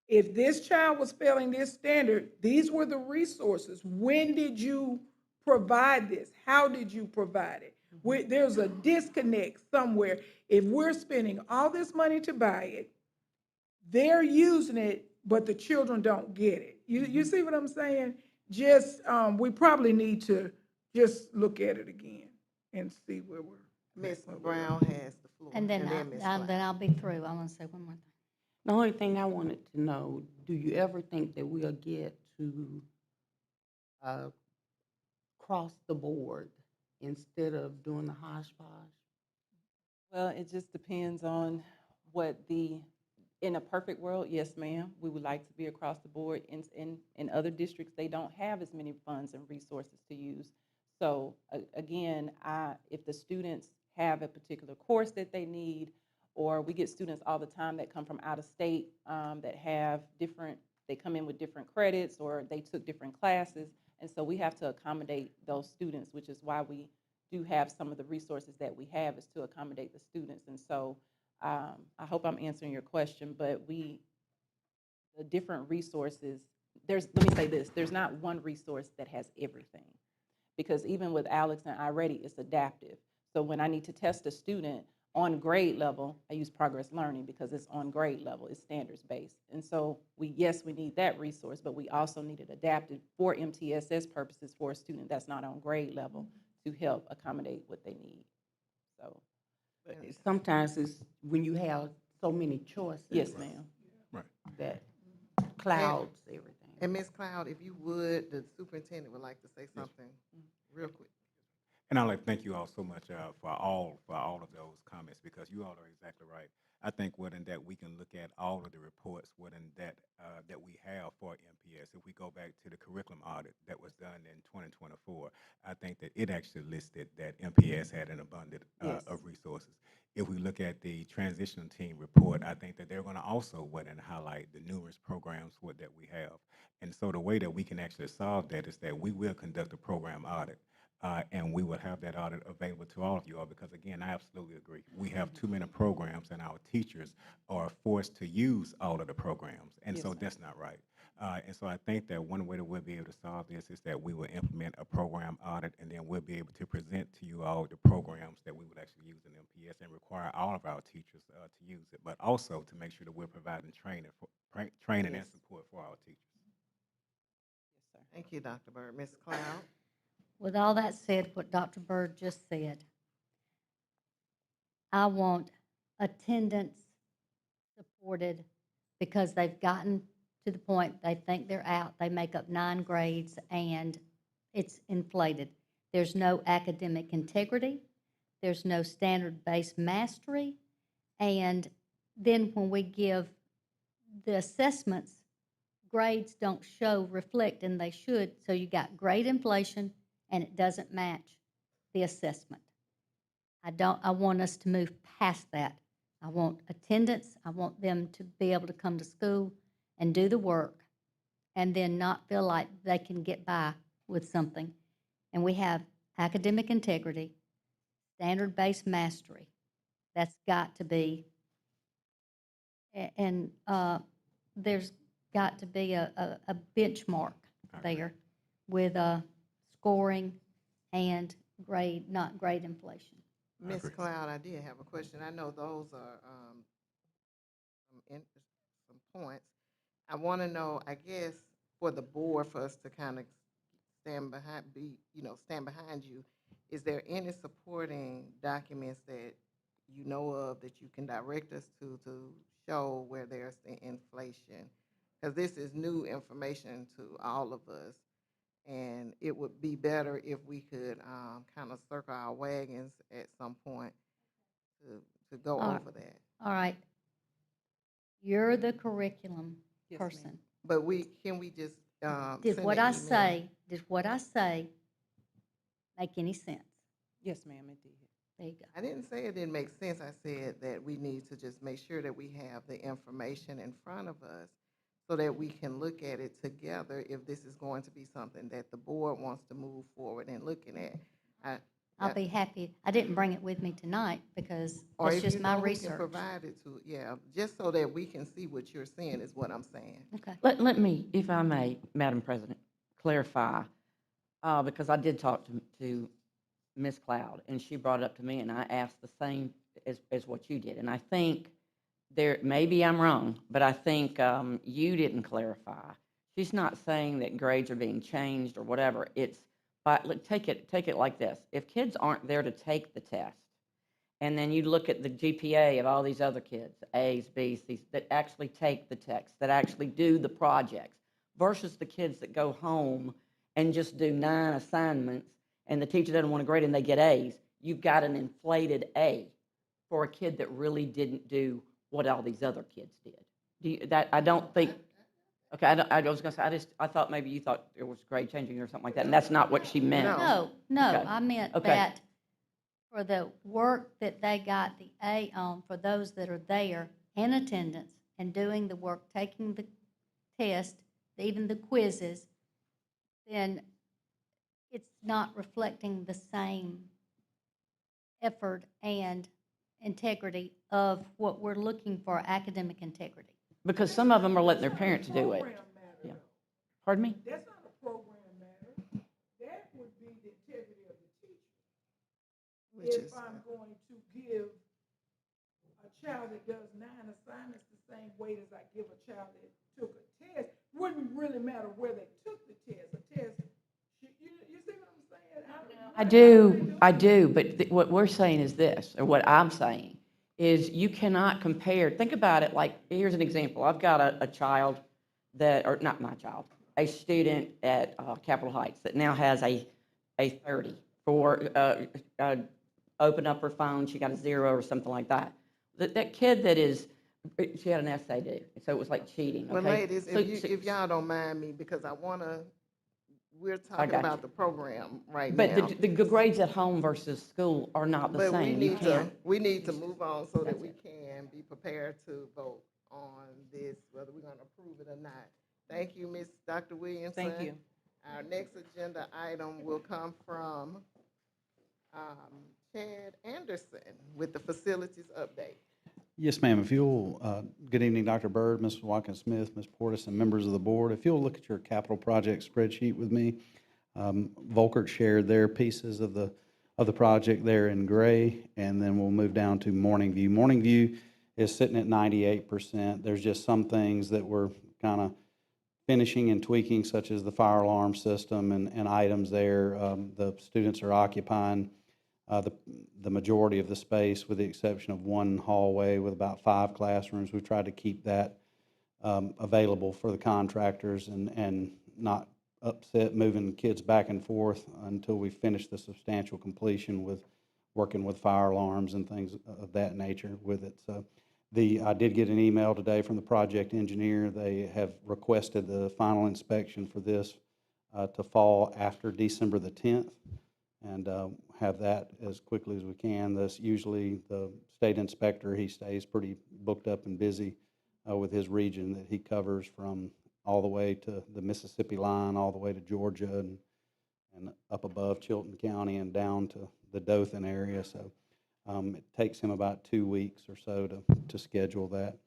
If this child was failing this standard, these were the resources. When did you provide this? How did you provide it? There's a disconnect somewhere. If we're spending all this money to buy it, they're using it, but the children don't get it. You see what I'm saying? Just, we probably need to just look at it again and see where we're. Ms. where we're Brown has the floor. And then, Ms. then I'll be through. I want to say one more thing. The only thing I wanted to know, do you ever think that we'll get to cross the board instead of doing the hodgepodge? Well, it just depends on in a perfect world, yes, ma'am, we would like to be across the board. In other districts, they don't have as many funds and resources to use. So again, if the students have a particular course that they need, or we get students all the time that come from out of state that have they come in with different credits, or they took different classes. And so we have to accommodate those students, which is why we do have some of the resources that we have, is to accommodate the students. And so I hope I'm answering your question, but the different resources, let me say this, there's not one resource that has everything. Because even with Alex and iReady, it's adaptive. So when I need to test a student on grade level, I use Progress Learning because it's on grade level, it's standards based. And so we need that resource, but we also need it adapted for MTSS purposes for a student that's not on grade level to help accommodate what they need. So. Sometimes it's when you have so many choices. Yes, ma'am. Right. That clouds everything. And Ms. Cloud, if you would, the superintendent would like to say something real quick. And I'd like to thank you all so much for all of those comments, because you all are exactly right. I think within that we can look at all of the reports within that that we have for MPS. If we go back to the curriculum audit that was done in 2024, I think that it actually listed that MPS had an abundance of resources. If we look at the transitional team report, I think that they're going to also highlight the numerous programs that we have. And so the way that we can actually solve that is that we will conduct a program audit and we would have that audit available to all of you all, because again, I absolutely agree. We have too many programs, and our teachers are forced to use all of the programs, and Yes, so sir. that's not right. And so I think that one way that we'll be able to solve this is that we will implement a program audit, and then we'll be able to present to you all the programs that we would actually use in MPS and require all of our teachers to use it, but also to make sure that we're providing training and Yes. support for our teachers. Yes, sir. Thank you, Dr. Bird. Ms. Cloud? With all that said, what Dr. Bird just said, I want attendance supported because they've gotten to the point they think they're out. They make up 9 grades and it's inflated. There's no academic integrity. There's no standard-based mastery. And then when we give the assessments, grades don't reflect, and they should. So you got grade inflation and it doesn't match the assessment. I want us to move past that. I want attendance. I want them to be able to come to school and do the work and then not feel like they can get by with something. And we have academic integrity, standard-based mastery. That's got to be, and there's got to be a benchmark there with scoring and grade, not grade inflation. Ms. Cloud, I did have a question. I know those are some points. I want to know, I guess, for the board, for us to kind of stand behind you, is there any supporting documents that you know of that you can direct us to show where there's the inflation? Because this is new information to all of us, and it would be better if we could kind of circle our wagons at some point to go over that. All right. You're the curriculum Yes, person. ma'am. But can we just Did send what an I email? did what I say make any sense? Yes, ma'am, it did. There you go. I didn't say it didn't make sense. I said that we need to just make sure that we have the information in front of us so that we can look at it together if this is going to be something that the board wants to move forward and looking at. I'll be happy. I didn't bring it with me tonight because Or that's if just you my know who can research. provide it to, just so that we can see what you're seeing is what I'm saying. Okay. Let me, if I may, Madam President, clarify, because I did talk to Ms. Cloud, and she brought it up to me, and I asked the same as what you did. And I think maybe I'm wrong, but I think you didn't clarify. She's not saying that grades are being changed or whatever. It's, take it like this. If kids aren't there to take the test, and then you look at the GPA of all these other kids, A's, B's, C's, that actually take the text, that actually do the projects, versus the kids that go home and just do 9 assignments, and the teacher doesn't want to grade and they get A's, you've got an inflated A for a kid that really didn't do what all these other kids did. I don't think, okay, I was going to say, I thought maybe you thought there was grade changing or something like that, and that's not what she meant. No, Okay. I meant Okay. that for the work that they got the A on, for those that are there in attendance and doing the work, taking the test, even the quizzes, then it's not reflecting the same effort and integrity of what we're looking for, academic integrity. Because some of them are letting their parents do it. Yeah. Pardon me? That's not a program matter. That would be the integrity of the teacher. If I'm going to give a child that does 9 assignments the same weight as I give a child that took a test, wouldn't really matter where they took the test. A test, you see what I'm saying? I do, but what we're saying is this, or what I'm saying, is you cannot compare. Think about it like, here's an example. I've got a child that, or not my child, a student at Capitol Heights that now has a 30 for open up her phone, she got a 0 or something like that. That kid that is, she had an essay due, so it was like cheating. Well, Okay? ladies, if y'all don't mind me, because we're talking got about you. the program right But now. the grades at home versus school are not the But same. You can't. we need to move on so that we can be prepared to vote on this, whether we're going to approve it or not. Thank you, Dr. Williamson. Thank you. Our next agenda item will come from Chad Anderson with the facilities update. Yes, ma'am. If you'll, good evening, Dr. Byrd, Ms. Watkins-Smith, Ms. Portis, and members of the board. If you'll look at your capital project spreadsheet with me, Volkert shared their pieces of the project there in gray, and then we'll move down to Morning View. Morning View is sitting at 98%. There's just some things that we're kind of finishing and tweaking, such as the fire alarm system and items there. The students are occupying the majority of the space, with the exception of one hallway with about 5 classrooms. We've tried to keep that available for the contractors and not upset moving kids back and forth until we finish the substantial completion with working with fire alarms and things of that nature with it. So I did get an email today from the project engineer. They have requested the final inspection for this to fall after December the 10th, and have that as quickly as we can. This usually the state inspector, he stays pretty booked up and busy with his region that he covers from all the way to the Mississippi line, all the way to Georgia, and up above Chilton County and down to the Dothan area. So it takes him about 2 weeks or so to schedule that.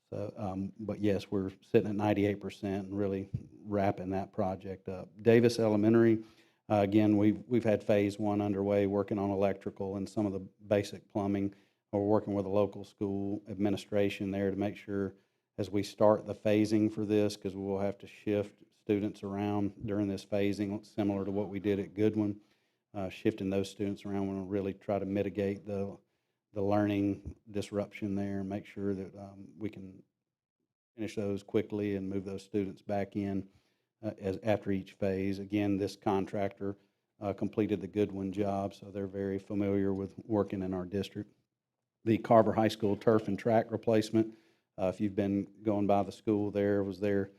So, but yes, we're sitting at 98% and really wrapping that project up. Davis Elementary, again, we've had phase 1 underway, working on electrical and some of the basic plumbing. We're working with the local school administration there to make sure as we start the phasing for this, because we will have to shift students around during this phasing, similar to what we did at Goodwin, shifting those students around. We want to really try to mitigate the learning disruption there and make sure that we can finish those quickly and move those students back in after each phase. Again, this contractor completed the Goodwin job, so they're very familiar with working in our district. The Carver High School turf and track replacement, if you've been going by the school there, was there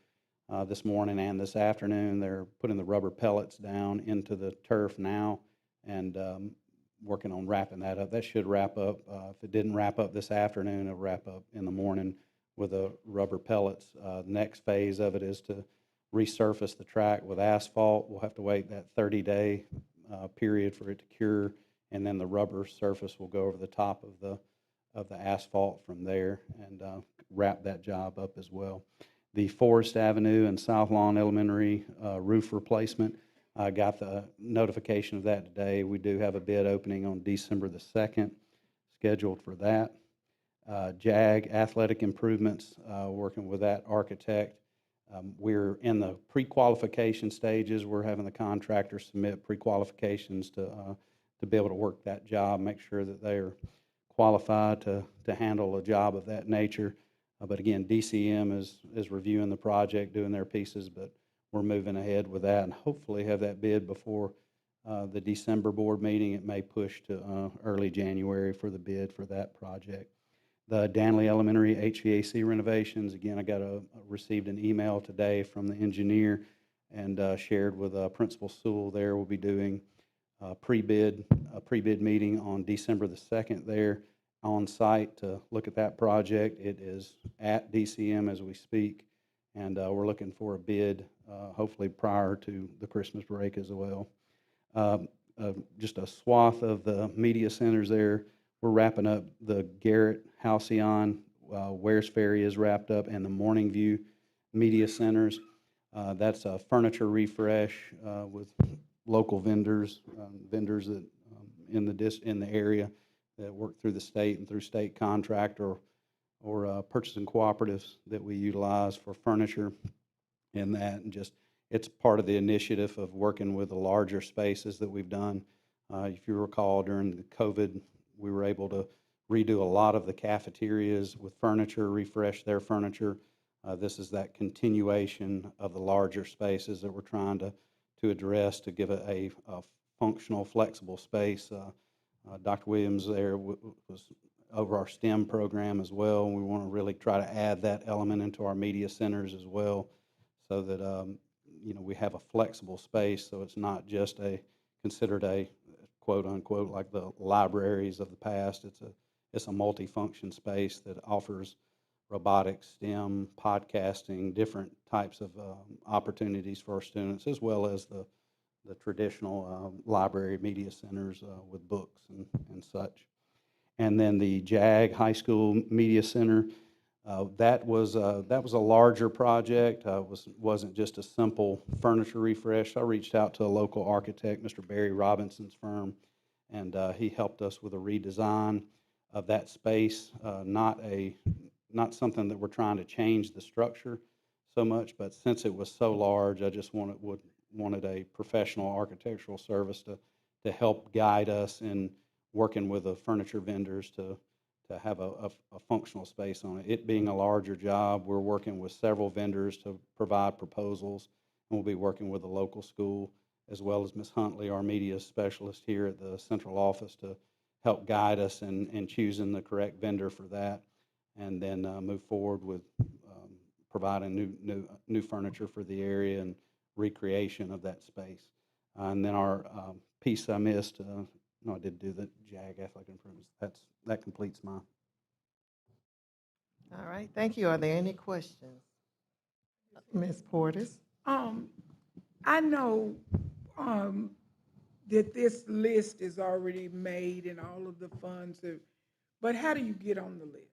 this morning and this afternoon. They're putting the rubber pellets down into the turf now and working on wrapping that up. That should wrap up. If it didn't wrap up this afternoon, it'll wrap up in the morning with the rubber pellets. The next phase of it is to resurface the track with asphalt. We'll have to wait that 30-day period for it to cure, and then the rubber surface will go over the top of the asphalt from there and wrap that job up as well. The Forest Avenue and South Lawn Elementary roof replacement, I got the notification of that today. We do have a bid opening on December the 2nd, scheduled for that. JAG Athletic Improvements, working with that architect. We're in the pre-qualification stages. We're having the contractor submit pre-qualifications to be able to work that job, make sure that they are qualified to handle a job of that nature. But again, DCM is reviewing the project, doing their pieces, but we're moving ahead with that and hopefully have that bid before the December board meeting. It may push to early January for the bid for that project. The Danley Elementary HVAC renovations, again, I received an email today from the engineer and shared with Principal Sewell there. We'll be doing a pre-bid meeting on December the 2nd there on site to look at that project. It is at DCM as we speak, and we're looking for a bid hopefully prior to the Christmas break as well. Just a swath of the media centers there. We're wrapping up the Garrett Halcyon, Wares Ferry is wrapped up, and the Morning View media centers. That's a furniture refresh with local vendors that in the area that work through the state and through state contract or purchasing cooperatives that we utilize for furniture and that, and just it's part of the initiative of working with the larger spaces that we've done. If you recall, during the COVID, we were able to redo a lot of the cafeterias with furniture, refresh their furniture. This is that continuation of the larger spaces that we're trying to address to give it a functional, flexible space. Dr. Williams there was over our STEM program as well. We want to really try to add that element into our media centers as well, so that we have a flexible space, so it's not just considered a quote unquote like the libraries of the past. It's a multi-function space that offers robotics, STEM, podcasting, different types of opportunities for our students, as well as the traditional library media centers with books and such. And then the JAG High School Media Center, that was a larger project. Wasn't just a simple furniture refresh. I reached out to a local architect, Mr. Barry Robinson's firm, and he helped us with a redesign of that space. Not something that we're trying to change the structure so much, but since it was so large, I just wanted a professional architectural service to help guide us in working with the furniture vendors to have a functional space on it. It being a larger job, we're working with several vendors to provide proposals, and we'll be working with the local school as well as Ms. Huntley, our media specialist here at the central office, to help guide us in choosing the correct vendor for that, and then move forward with providing new furniture for the area and recreation of that space. And then our piece I missed, no, I did do the JAG athletic improvements. That completes my. All right, thank you. Are there any questions? Ms. Portis? I know that this list is already made and all of the funds but how do you get on the list?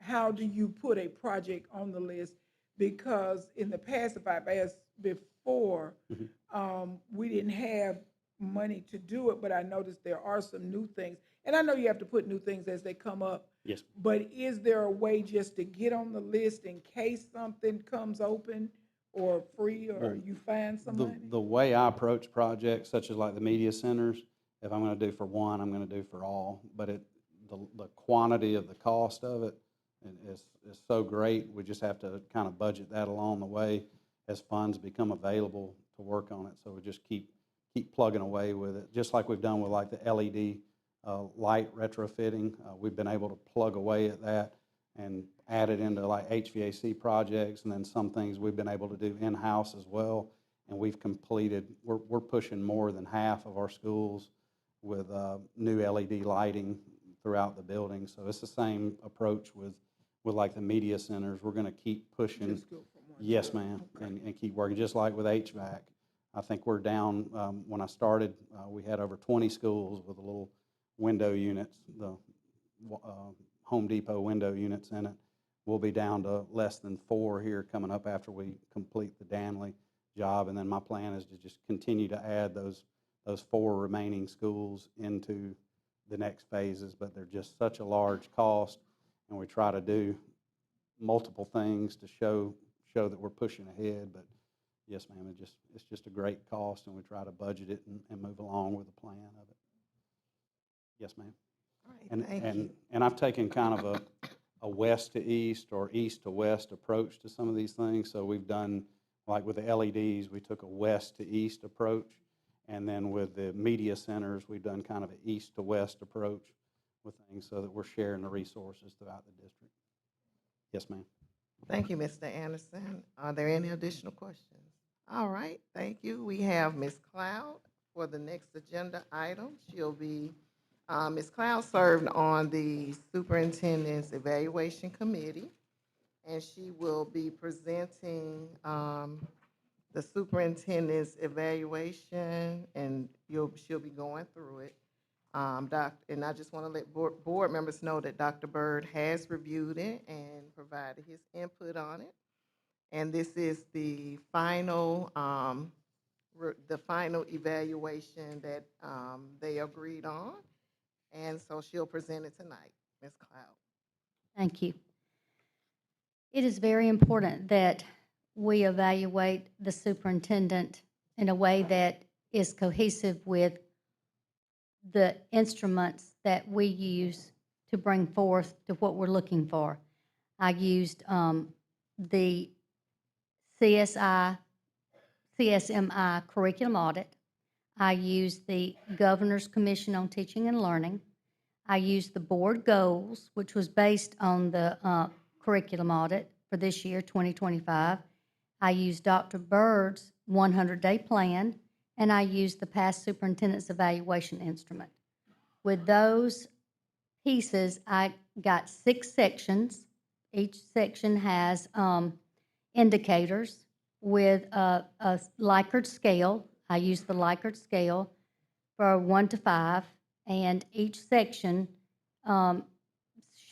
How do you put a project on the list? Because in the past, if I've asked before, we didn't have money to do it, but I noticed there are some new things. And I know you have to put new things as they come up. Yes. But is there a way just to get on the list in case something comes open or free or you find somebody? The way I approach projects, such as like the media centers, if I'm going to do for one, I'm going to do for all. But the quantity of the cost of it is so great, we just have to kind of budget that along the way as funds become available to work on it. So we just keep plugging away with it, just like we've done with like the LED light retrofitting. We've been able to plug away at that and add it into like HVAC projects, and then some things we've been able to do in-house as well. And we've completed, we're pushing more than half of our schools with new LED lighting throughout the building. So it's the same approach with like the media centers. We're going to keep pushing. Just go from one Yes, to the ma'am, other. Okay. and keep working, just like with HVAC. I think we're down, when I started, we had over 20 schools with the little window units, the Home Depot window units in it. We'll be down to less than 4 here coming up after we complete the Danley job, and then my plan is to just continue to add those 4 remaining schools into the next phases, but they're just such a large cost, and we try to do multiple things to show that we're pushing ahead. But yes, ma'am, it's just a great cost, and we try to budget it and move along with the plan of it. Yes, ma'am. All right, thank you. And I've taken kind of a west to east or east to west approach to some of these things. So we've done, like with the LEDs, we took a west to east approach. And then with the media centers, we've done kind of an east to west approach with things so that we're sharing the resources throughout the district. Yes, ma'am. Thank you, Mr. Anderson. Are there any additional questions? All right, thank you. We have Ms. Cloud for the next agenda item. She'll be, Ms. Cloud served on the Superintendent's Evaluation Committee, and she will be presenting the superintendent's evaluation, and she'll be going through it. And I just want to let board members know that Dr. Byrd has reviewed it and provided his input on it. And this is the final evaluation that they agreed on. And so she'll present it tonight. Ms. Cloud. Thank you. It is very important that we evaluate the superintendent in a way that is cohesive with the instruments that we use to bring forth to what we're looking for. I used the CSMI curriculum audit. I used the Governor's Commission on Teaching and Learning. I used the board goals, which was based on the curriculum audit for this year, 2025. I used Dr. Byrd's 100-day plan, and I used the past superintendent's evaluation instrument. With those pieces, I got 6 sections each section has indicators with a Likert scale. I use the Likert scale for 1 to 5, and each section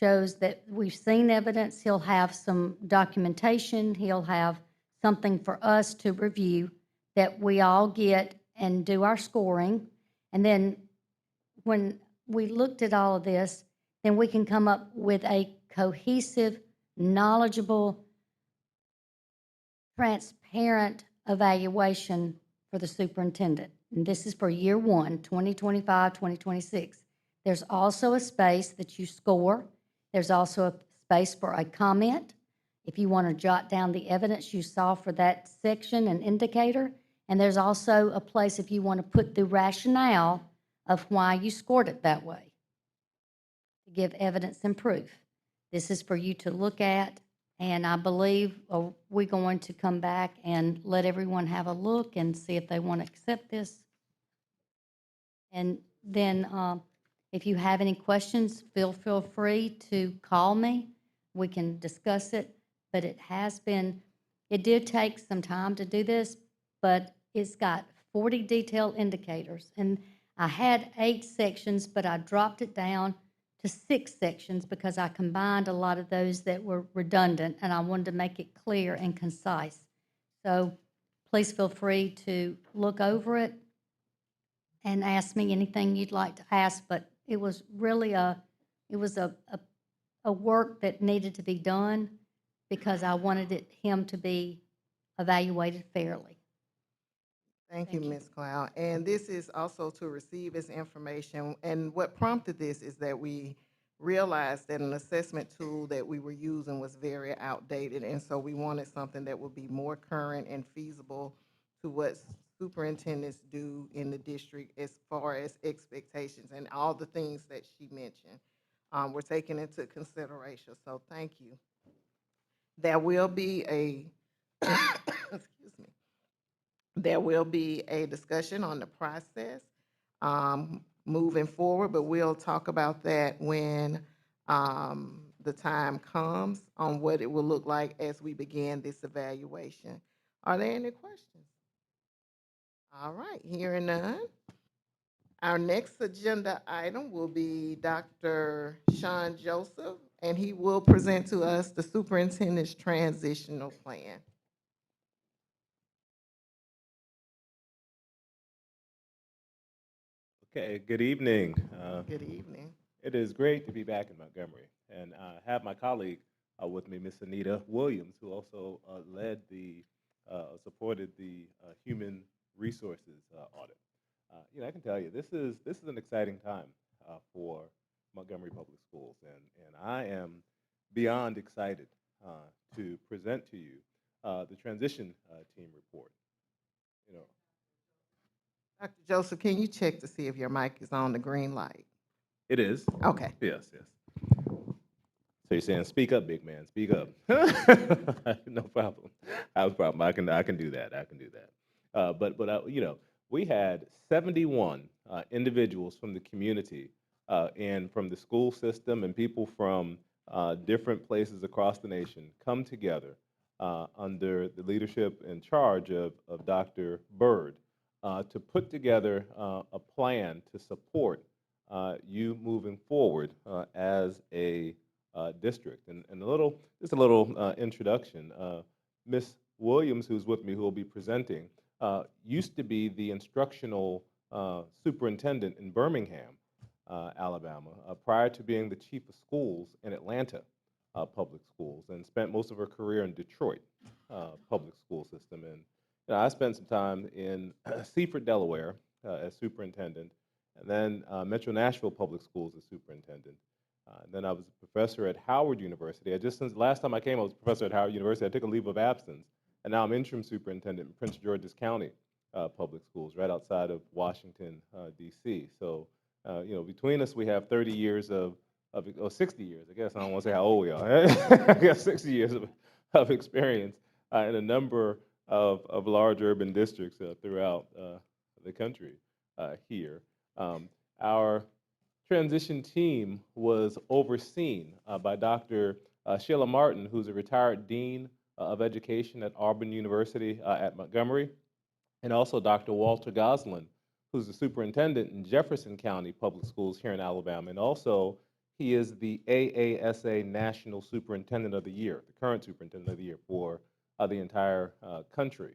shows that we've seen evidence. He'll have some documentation. He'll have something for us to review that we all get and do our scoring. And then when we looked at all of this, then we can come up with a cohesive, knowledgeable, transparent evaluation for the superintendent. And this is for year one, 2025, 2026. There's also a space that you score. There's also a space for a comment, if you want to jot down the evidence you saw for that section and indicator. And there's also a place if you want to put the rationale of why you scored it that way, to give evidence and proof. This is for you to look at, and I believe we're going to come back and let everyone have a look and see if they want to accept this. And then if you have any questions, feel free to call me. We can discuss it, but it did take some time to do this, but it's got 40 detailed indicators. And I had 8 sections, but I dropped it down to 6 sections because I combined a lot of those that were redundant, and I wanted to make it clear and concise. So please feel free to look over it and ask me anything you'd like to ask, but it was really a work that needed to be done because I wanted him to be evaluated fairly. Thank you, Ms. Cloud. And this is also to receive this information. And what prompted this is that we realized that an assessment tool that we were using was very outdated. And so we wanted something that would be more current and feasible to what superintendents do in the district as far as expectations and all the things that she mentioned. We're taking into consideration. So thank you. There will be a, excuse me. There will be a discussion on the process moving forward, but we'll talk about that when the time comes on what it will look like as we begin this evaluation. Are there any questions? All right, hearing none. Our next agenda item will be Dr. Sean Joseph, and he will present to us the superintendent's transitional plan. Okay, good evening. Good evening. It is great to be back in Montgomery, and I have my colleague with me, Miss Anita Williams, who also supported the human resources audit. I can tell you this is an exciting time for Montgomery Public Schools, and I am beyond excited to present to you the transition team report. Dr. Joseph, can you check to see if your mic is on the green light? It is. Okay. Yes. So you're saying, speak up, big man, speak up. No problem. I have a problem. I can do that. But we had 71 individuals from the community and from the school system and people from different places across the nation come together under the leadership and charge of Dr. Byrd to put together a plan to support you moving forward as a district. And just a little introduction. Miss Williams, who's with me, who will be presenting, used to be the instructional superintendent in Birmingham, Alabama, prior to being the chief of schools in Atlanta public schools, and spent most of her career in Detroit public school system. And I spent some time in Seaford, Delaware, as superintendent, and then Metro Nashville Public Schools as superintendent. Then I was a professor at Howard University. Since the last time I came, I was a professor at Howard University. I took a leave of absence, and now I'm interim superintendent in Prince George's County Public Schools, right outside of Washington, D.C. So, between us, we have 30 years or 60 years, I guess. I don't want to say how old we are. I got 60 years of experience in a number of large urban districts throughout the country here. Our transition team was overseen by Dr. Sheila Martin, who's a retired dean of education at Auburn University at Montgomery, and also Dr. Walter Goslin, who's the superintendent in Jefferson County Public Schools here in Alabama. And also, he is the AASA National Superintendent of the Year, the current Superintendent of the Year for the entire country.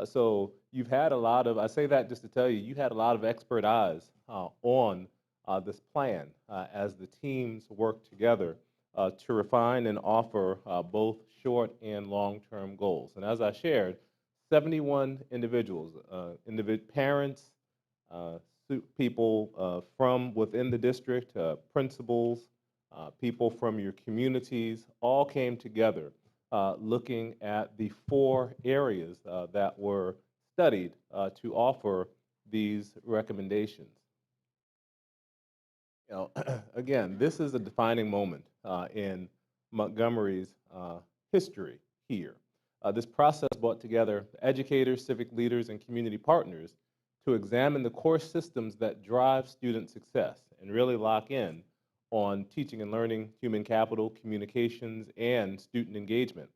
So you've had a lot of, I say that just to tell you, you had a lot of expert eyes on this plan as the teams work together to refine and offer both short and long-term goals. And as I shared, 71 individuals, parents, people from within the district, principals, people from your communities, all came together looking at the 4 areas that were studied to offer these recommendations. You know, again, this is a defining moment in Montgomery's history here. This process brought together educators, civic leaders, and community partners to examine the core systems that drive student success and really lock in on teaching and learning, human capital, communications, and student engagement.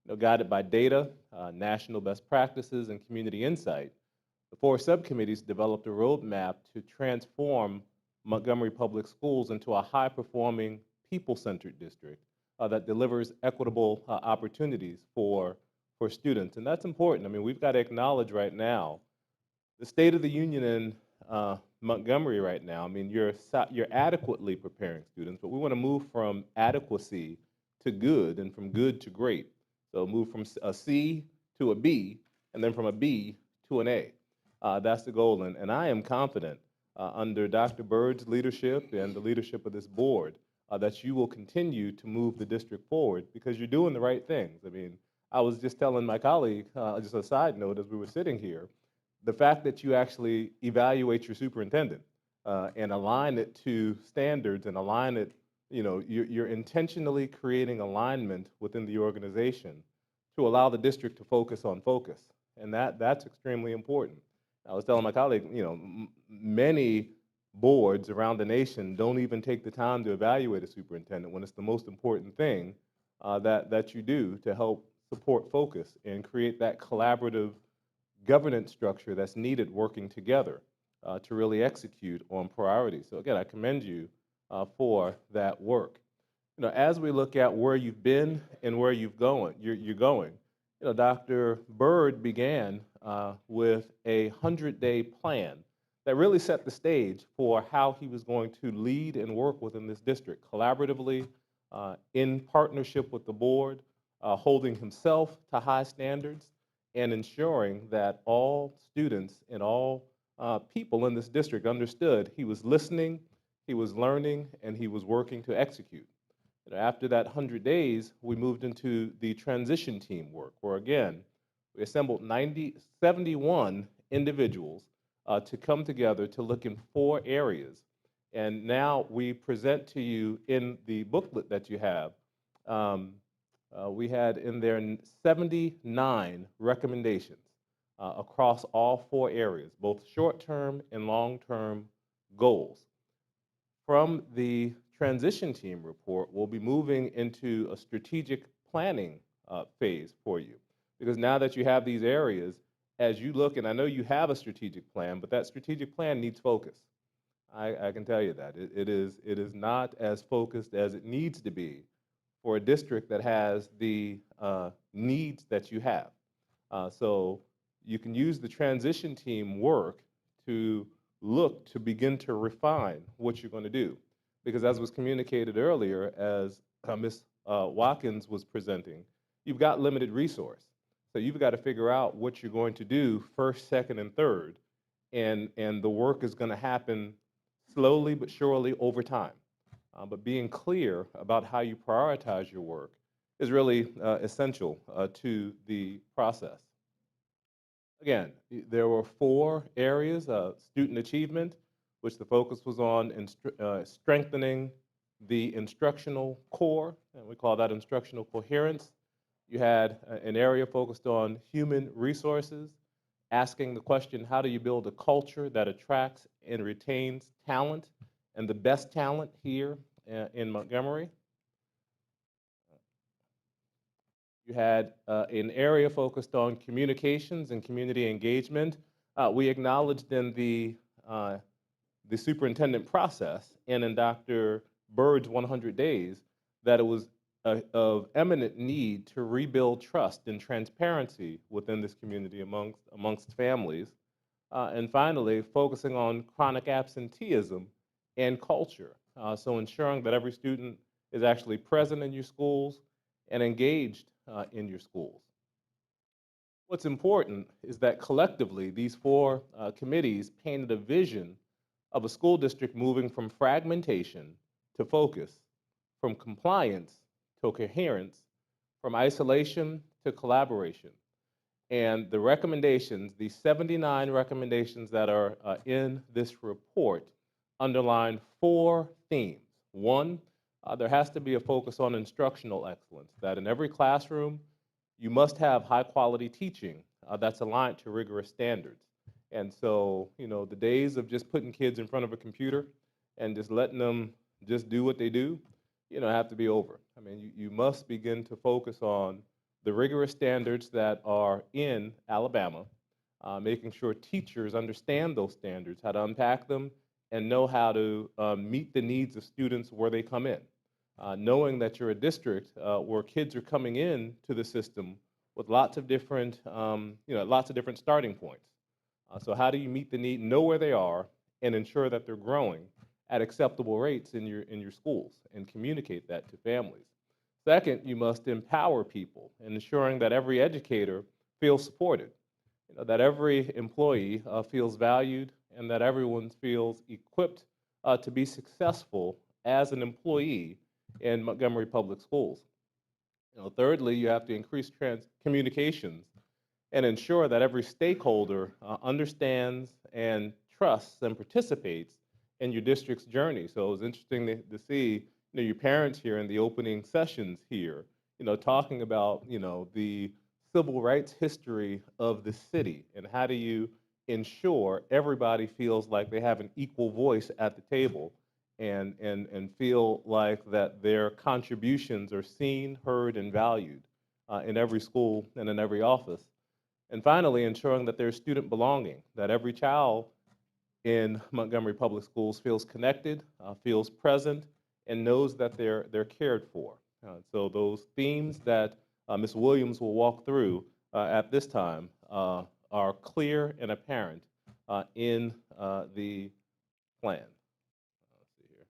You know, guided by data, national best practices, and community insight, the 4 subcommittees developed a roadmap to transform Montgomery Public Schools into a high-performing, people-centered district that delivers equitable opportunities for students. And that's important. I mean, we've got to acknowledge right now the state of the union in Montgomery right now. I mean, you're adequately preparing students, but we want to move from adequacy to good and from good to great. So move from a C to a B, and then from a B to an A. That's the goal. And I am confident under Dr. Byrd's leadership and the leadership of this board that you will continue to move the district forward because you're doing the right things. I mean, I was just telling my colleague, just a side note as we were sitting here, the fact that you actually evaluate your superintendent and align it to standards and align it, you know, you're intentionally creating alignment within the organization to allow the district to focus on focus. And that's extremely important. I was telling my colleague, you know, many boards around the nation don't even take the time to evaluate a superintendent when it's the most important thing that you do to help support focus and create that collaborative governance structure that's needed working together to really execute on priorities. So again, I commend you for that work. You know, as we look at where you've been and where you're going, you know, Dr. Byrd began with a 100-day plan that really set the stage for how he was going to lead and work within this district collaboratively, in partnership with the board, holding himself to high standards, and ensuring that all students and all people in this district understood he was listening, he was learning, and he was working to execute. After that 100 days, we moved into the transition team work, where again, we assembled 71 individuals to come together to look in 4 areas. And now we present to you in the booklet that you have, we had in there 79 recommendations across all 4 areas, both short-term and long-term goals. From the transition team report, we'll be moving into a strategic planning phase for you. Because now that you have these areas, as you look, and I know you have a strategic plan, but that strategic plan needs focus. I can tell you that. It is not as focused as it needs to be for a district that has the needs that you have. So you can use the transition team work to look to begin to refine what you're going to do. Because as was communicated earlier, as Ms. Watkins was presenting, you've got limited resource. So you've got to figure out what you're going to do first, second, and third. And the work is going to happen slowly but surely over time. But being clear about how you prioritize your work is really essential to the process. Again, there were 4 areas: student achievement, which the focus was on strengthening the instructional core, and we call that instructional coherence. You had an area focused on human resources, asking the question, how do you build a culture that attracts and retains talent, and the best talent here in Montgomery? You had an area focused on communications and community engagement. We acknowledged in the superintendent process and in Dr. Bird's 100 days that it was of eminent need to rebuild trust and transparency within this community amongst families. And finally, focusing on chronic absenteeism and culture. So ensuring that every student is actually present in your schools and engaged in your schools. What's important is that collectively, these four committees painted a vision of a school district moving from fragmentation to focus, from compliance to coherence, from isolation to collaboration. And the recommendations, the 79 recommendations that are in this report, underline four themes. One, there has to be a focus on instructional excellence, that in every classroom, you must have high quality teaching that's aligned to rigorous standards. And so, the days of just putting kids in front of a computer and just letting them just do what they do, have to be over. I mean, you must begin to focus on the rigorous standards that are in Alabama, making sure teachers understand those standards, how to unpack them, and know how to meet the needs of students where they come in. Knowing that you're a district where kids are coming in to the system with lots of different, lots of different starting points. So how do you meet the need, know where they are, and ensure that they're growing at acceptable rates in your schools, and communicate that to families? Second, you must empower people, ensuring that every educator feels supported, that every employee feels valued, and that everyone feels equipped to be successful as an employee in Montgomery Public Schools. Thirdly, you have to increase communications and ensure that every stakeholder understands and trusts and participates in your district's journey. So it was interesting to see your parents here in the opening sessions here, talking about the civil rights history of the city, and how do you ensure everybody feels like they have an equal voice at the table, and feel like that their contributions are seen, heard, and valued in every school and in every office. And finally, ensuring that there's student belonging, that every child in Montgomery Public Schools feels connected, feels present, and knows that they're cared for. So those themes that Ms. Williams will walk through at this time are clear and apparent in the plan. Let's see here.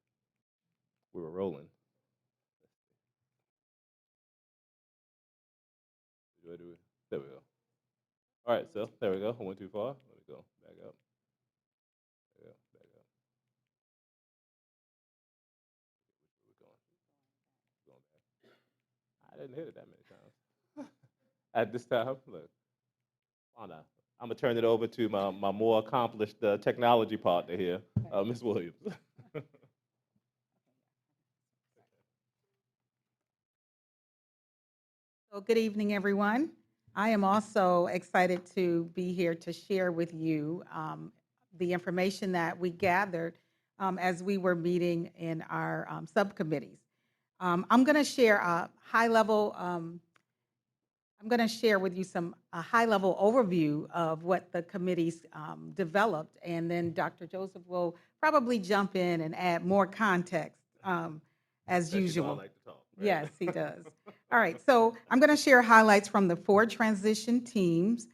We were rolling. There we go. All right, so there we go. I went too far. Let me go back up. There we go. Back up. We're going back. I didn't hit it that many times. At this time, look. I'm gonna turn it over to my more accomplished technology partner here, Ms. Williams. So good evening, everyone. I am also excited to be here to share with you the information that we gathered as we were meeting in our subcommittees. I'm going to share a high-level. I'm going to share with you a high-level overview of what the committees developed, and then Dr. Joseph will probably jump in and add more context as usual. Don't like to talk, right? Yes, he does. All right, so I'm going to share highlights from the 4 transition teams: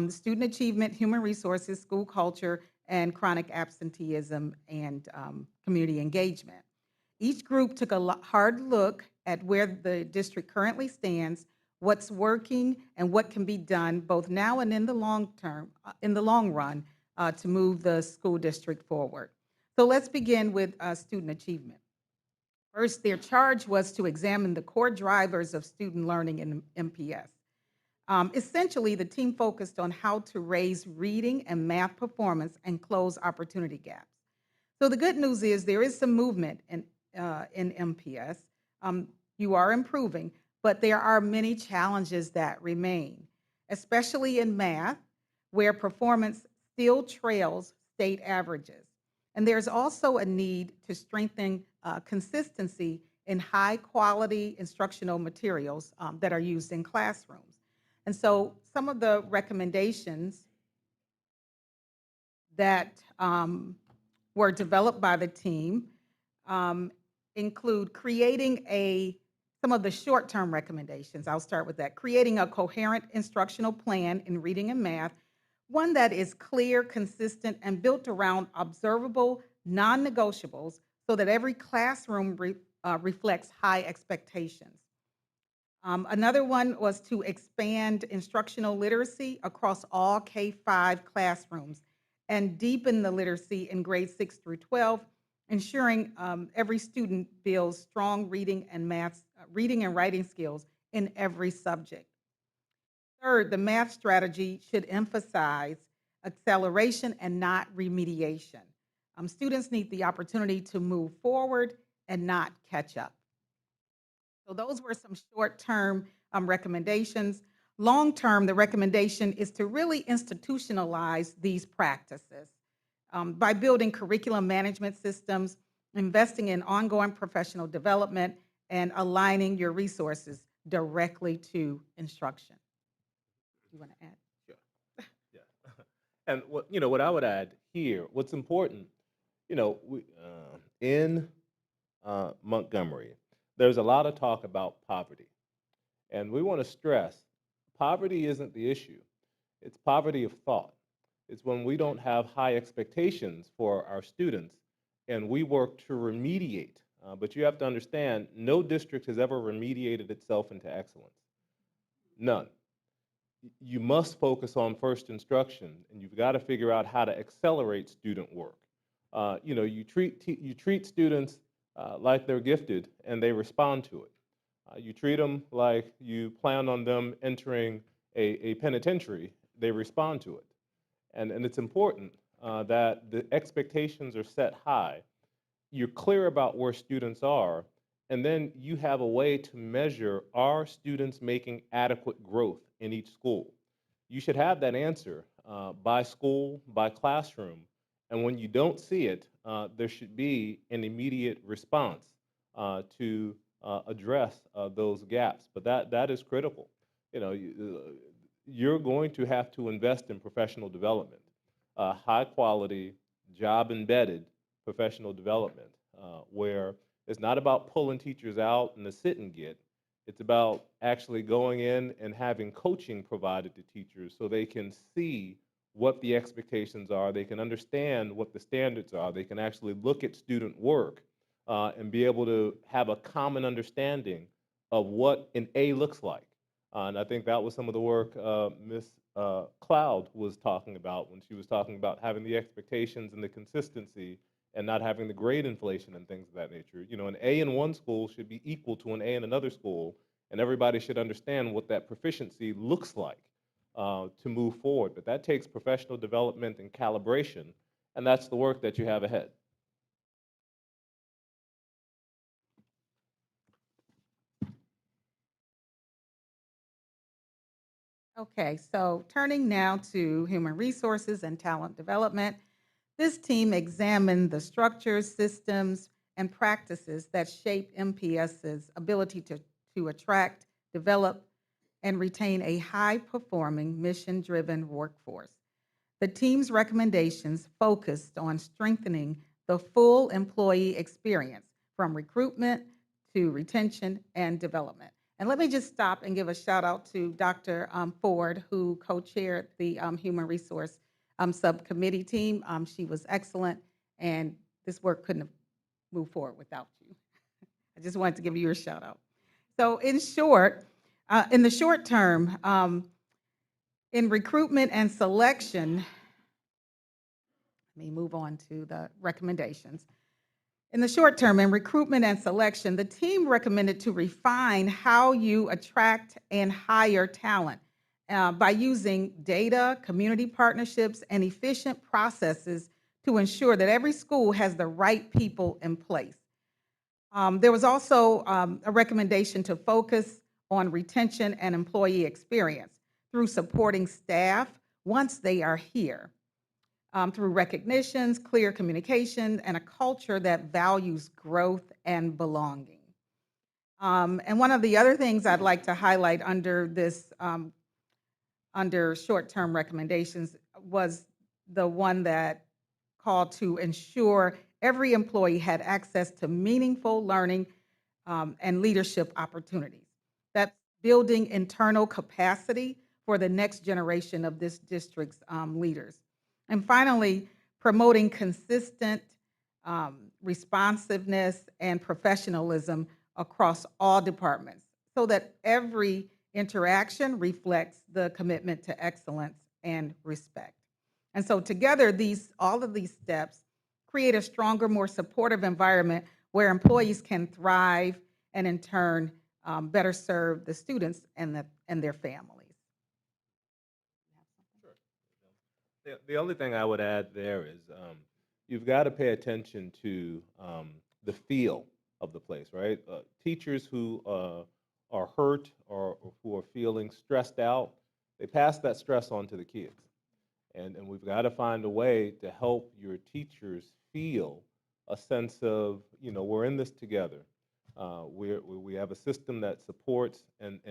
student achievement, human resources, school culture, and chronic absenteeism and community engagement. Each group took a hard look at where the district currently stands, what's working, and what can be done both now and in the long term, in the long run, to move the school district forward. So let's begin with student achievement. First, their charge was to examine the core drivers of student learning in MPS. Essentially, the team focused on how to raise reading and math performance and close opportunity gaps. So the good news is there is some movement in MPS. You are improving, but there are many challenges that remain, especially in math, where performance still trails state averages. And there's also a need to strengthen consistency in high-quality instructional materials that are used in classrooms. And so some of the recommendations that were developed by the team include creating some of the short-term recommendations. I'll start with that. Creating a coherent instructional plan in reading and math, one that is clear, consistent, and built around observable non-negotiables so that every classroom reflects high expectations. Another one was to expand instructional literacy across all K-5 classrooms and deepen the literacy in grades 6 through 12, ensuring every student builds strong reading and writing skills in every subject. Third, the math strategy should emphasize acceleration and not remediation. Students need the opportunity to move forward and not catch up. So those were some short-term recommendations. Long-term, the recommendation is to really institutionalize these practices by building curriculum management systems, investing in ongoing professional development, and aligning your resources directly to instruction. You want to add? Sure. Yeah. And what I would add here, what's important, in Montgomery, there's a lot of talk about poverty. And we want to stress, poverty isn't the issue. It's poverty of thought. It's when we don't have high expectations for our students and we work to remediate. But you have to understand, no district has ever remediated itself into excellence. None. You must focus on first instruction, and you've got to figure out how to accelerate student work. You treat students like they're gifted, and they respond to it. You treat them like you plan on them entering a penitentiary, they respond to it. And it's important that the expectations are set high. You're clear about where students are, and then you have a way to measure, are students making adequate growth in each school? You should have that answer by school, by classroom, and when you don't see it, there should be an immediate response to address those gaps. But that is critical. You're going to have to invest in professional development, high quality, job embedded professional development, where it's not about pulling teachers out in the sit and get. It's about actually going in and having coaching provided to teachers so they can see what the expectations are, they can understand what the standards are, they can actually look at student work and be able to have a common understanding of what an A looks like. And I think that was some of the work Ms. Cloud was talking about when she was talking about having the expectations and the consistency and not having the grade inflation and things of that nature. An A in one school should be equal to an A in another school, and everybody should understand what that proficiency looks like to move forward. But that takes professional development and calibration, and that's the work that you have ahead. Okay, so turning now to human resources and talent development, this team examined the structures, systems, and practices that shape MPS's ability to attract, develop, and retain a high-performing, mission-driven workforce. The team's recommendations focused on strengthening the full employee experience, from recruitment to retention and development. And let me just stop and give a shout out to Dr. Ford, who co-chaired the Human Resource Subcommittee team. She was excellent, and this work couldn't have moved forward without you. I just wanted to give you a shout out. So in short, in the short term, in recruitment and selection, let me move on to the recommendations. In the short term, in recruitment and selection, the team recommended to refine how you attract and hire talent by using data, community partnerships, and efficient processes to ensure that every school has the right people in place. There was also a recommendation to focus on retention and employee experience through supporting staff once they are here. Through recognitions, clear communication, and a culture that values growth and belonging. And one of the other things I'd like to highlight under this, under short-term recommendations was the one that called to ensure every employee had access to meaningful learning and leadership opportunities. That's building internal capacity for the next generation of this district's leaders. And finally, promoting consistent responsiveness and professionalism across all departments so that every interaction reflects the commitment to excellence and respect. And so together, all of these steps create a stronger, more supportive environment where employees can thrive and in turn better serve the students and their families. The only thing I would add there is you've got to pay attention to the feel of the place, right? Teachers who are hurt or who are feeling stressed out, they pass that stress on to the kids. And we've got to find a way to help your teachers feel a sense of, we're in this together. We have a system that supports and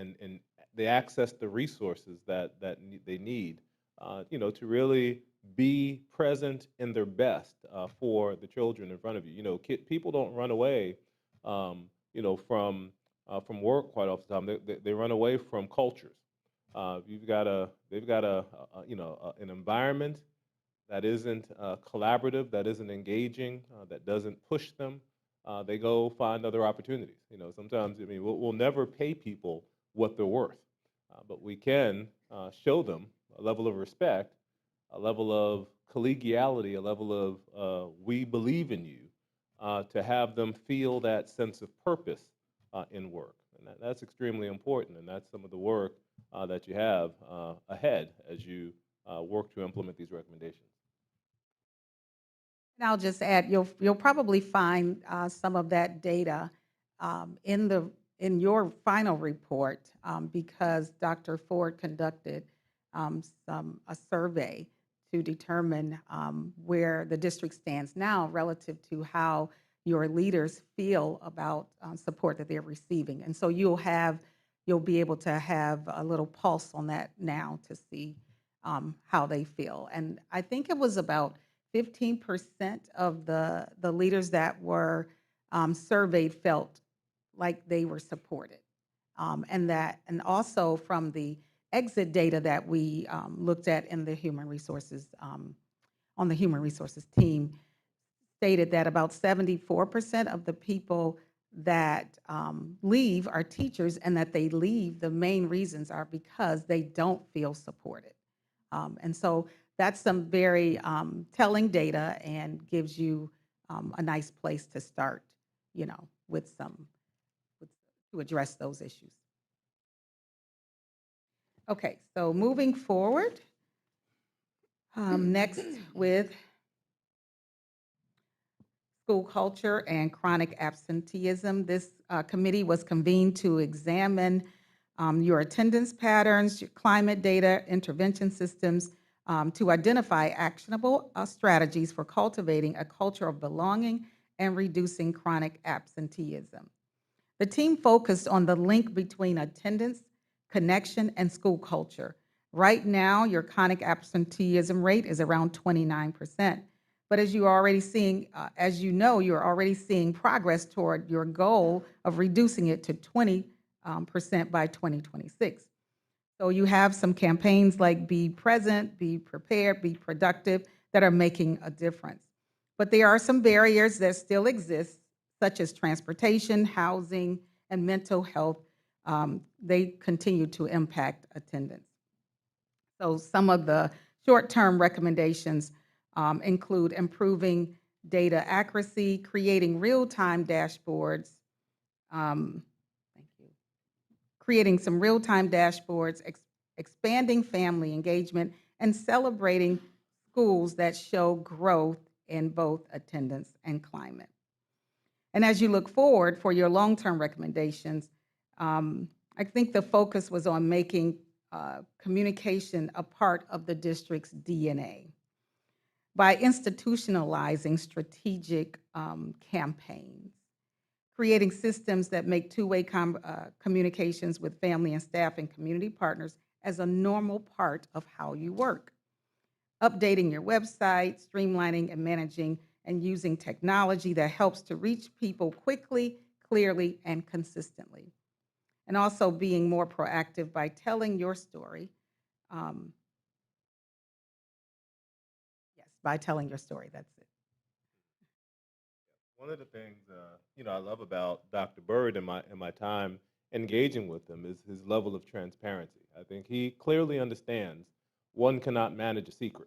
they access the resources that they need, to really be present in their best for the children in front of you. People don't run away, from work quite often. They run away from cultures. They've got an environment that isn't collaborative, that isn't engaging, that doesn't push them. They go find other opportunities. Sometimes, we'll never pay people what they're worth, but we can show them a level of respect, a level of collegiality, a level of we believe in you, to have them feel that sense of purpose in work. And that's extremely important, and that's some of the work that you have ahead as you work to implement these recommendations. And I'll just add, you'll probably find some of that data in your final report because Dr. Ford conducted a survey to determine where the district stands now relative to how your leaders feel about support that they're receiving. And so you'll be able to have a little pulse on that now to see how they feel. And I think it was about 15% of the leaders that were surveyed felt like they were supported. And also from the exit data that we looked at in the human resources, on the human resources team, stated that about 74% of the people that leave are teachers, and that they leave, the main reasons are because they don't feel supported. And so that's some very telling data and gives you a nice place to start, to address those issues. Okay, so moving forward, next with school culture and chronic absenteeism. This committee was convened to examine your attendance patterns, your climate data, intervention systems, to identify actionable strategies for cultivating a culture of belonging and reducing chronic absenteeism. The team focused on the link between attendance, connection, and school culture. Right now, your chronic absenteeism rate is around 29%. But as you're already seeing, you're already seeing progress toward your goal of reducing it to 20% by 2026. So you have some campaigns like Be Present, Be Prepared, Be Productive that are making a difference. But there are some barriers that still exist, such as transportation, housing, and mental health. They continue to impact attendance. So some of the short-term recommendations include improving data accuracy, creating real-time dashboards, creating some real-time dashboards, expanding family engagement, and celebrating schools that show growth in both attendance and climate. And as you look forward for your long-term recommendations, I think the focus was on making communication a part of the district's DNA by institutionalizing strategic campaigns, creating systems that make two-way communications with family and staff and community partners as a normal part of how you work. Updating your website, streamlining and managing and using technology that helps to reach people quickly, clearly, and consistently. And also being more proactive by telling your story. Yes, by telling your story, that's it. One of the things I love about Dr. Bird in my time engaging with him is his level of transparency. I think he clearly understands one cannot manage a secret.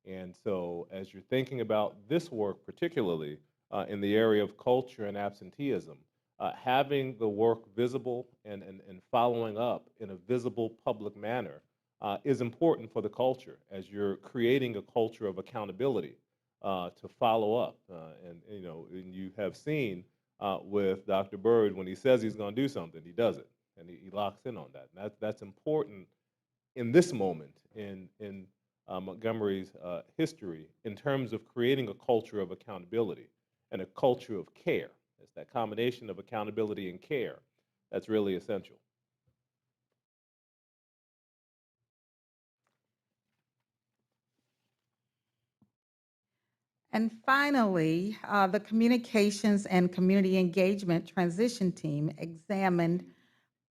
And so, as you're thinking about this work, particularly in the area of culture and absenteeism, having the work visible and following up in a visible public manner is important for the culture as you're creating a culture of accountability to follow up. And you have seen with Dr. Bird, when he says he's going to do something, he does it, and he locks in on that. And that's important in this moment in Montgomery's history in terms of creating a culture of accountability and a culture of care. It's that combination of accountability and care that's really essential. And finally, the Communications and Community Engagement Transition Team examined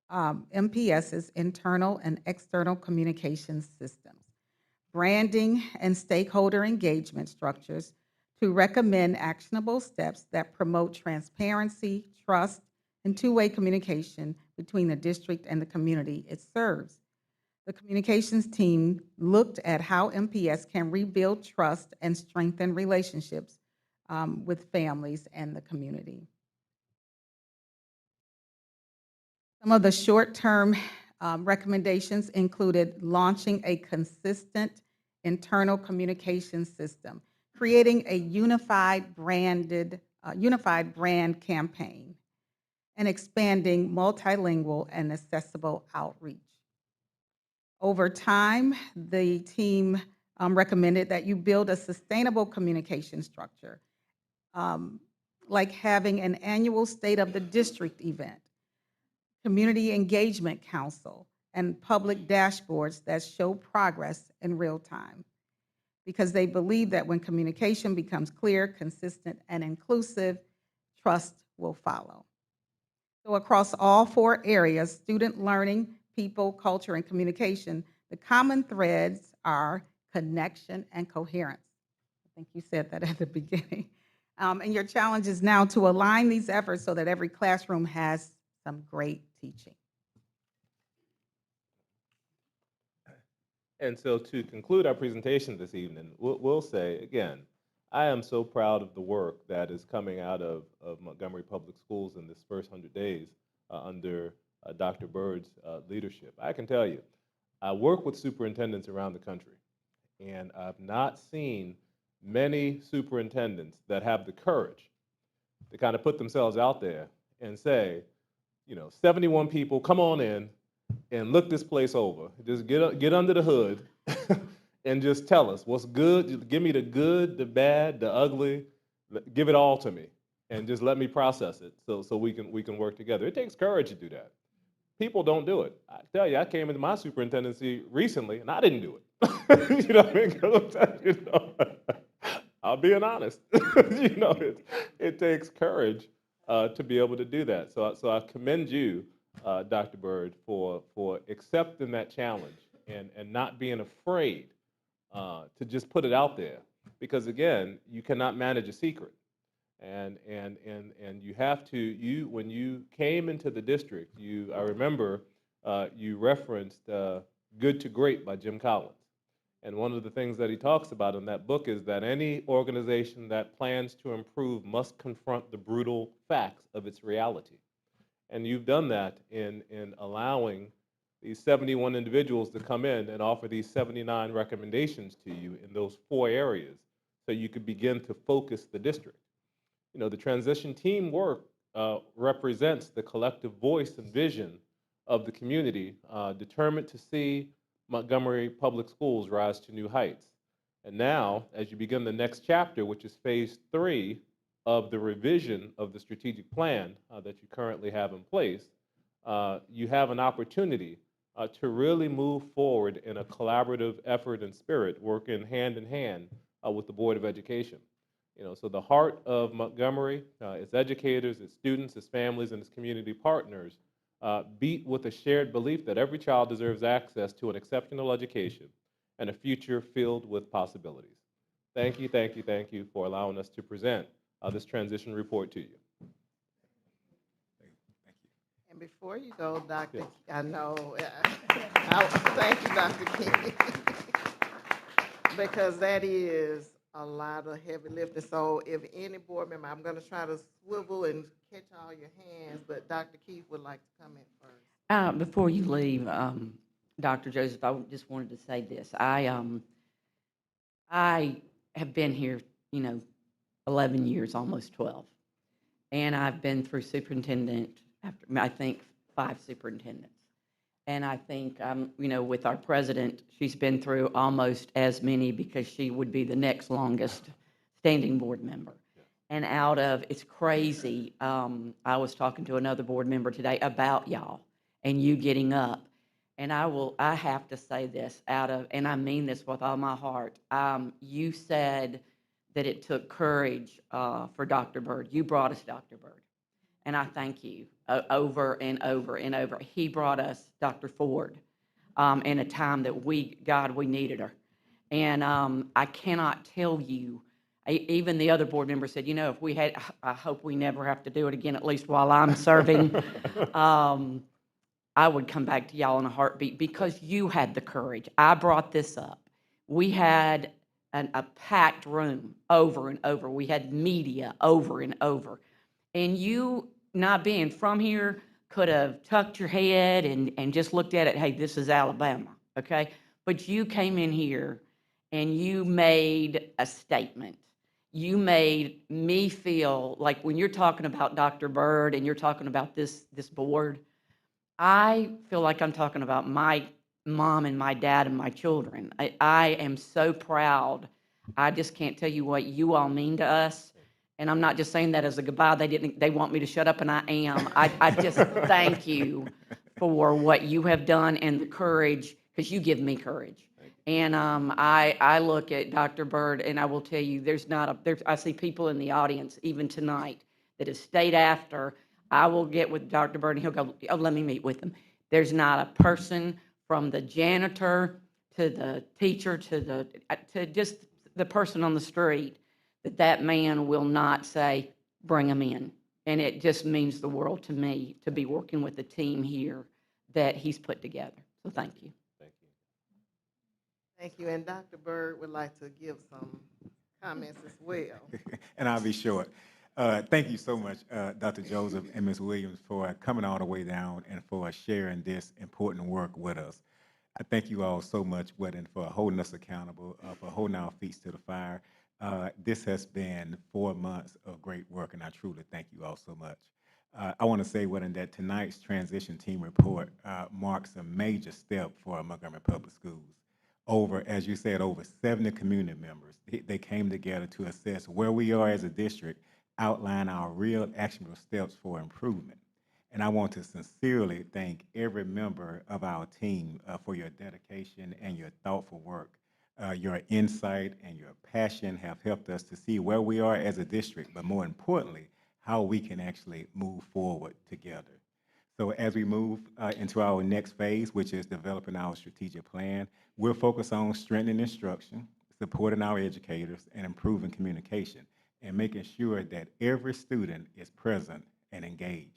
MPS's internal and external communications systems, branding and stakeholder engagement structures to recommend actionable steps that promote transparency, trust, and two-way communication between the district and the community it serves. The communications team looked at how MPS can rebuild trust and strengthen relationships with families and the community. Some of the short-term recommendations included launching a consistent internal communication system, creating a unified brand campaign, and expanding multilingual and accessible outreach. Over time, the team recommended that you build a sustainable communication structure, like having an annual State of the District event, community engagement council, and public dashboards that show progress in real time. Because they believe that when communication becomes clear, consistent, and inclusive, trust will follow. So across all 4 areas, student learning, people, culture, and communication, the common threads are connection and coherence. I think you said that at the beginning. And your challenge is now to align these efforts so that every classroom has some great teaching. And so to conclude our presentation this evening, we'll say, again, I am so proud of the work that is coming out of Montgomery Public Schools in this first 100 days under Dr. Bird's leadership. I can tell you, I work with superintendents around the country, and I've not seen many superintendents that have the courage to kind of put themselves out there and say, 71 people, come on in and look this place over. Just get under the hood and just tell us what's good. Just give me the good, the bad, the ugly. Give it all to me, and just let me process it so we can work together. It takes courage to do that. People don't do it. I tell you, I came into my superintendency recently, and I didn't do it. You know what I mean? I'll be honest. It takes courage to be able to do that. So I commend you, Dr. Bird, for accepting that challenge and not being afraid to just put it out there. Because again, you cannot manage a secret. And you have to, when you came into the district, I remember you referenced Good to Great by Jim Collins. And one of the things that he talks about in that book is that any organization that plans to improve must confront the brutal facts of its reality. And you've done that in allowing these 71 individuals to come in and offer these 79 recommendations to you in those 4 areas so you could begin to focus the district. The transition team work represents the collective voice and vision of the community determined to see Montgomery Public Schools rise to new heights. And now, as you begin the next chapter, which is phase 3 of the revision of the strategic plan that you currently have in place, you have an opportunity to really move forward in a collaborative effort and spirit, working hand in hand with the Board of Education. So the heart of Montgomery, its educators, its students, its families, and its community partners beat with a shared belief that every child deserves access to an exceptional education and a future filled with possibilities. Thank you, thank you, thank you for allowing us to present this transition report to you. And before you go, Dr. Yes. I know, thank you, Dr. King, because that is a lot of heavy lifting. So if any board member, I'm going to try to swivel and catch all your hands, but Dr. Keith would like to come in first. Before you leave, Dr. Joseph, I just wanted to say this. I have been here, 11 years, almost 12. And I've been through superintendent, after, I think, 5 superintendents. And I think, with our president, she's been through almost as many because she would be the next longest standing board member. And it's crazy. I was talking to another board member today about y'all and you getting up. And I have to say this and I mean this with all my heart. You said that it took courage for Dr. Bird. You brought us Dr. Bird. And I thank you over and over and over. He brought us Dr. Ford in a time that we needed her. And I cannot tell you, even the other board member said, if we had, I hope we never have to do it again, at least while I'm serving. I would come back to y'all in a heartbeat because you had the courage. I brought this up. We had a packed room over and over. We had media over and over. And you, not being from here, could have tucked your head and just looked at it, hey, this is Alabama, okay? But you came in here and you made a statement. You made me feel like when you're talking about Dr. Bird and you're talking about this board, I feel like I'm talking about my mom and my dad and my children. I am so proud. I just can't tell you what you all mean to us. And I'm not just saying that as a goodbye. They want me to shut up, and I am. I just thank you for what you have done and the courage, because you give me courage. And I look at Dr. Bird, and I will tell you, I see people in the audience, even tonight, that have stayed after. I will get with Dr. Bird, and he'll go, oh, let me meet with him. There's not a person from the janitor to the teacher to just the person on the street that man will not say, bring him in. And it just means the world to me to be working with the team here that he's put together. So thank you. Thank you. Thank you. And Dr. Bird would like to give some comments as well. And I'll be short. Thank you so much, Dr. Joseph and Ms. Williams, for coming all the way down and for sharing this important work with us. I thank you all so much, for holding us accountable, for holding our feet to the fire. This has been 4 months of great work, and I truly thank you all so much. I want to say, that tonight's transition team report marks a major step for Montgomery Public Schools. As you said, over 70 community members. They came together to assess where we are as a district, outline our real actionable steps for improvement. And I want to sincerely thank every member of our team for your dedication and your thoughtful work. Your insight and your passion have helped us to see where we are as a district, but more importantly, how we can actually move forward together. So as we move into our next phase, which is developing our strategic plan, we're focused on strengthening instruction, supporting our educators, and improving communication, and making sure that every student is present and engaged.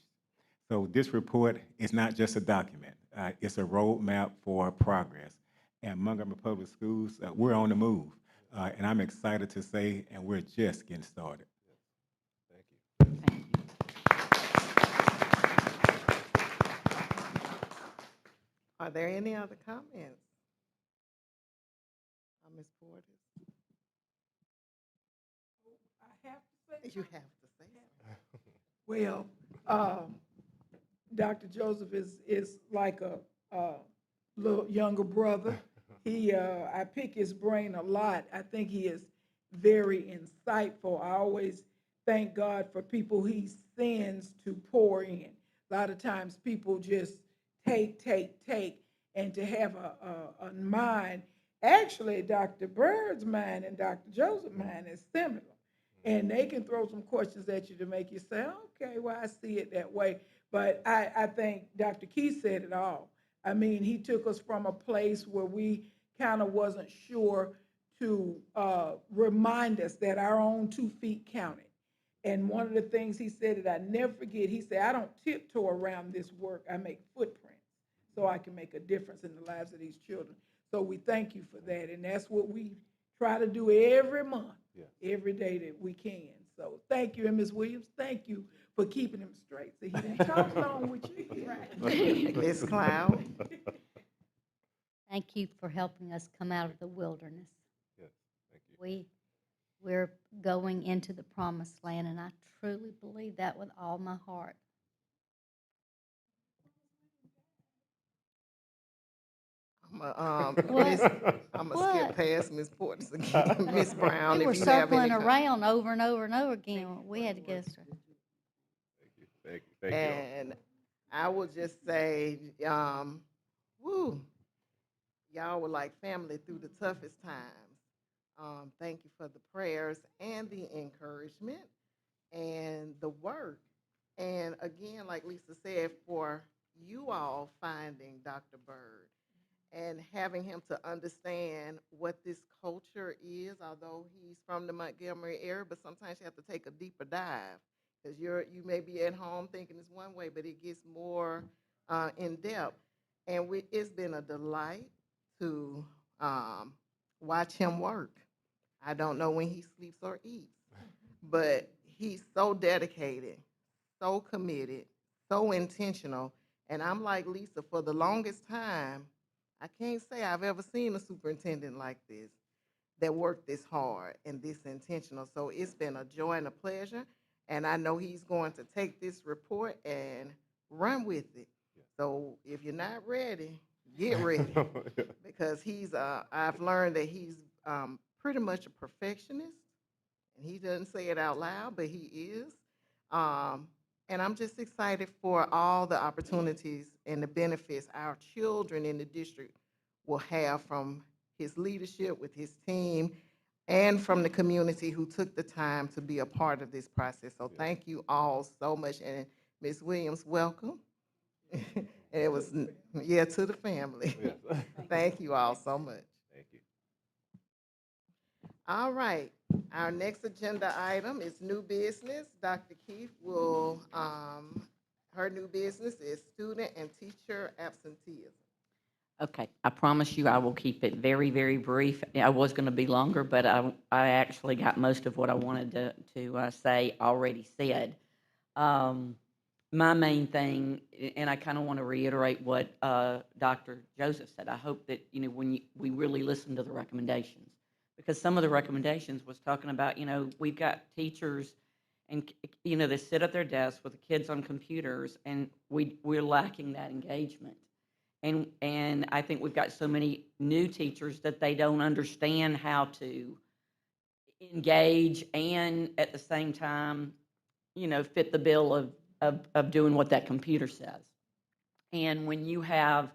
So this report is not just a document. It's a roadmap for progress. And Montgomery Public Schools, we're on the move. And I'm excited to say, and we're just getting started. Thank you. Are there any other comments? Ms. Portis? I have to say. You have to say something. Well, Dr. Joseph is like a little younger brother. I pick his brain a lot. I think he is very insightful. I always thank God for people he sends to pour in. A lot of times people just take, and to have a mind. Actually, Dr. Bird's mind and Dr. Joseph's mind is similar. And they can throw some questions at you to make you say, okay, well, I see it that way. But I think Dr. Key said it all. I mean, he took us from a place where we kind of wasn't sure to remind us that our own 2 feet counted. And one of the things he said that I never forget, he said, I don't tiptoe around this work, I make footprints so I can make a difference in the lives of these children. So we thank you for that. And that's what we try to do every month, every day that we can. So thank you, and Ms. Williams, thank you for keeping him straight. So he didn't talk long with you. Ms. Cloud. Thank you for helping us come out of the wilderness. Yes, thank you. We're going into the promised land, and I truly believe that with all my heart. I'm gonna What? skip past Ms. Portis again, Ms. Brown, We were if you have any. circling around over and over and over again. We had to get us. Thank you. Thank you. And I will just say, woo, y'all were like family through the toughest times. Thank you for the prayers and the encouragement and the work. And again, like Lisa said, for you all finding Dr. Bird and having him to understand what this culture is, although he's from the Montgomery area, but sometimes you have to take a deeper dive because you may be at home thinking it's one way, but it gets more in depth. And it's been a delight to watch him work. I don't know when he sleeps or eats, but he's so dedicated, so committed, so intentional. And I'm like Lisa, for the longest time, I can't say I've ever seen a superintendent like this that worked this hard and this intentional. So it's been a joy and a pleasure. And I know he's going to take this report and run with it. So if you're not ready, get ready. Because I've learned that he's pretty much a perfectionist. And he doesn't say it out loud, but he is. And I'm just excited for all the opportunities and the benefits our children in the district will have from his leadership with his team and from the community who took the time to be a part of this process. So thank you all so much. And Ms. Williams, welcome. And it was, to the family. Yes. Thank you all so much. Thank you. All right, our next agenda item is new business. Dr. Keefe will, her new business is student and teacher absenteeism. Okay, I promise you I will keep it very, very brief. I was going to be longer, but I actually got most of what I wanted to say already said. My main thing, and I kind of want to reiterate what Dr. Joseph said. I hope that, when we really listen to the recommendations, because some of the recommendations was talking about, we've got teachers and, they sit at their desks with the kids on computers, and we're lacking that engagement. And I think we've got so many new teachers that they don't understand how to engage and at the same time, fit the bill of doing what that computer says. And when you have,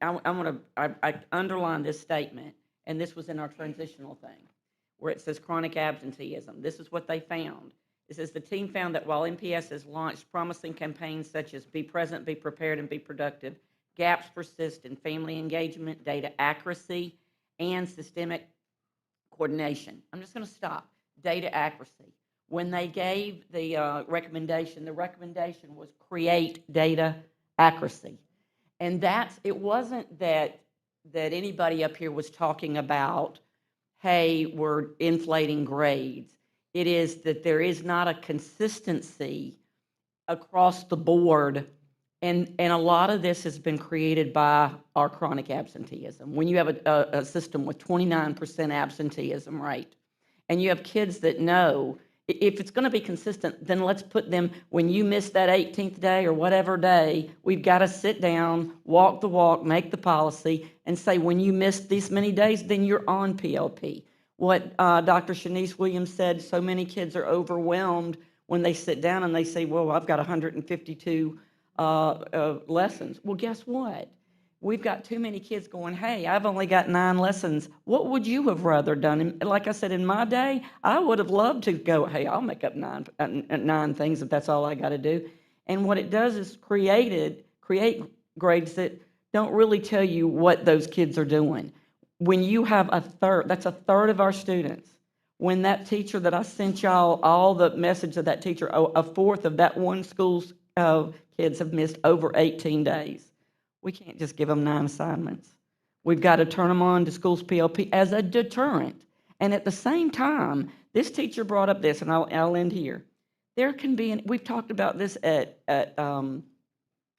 I underline this statement, and this was in our transitional thing, where it says chronic absenteeism. This is what they found. It says the team found that while MPS has launched promising campaigns such as Be Present, Be Prepared, and Be Productive, gaps persist in family engagement, data accuracy, and systemic coordination. I'm just going to stop. Data accuracy. When they gave the recommendation was create data accuracy. And it wasn't that anybody up here was talking about, hey, we're inflating grades. It is that there is not a consistency across the board. And a lot of this has been created by our chronic absenteeism. When you have a system with 29% absenteeism rate, and you have kids that know, if it's going to be consistent, then let's put them, when you miss that 18th day or whatever day, we've got to sit down, walk the walk, make the policy, and say, when you miss these many days, then you're on PLP. what Dr. Shanice Williams said, so many kids are overwhelmed when they sit down and they say, well, I've got 152 lessons. Well, guess what? We've got too many kids going, hey, I've only got 9 lessons. What would you have rather done? And like I said, in my day, I would have loved to go, hey, I'll make up 9 things if that's all I got to do. And what it does is create grades that don't really tell you what those kids are doing. When you have a third, that's a third of our students. When that teacher that I sent y'all all the message of that teacher, a fourth of that one school's kids have missed over 18 days. We can't just give them 9 assignments. We've got to turn them on to schools PLP as a deterrent. And at the same time, this teacher brought up this, and I'll end here. There can be, we've talked about this at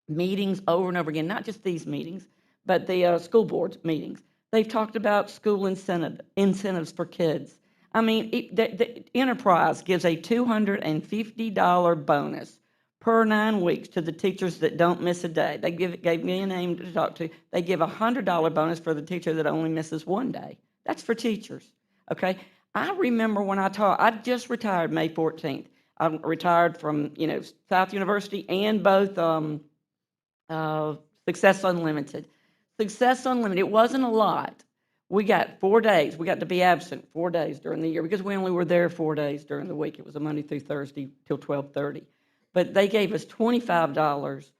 meetings over and over again, not just these meetings, but the school board meetings. They've talked about school incentives for kids. I mean, the enterprise gives a $250 bonus per 9 weeks to the teachers that don't miss a day. They gave me a name to talk to. They give a $100 bonus for the teacher that only misses 1 day. That's for teachers, okay? I remember when I taught, I just retired May 14th. I retired from, South University and both Success Unlimited. Success Unlimited, it wasn't a lot. We got 4 days. We got to be absent 4 days during the year because we only were there 4 days during the week. It was a Monday through Thursday till 12:30. But they gave us $25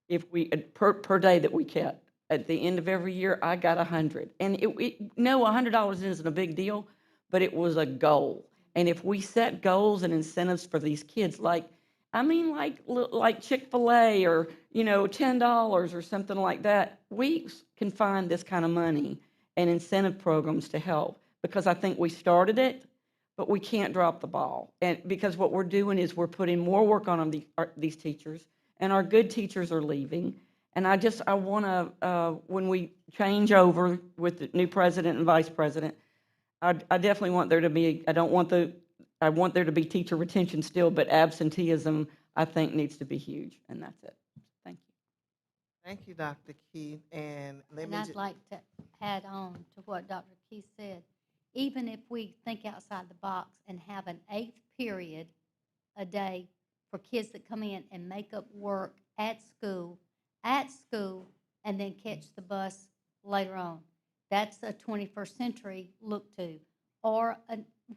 if we per day that we kept. At the end of every year, I got 100. And $100 isn't a big deal, but it was a goal. And if we set goals and incentives for these kids, like Chick-fil-A or, $10 or something like that, we can find this kind of money and incentive programs to help, because I think we started it, but we can't drop the ball. And because what we're doing is we're putting more work on these teachers, and our good teachers are leaving. And I want to, when we change over with the new president and vice president, I definitely want there to be, I want there to be teacher retention still, but absenteeism, I think, needs to be huge, and that's it. Thank you. Thank you, Dr. Keith. And And I'd like to add on to what Dr. Keith said. Even if we think outside the box and have an 8th period a day for kids that come in and make up work at school, and then catch the bus later on, that's a 21st century look to. Or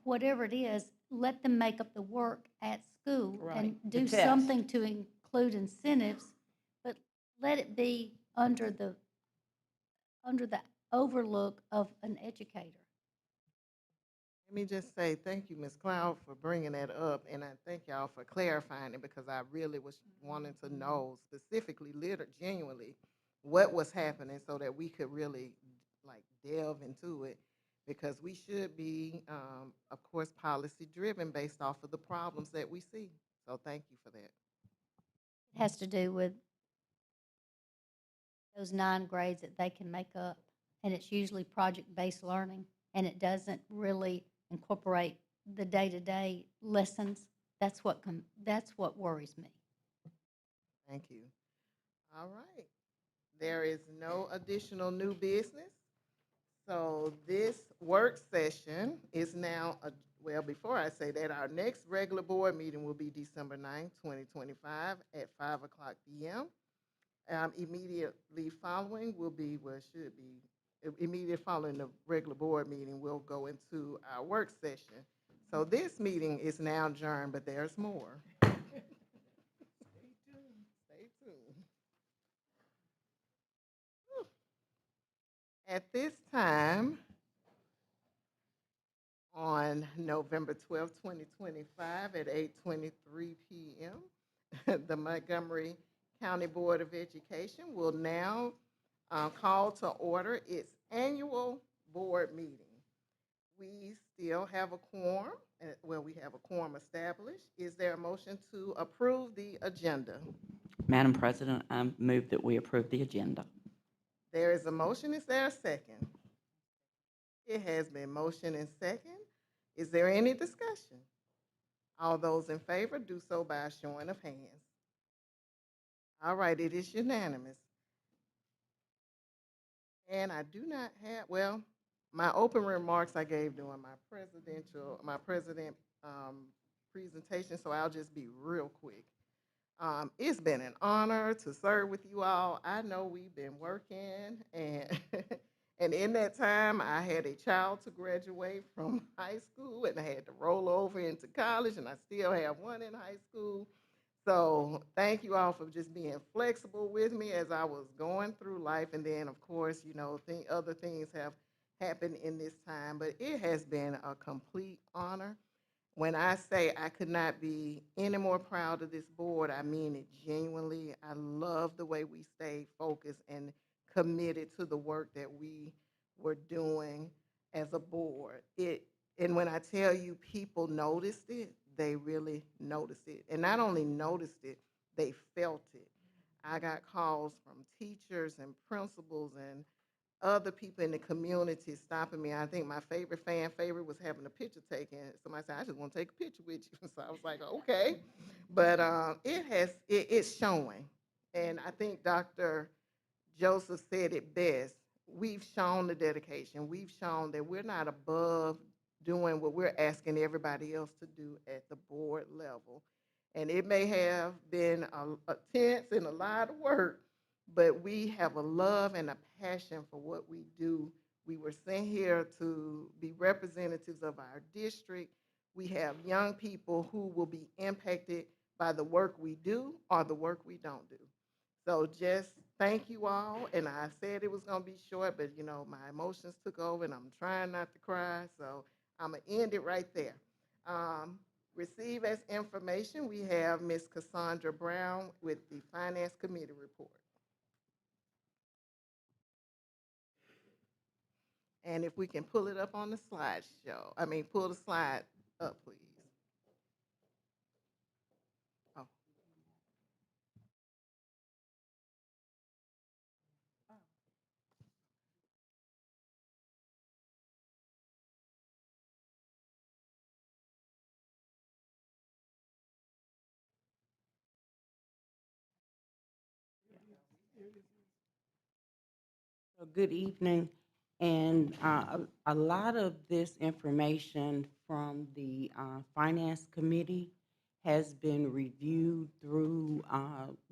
whatever it is, let them make up the work at school and do something to include incentives, but let it be under the overlook of an educator. let me just say thank you, Ms. Cloud, for bringing that up, and I thank y'all for clarifying it, because I really was wanting to know specifically, genuinely, what was happening so that we could really delve into it, because we should be, of course, policy driven based off of the problems that we see. So thank you for that. It has to do with those 9 grades that they can make up, and it's usually project-based learning, and it doesn't really incorporate the day-to-day lessons. That's what worries me. Thank you. All right. There is no additional new business. So this work session is now, well, before I say that, our next regular board meeting will be December 9th, 2025 at 5 o'clock p.m. Immediately following will be, immediately following the regular board meeting, we'll go into our work session. So this meeting is now adjourned, but there's more. Stay tuned. Stay tuned. At this time, on November 12th, 2025 at 8:23 p.m., the Montgomery County Board of Education will now call to order its annual board meeting. We still have a quorum. Well, we have a quorum established. Is there a motion to approve the agenda? Madam President, I move that we approve the agenda. There is a motion. Is there a second? It has been motioned and second. Is there any discussion? All those in favor do so by a showing of hands. All right, it is unanimous. And I do not have, well, my open remarks I gave during my president presentation, so I'll just be real quick. It's been an honor to serve with you all. I know we've been working, and and in that time, I had a child to graduate from high school, and I had to roll over into college, and I still have one in high school. So thank you all for just being flexible with me as I was going through life, and then of course, other things have happened in this time, but it has been a complete honor. When I say I could not be any more proud of this board, I mean it genuinely. I love the way we stayed focused and committed to the work that we were doing as a board. And when I tell you people noticed it, they really noticed it. And not only noticed it, they felt it. I got calls from teachers and principals and other people in the community stopping me. I think my fan favorite was having a picture taken. Somebody said, I just want to take a picture with you. So I was like, okay. But it's showing. And I think Dr. Joseph said it best. We've shown the dedication. We've shown that we're not above doing what we're asking everybody else to do at the board level. And it may have been a tense and a lot of work, but we have a love and a passion for what we do. We were sent here to be representatives of our district. We have young people who will be impacted by the work we do or the work we don't do. So just thank you all. And I said it was going to be short, but my emotions took over and I'm trying not to cry. So I'm going to end it right there. Receive as information, we have Ms. Cassandra Brown with the Finance Committee report. And if we can pull it up on the slideshow, pull the slide up, please. Oh. Good evening. And a lot of this information from the Finance Committee has been reviewed through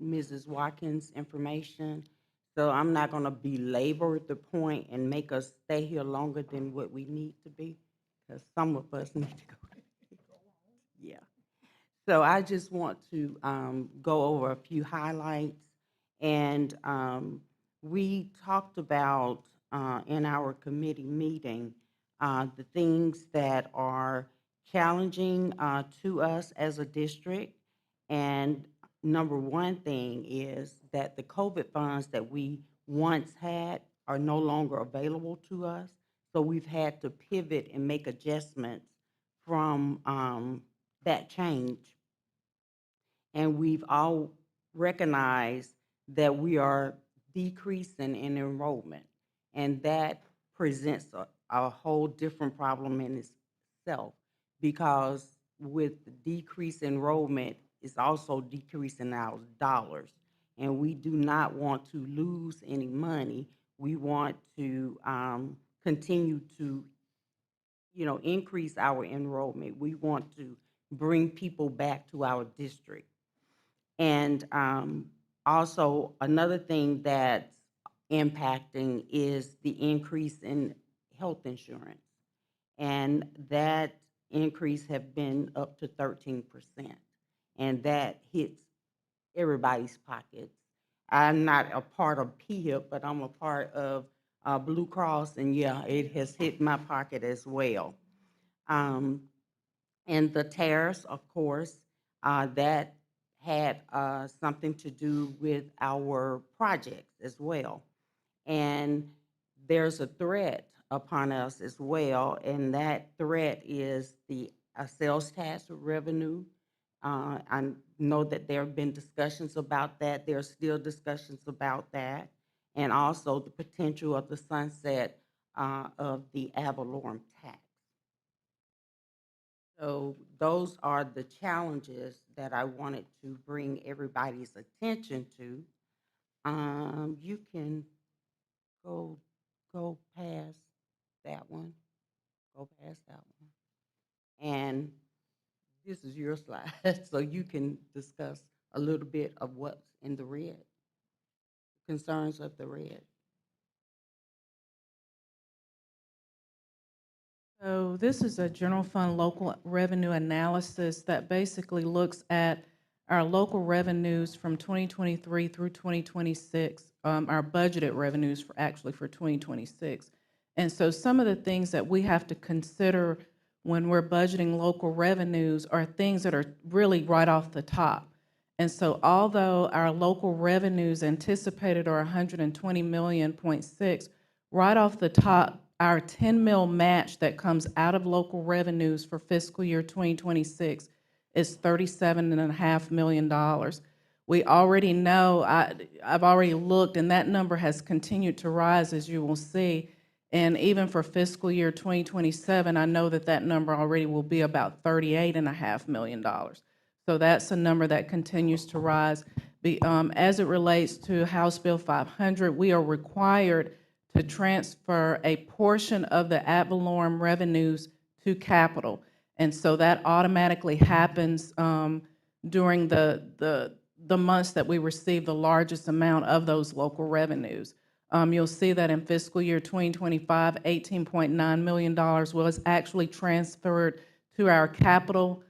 Mrs. Watkins' information. So I'm not going to belabor the point and make us stay here longer than what we need to be, because some of us need to go. Yeah. So I just want to go over a few highlights. And we talked about in our committee meeting the things that are challenging to us as a district. And number one thing is that the COVID funds that we once had are no longer available to us. So we've had to pivot and make adjustments from that change. And we've all recognized that we are decreasing in enrollment, and that presents a whole different problem in itself, because with the decreased enrollment, it's also decreasing our dollars, and we do not want to lose any money. We want to continue to increase our enrollment. We want to bring people back to our district. And also, another thing that's impacting is the increase in health insurance. And that increase have been up to 13%. And that hits everybody's pockets. I'm not a part of PHIP, but I'm a part of Blue Cross, and yeah, it has hit my pocket as well. And the tariffs, of course, that had something to do with our projects as well. And there's a threat upon us as well, and that threat is the sales tax revenue. I know that there have been discussions about that. There are still discussions about that, and also the potential of the sunset of the ad valorem tax. So those are the challenges that I wanted to bring everybody's attention to. You can go past that one. Go past that one. And this is your slide, so you can discuss a little bit of what's in the red, concerns of the red. So this is a general fund local revenue analysis that basically looks at our local revenues from 2023 through 2026, our budgeted revenues for 2026. And so some of the things that we have to consider when we're budgeting local revenues are things that are really right off the top. And so although our local revenues anticipated are 120 million point six, right off the top, our 10 mil match that comes out of local revenues for fiscal year 2026 is $37.5 million. We already know, I've already looked, and that number has continued to rise, as you will see. And even for fiscal year 2027, I know that that number already will be about $38.5 million. So that's a number that continues to rise. As it relates to House Bill 500, we are required to transfer a portion of the ad valorem revenues to capital. And so that automatically happens during the months that we receive the largest amount of those local revenues. You'll see that in fiscal year 2025, $18.9 million was actually transferred to our capital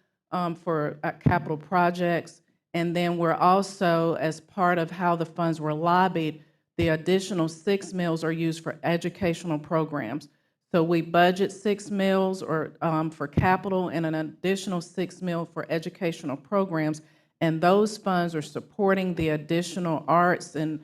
for capital projects. And then we're also, as part of how the funds were lobbied, the additional 6 mils are used for educational programs. So we budget 6 mils for capital and an additional 6 mil for educational programs. And those funds are supporting the additional arts and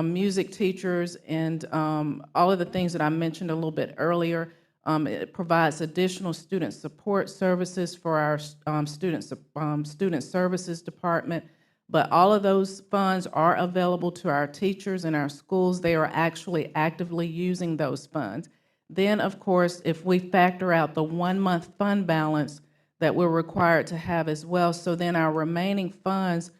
music teachers and all of the things that I mentioned a little bit earlier. It provides additional student support services for our student services department. But all of those funds are available to our teachers in our schools. They are actually actively using those funds. Then, of course, if we factor out the 1-month fund balance that we're required to have as well, so then our remaining funds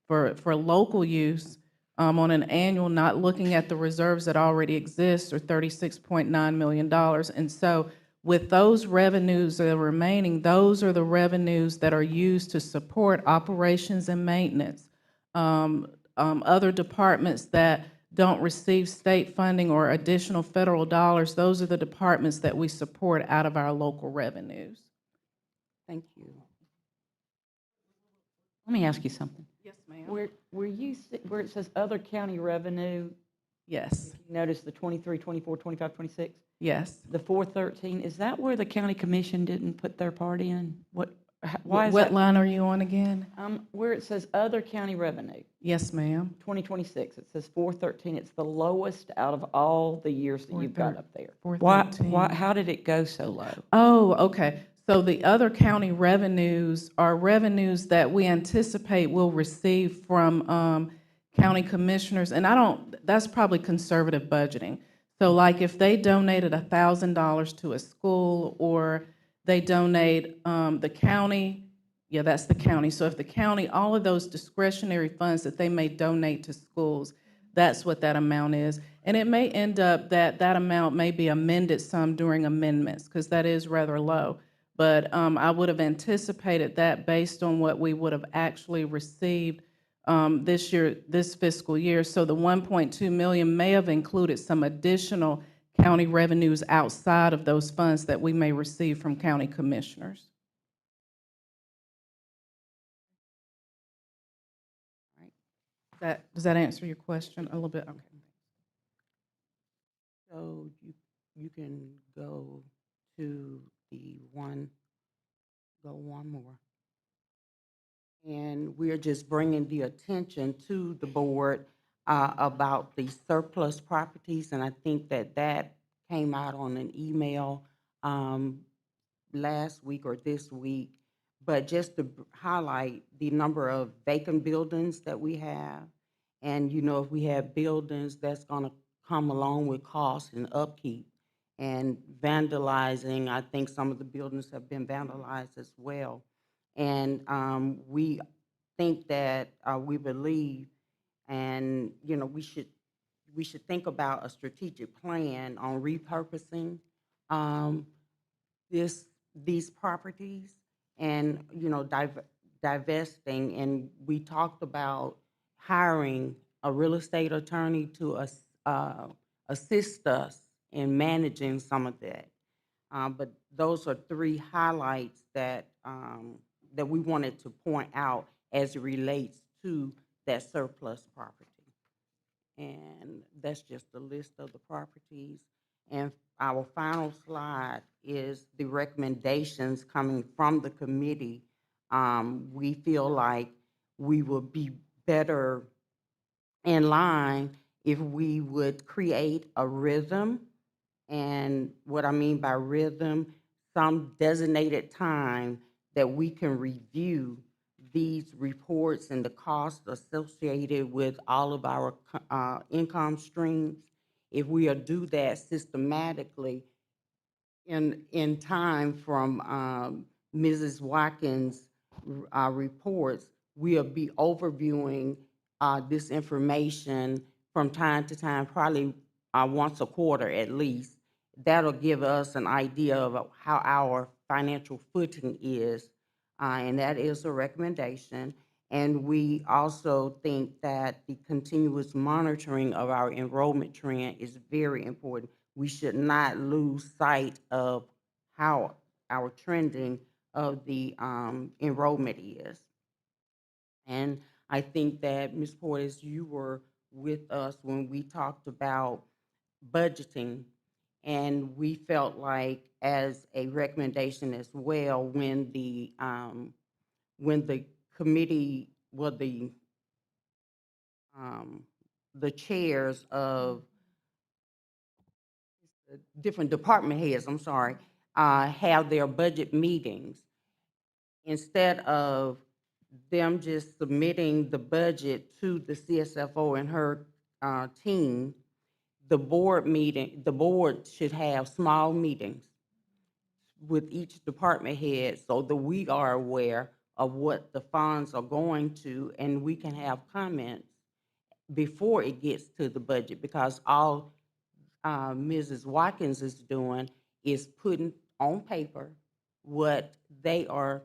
for local use on an annual, not looking at the reserves that already exist, are $36.9 million. And so with those revenues that are remaining, those are the revenues that are used to support operations and maintenance. Other departments that don't receive state funding or additional federal dollars, those are the departments that we support out of our local revenues. Thank you. Let me ask you something. Yes, ma'am. Where it says other county revenue, Yes, you notice the 23, 24, 25, 26? yes. The 413, is that where the county commission didn't put their part in? Why is What that? line are you on again? Where it says other county revenue, Yes, ma'am. 2026, it says 413. It's the lowest out of all the years that you've got up there. 413. How did it go so low? Oh, okay. So the other county revenues are revenues that we anticipate we'll receive from county commissioners, and that's probably conservative budgeting. So like if they donated $1,000 to a school, or they donate the county, yeah, that's the county. So if the county, all of those discretionary funds that they may donate to schools, that's what that amount is. And it may end up that that amount may be amended some during amendments, because that is rather low. But I would have anticipated that based on what we would have actually received this fiscal year. So the 1.2 million may have included some additional county revenues outside of those funds that we may receive from county commissioners. Does that answer your question a little bit? Okay. So you can go to one more. And we're just bringing the attention to the board about the surplus properties, and I think that came out on an email last week or this week. But just to highlight the number of vacant buildings that we have, and if we have buildings, that's going to come along with cost and upkeep and vandalizing. I think some of the buildings have been vandalized as well. And we think that we believe, and we should think about a strategic plan on repurposing um, these properties and, divesting. And we talked about hiring a real estate attorney to assist us in managing some of that. But those are three highlights that we wanted to point out as it relates to that surplus property. And that's just a list of the properties. And our final slide is the recommendations coming from the committee. We feel like we would be better in line if we would create a rhythm. And what I mean by rhythm, some designated time that we can review these reports and the costs associated with all of our income streams. If we do that systematically in time from Mrs. Watkins' reports, we'll be overviewing this information from time to time, probably once a quarter at least. That'll give us an idea of how our financial footing is, and that is a recommendation. And we also think that the continuous monitoring of our enrollment trend is very important. We should not lose sight of how our trending of the enrollment is. And I think that, Ms. Portis, you were with us when we talked about budgeting, and we felt like as a recommendation as well, when the committee, well, the chairs of different department heads, I'm sorry, have their budget meetings, instead of them just submitting the budget to the CSFO and her team, the board should have small meetings with each department head so that we are aware of what the funds are going to, and we can have comments before it gets to the budget, because all Mrs. Watkins is doing is putting on paper what they are,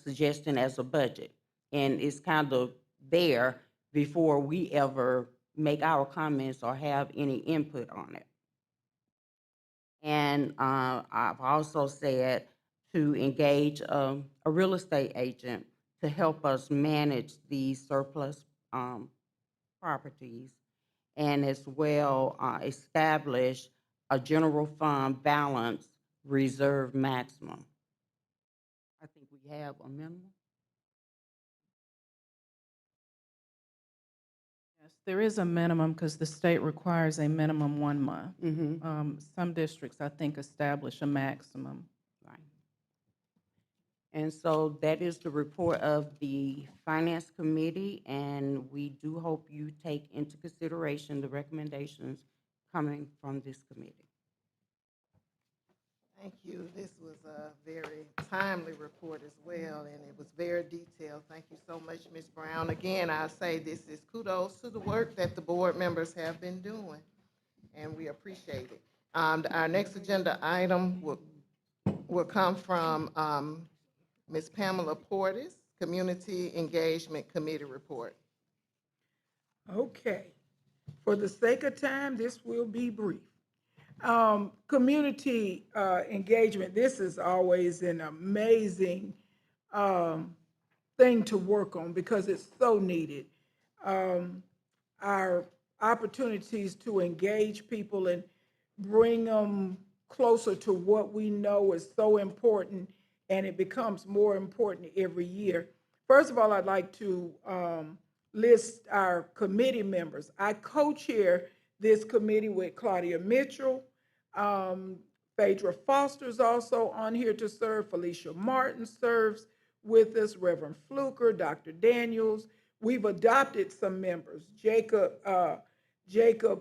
suggesting as a budget. And it's kind of there before we ever make our comments or have any input on it. And I've also said to engage a real estate agent to help us manage these surplus properties, and as well establish a general fund balance reserve maximum. I think we have a minimum. Yes, there is a minimum because the state requires a minimum 1 month. Some districts, I think, establish a maximum. Right. And so that is the report of the Finance Committee, and we do hope you take into consideration the recommendations coming from this committee. Thank you. This was a very timely report as well, and it was very detailed. Thank you so much, Ms. Brown. Again, I say this is kudos to the work that the board members have been doing, and we appreciate it. Our next agenda item will come from Ms. Pamela Portis, Community Engagement Committee report. Okay. For the sake of time, this will be brief. Community engagement, this is always an amazing thing to work on because it's so needed. Our opportunities to engage people and bring them closer to what we know is so important, and it becomes more important every year. First of all, I'd like to list our committee members. I co-chair this committee with Claudia Mitchell. Phaedra Foster's also on here to serve. Felicia Martin serves with us. Reverend Fluker, Dr. Daniels. We've adopted some members. Jacob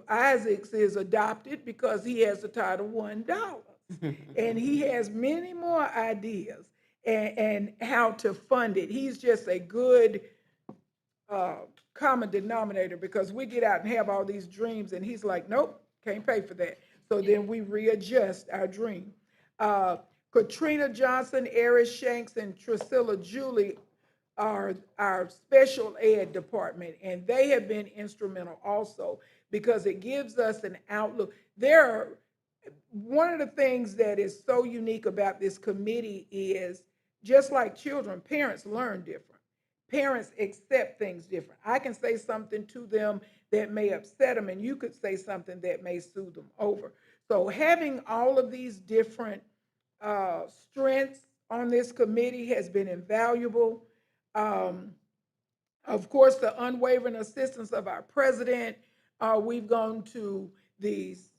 Isaacs is adopted because he has the title $1. And he has many more ideas and how to fund it. He's just a good common denominator, because we get out and have all these dreams and he's like, nope, can't pay for that. So then we readjust our dream. Katrina Johnson, Eris Shanks, and Trisilla Julie are our special ed department, and they have been instrumental also because it gives us an outlook. One of the things that is so unique about this committee is just like children, parents learn different. Parents accept things different. I can say something to them that may upset them, and you could say something that may soothe them over. So having all of these different strengths on this committee has been invaluable. Um, of course, the unwavering assistance of our president. We've gone to these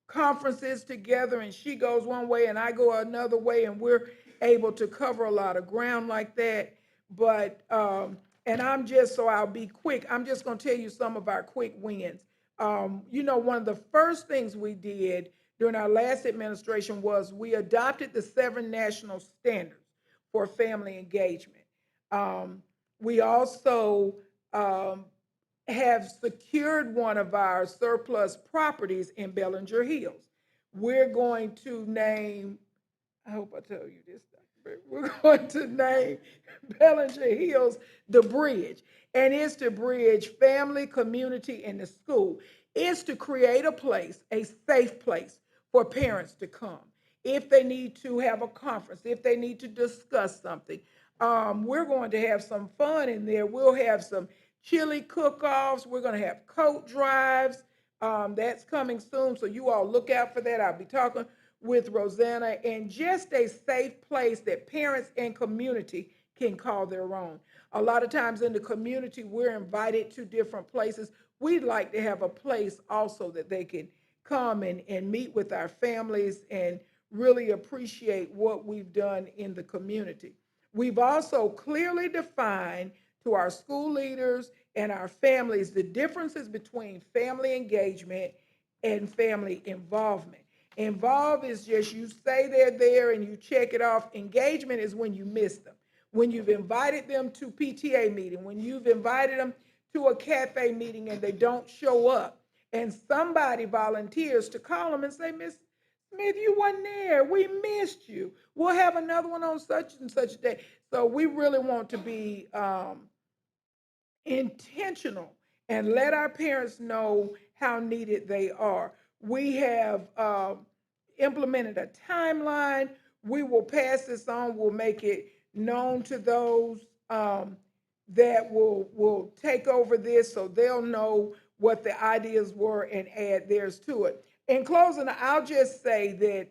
conferences together, and she goes one way and I go another way, and we're able to cover a lot of ground like that. But, and so I'll be quick. I'm just going to tell you some of our quick wins. One of the first things we did during our last administration was we adopted the 7 national standards for family engagement. We also have secured one of our surplus properties in Bellinger Hills. We're going to name, I hope I tell you this, we're going to name Bellinger Hills the Bridge. And it's to bridge family, community, and the school. It's to create a place, a safe place for parents to come. If they need to have a conference, if they need to discuss something, we're going to have some fun in there. We'll have some chili cook-offs. We're going to have coat drives. That's coming soon, so you all look out for that. I'll be talking with Rosanna, and just a safe place that parents and community can call their own. A lot of times in the community, we're invited to different places. We'd like to have a place also that they can come and meet with our families and really appreciate what we've done in the community. We've also clearly defined to our school leaders and our families the differences between family engagement and family involvement. Involve is just you say they're there and you check it off. Engagement is when you miss them. When you've invited them to PTA meeting, when you've invited them to a cafe meeting and they don't show up, and somebody volunteers to call them and say, Miss Smith, you wasn't there. We missed you. We'll have another one on such and such a day. So we really want to be intentional and let our parents know how needed they are. We have implemented a timeline. We will pass this on. We'll make it known to those that will take over this so they'll know what the ideas were and add theirs to it. In closing, I'll just say that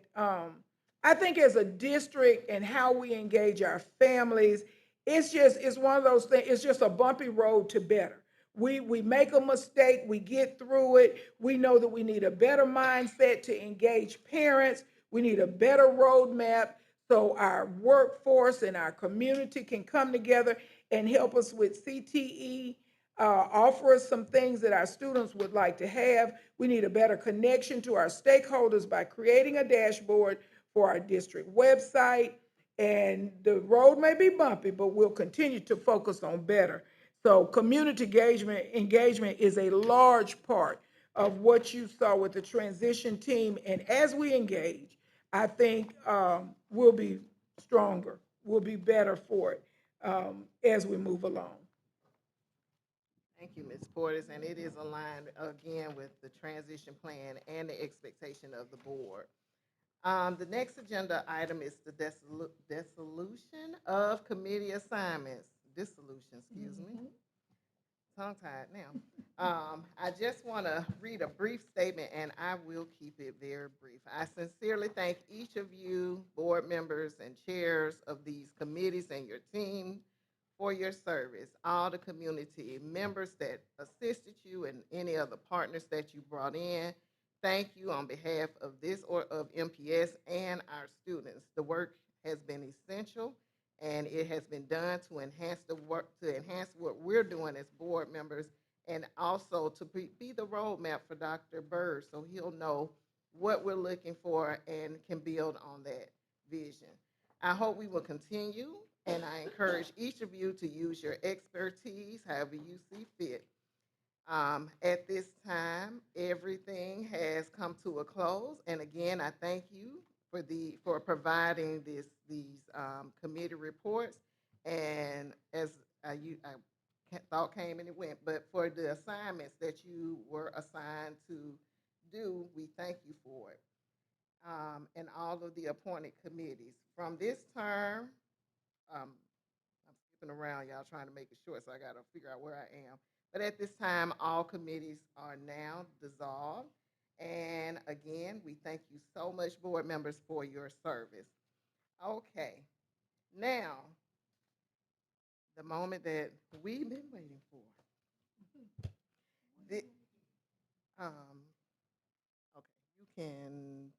I think as a district and how we engage our families, it's one of those things, it's just a bumpy road to better. We make a mistake, we get through it. We know that we need a better mindset to engage parents. We need a better roadmap so our workforce and our community can come together and help us with CTE, offer us some things that our students would like to have. We need a better connection to our stakeholders by creating a dashboard for our district website. And the road may be bumpy, but we'll continue to focus on better. So community engagement is a large part of what you saw with the transition team. And as we engage, I think we'll be stronger. We'll be better for it as we move along. Thank you, Ms. Portis, and it is aligned again with the transition plan and the expectation of the board. The next agenda item is the dissolution of committee assignments. Dissolution, excuse me. Tongue-tied now. I just want to read a brief statement, and I will keep it very brief. I sincerely thank each of you, board members and chairs of these committees and your team for your service, all the community members that assisted you and any other partners that you brought in. Thank you on behalf of this or of MPS and our students. The work has been essential and it has been done to enhance the work, to enhance what we're doing as board members, and also to be the roadmap for Dr. Bird so he'll know what we're looking for and can build on that vision. I hope we will continue, and I encourage each of you to use your expertise however you see fit. At this time, everything has come to a close, and again, I thank you for providing these committee reports. And as thought came and it went, but for the assignments that you were assigned to do, we thank you for it. And all of the appointed committees from this term. I'm skipping around, y'all, trying to make it short, so I got to figure out where I am. But at this time, all committees are now dissolved. And again, we thank you so much, board members, for your service. Okay, now, the moment that we've been waiting for. The, okay, you can.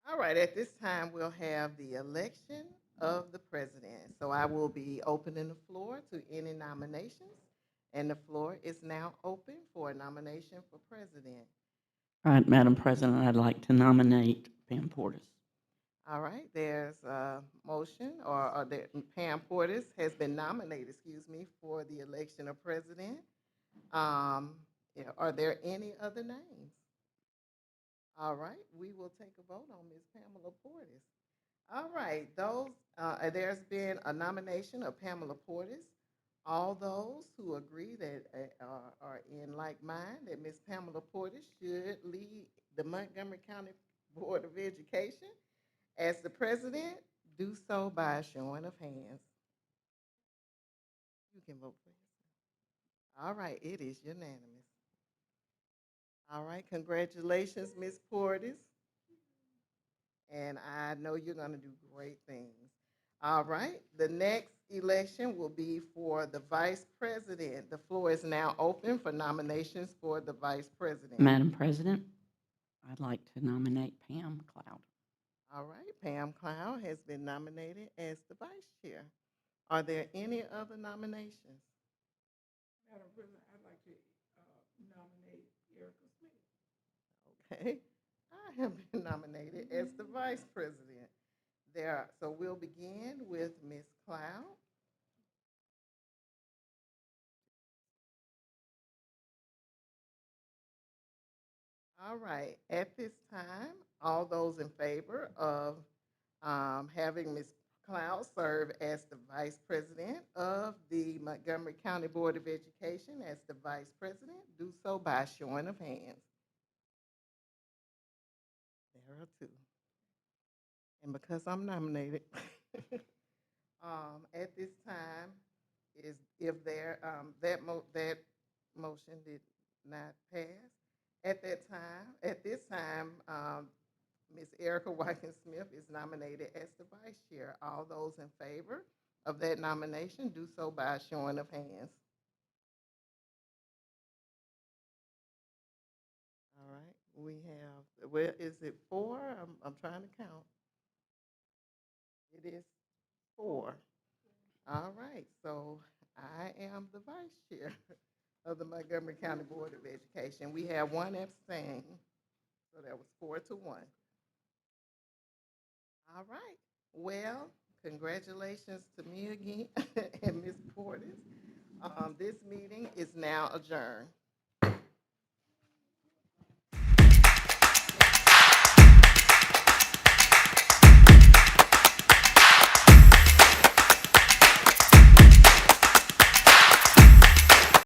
All right, at this time, we'll have the election of the president. So I will be opening the floor to any nominations, and the floor is now open for a nomination for president. All right, Madam President, I'd like to nominate Pam Portis. All right, there's a motion, or Pam Portis has been nominated, for the election of president. Are there any other names? All right, we will take a vote on Ms. Pamela Portis. All right, there's been a nomination of Pamela Portis. All those who agree that are in like mind that Ms. Pamela Portis should lead the Montgomery County Board of Education as the president, do so by a showing of hands. You can vote for yourself. All right, it is unanimous. All right, congratulations, Ms. Portis. And I know you're going to do great things. All right, the next election will be for the vice president. The floor is now open for nominations for the vice president. Madam President, I'd like to nominate Pam Cloud. All right, Pam Cloud has been nominated as the vice chair. Are there any other nominations? Madam President, I'd like to nominate Erica Smith. Okay, I have been nominated as the vice president. So we'll begin with Ms. Cloud. All right, at this time, all those in favor of having Ms. Cloud serve as the vice president of the Montgomery County Board of Education as the vice president, do so by showing of hands. There are two. And because I'm nominated, at this time, if that motion did not pass, at this time, Ms. Erica Watkins Smith is nominated as the vice chair. All those in favor of that nomination do so by a showing of hands. All right, we have, well, is it 4? I'm trying to count. It is 4. All right, so I am the vice chair of the Montgomery County Board of Education. We have 1 abstain, so that was 4-1. All right, well, congratulations to me again and Ms. Portis. This meeting is now adjourned.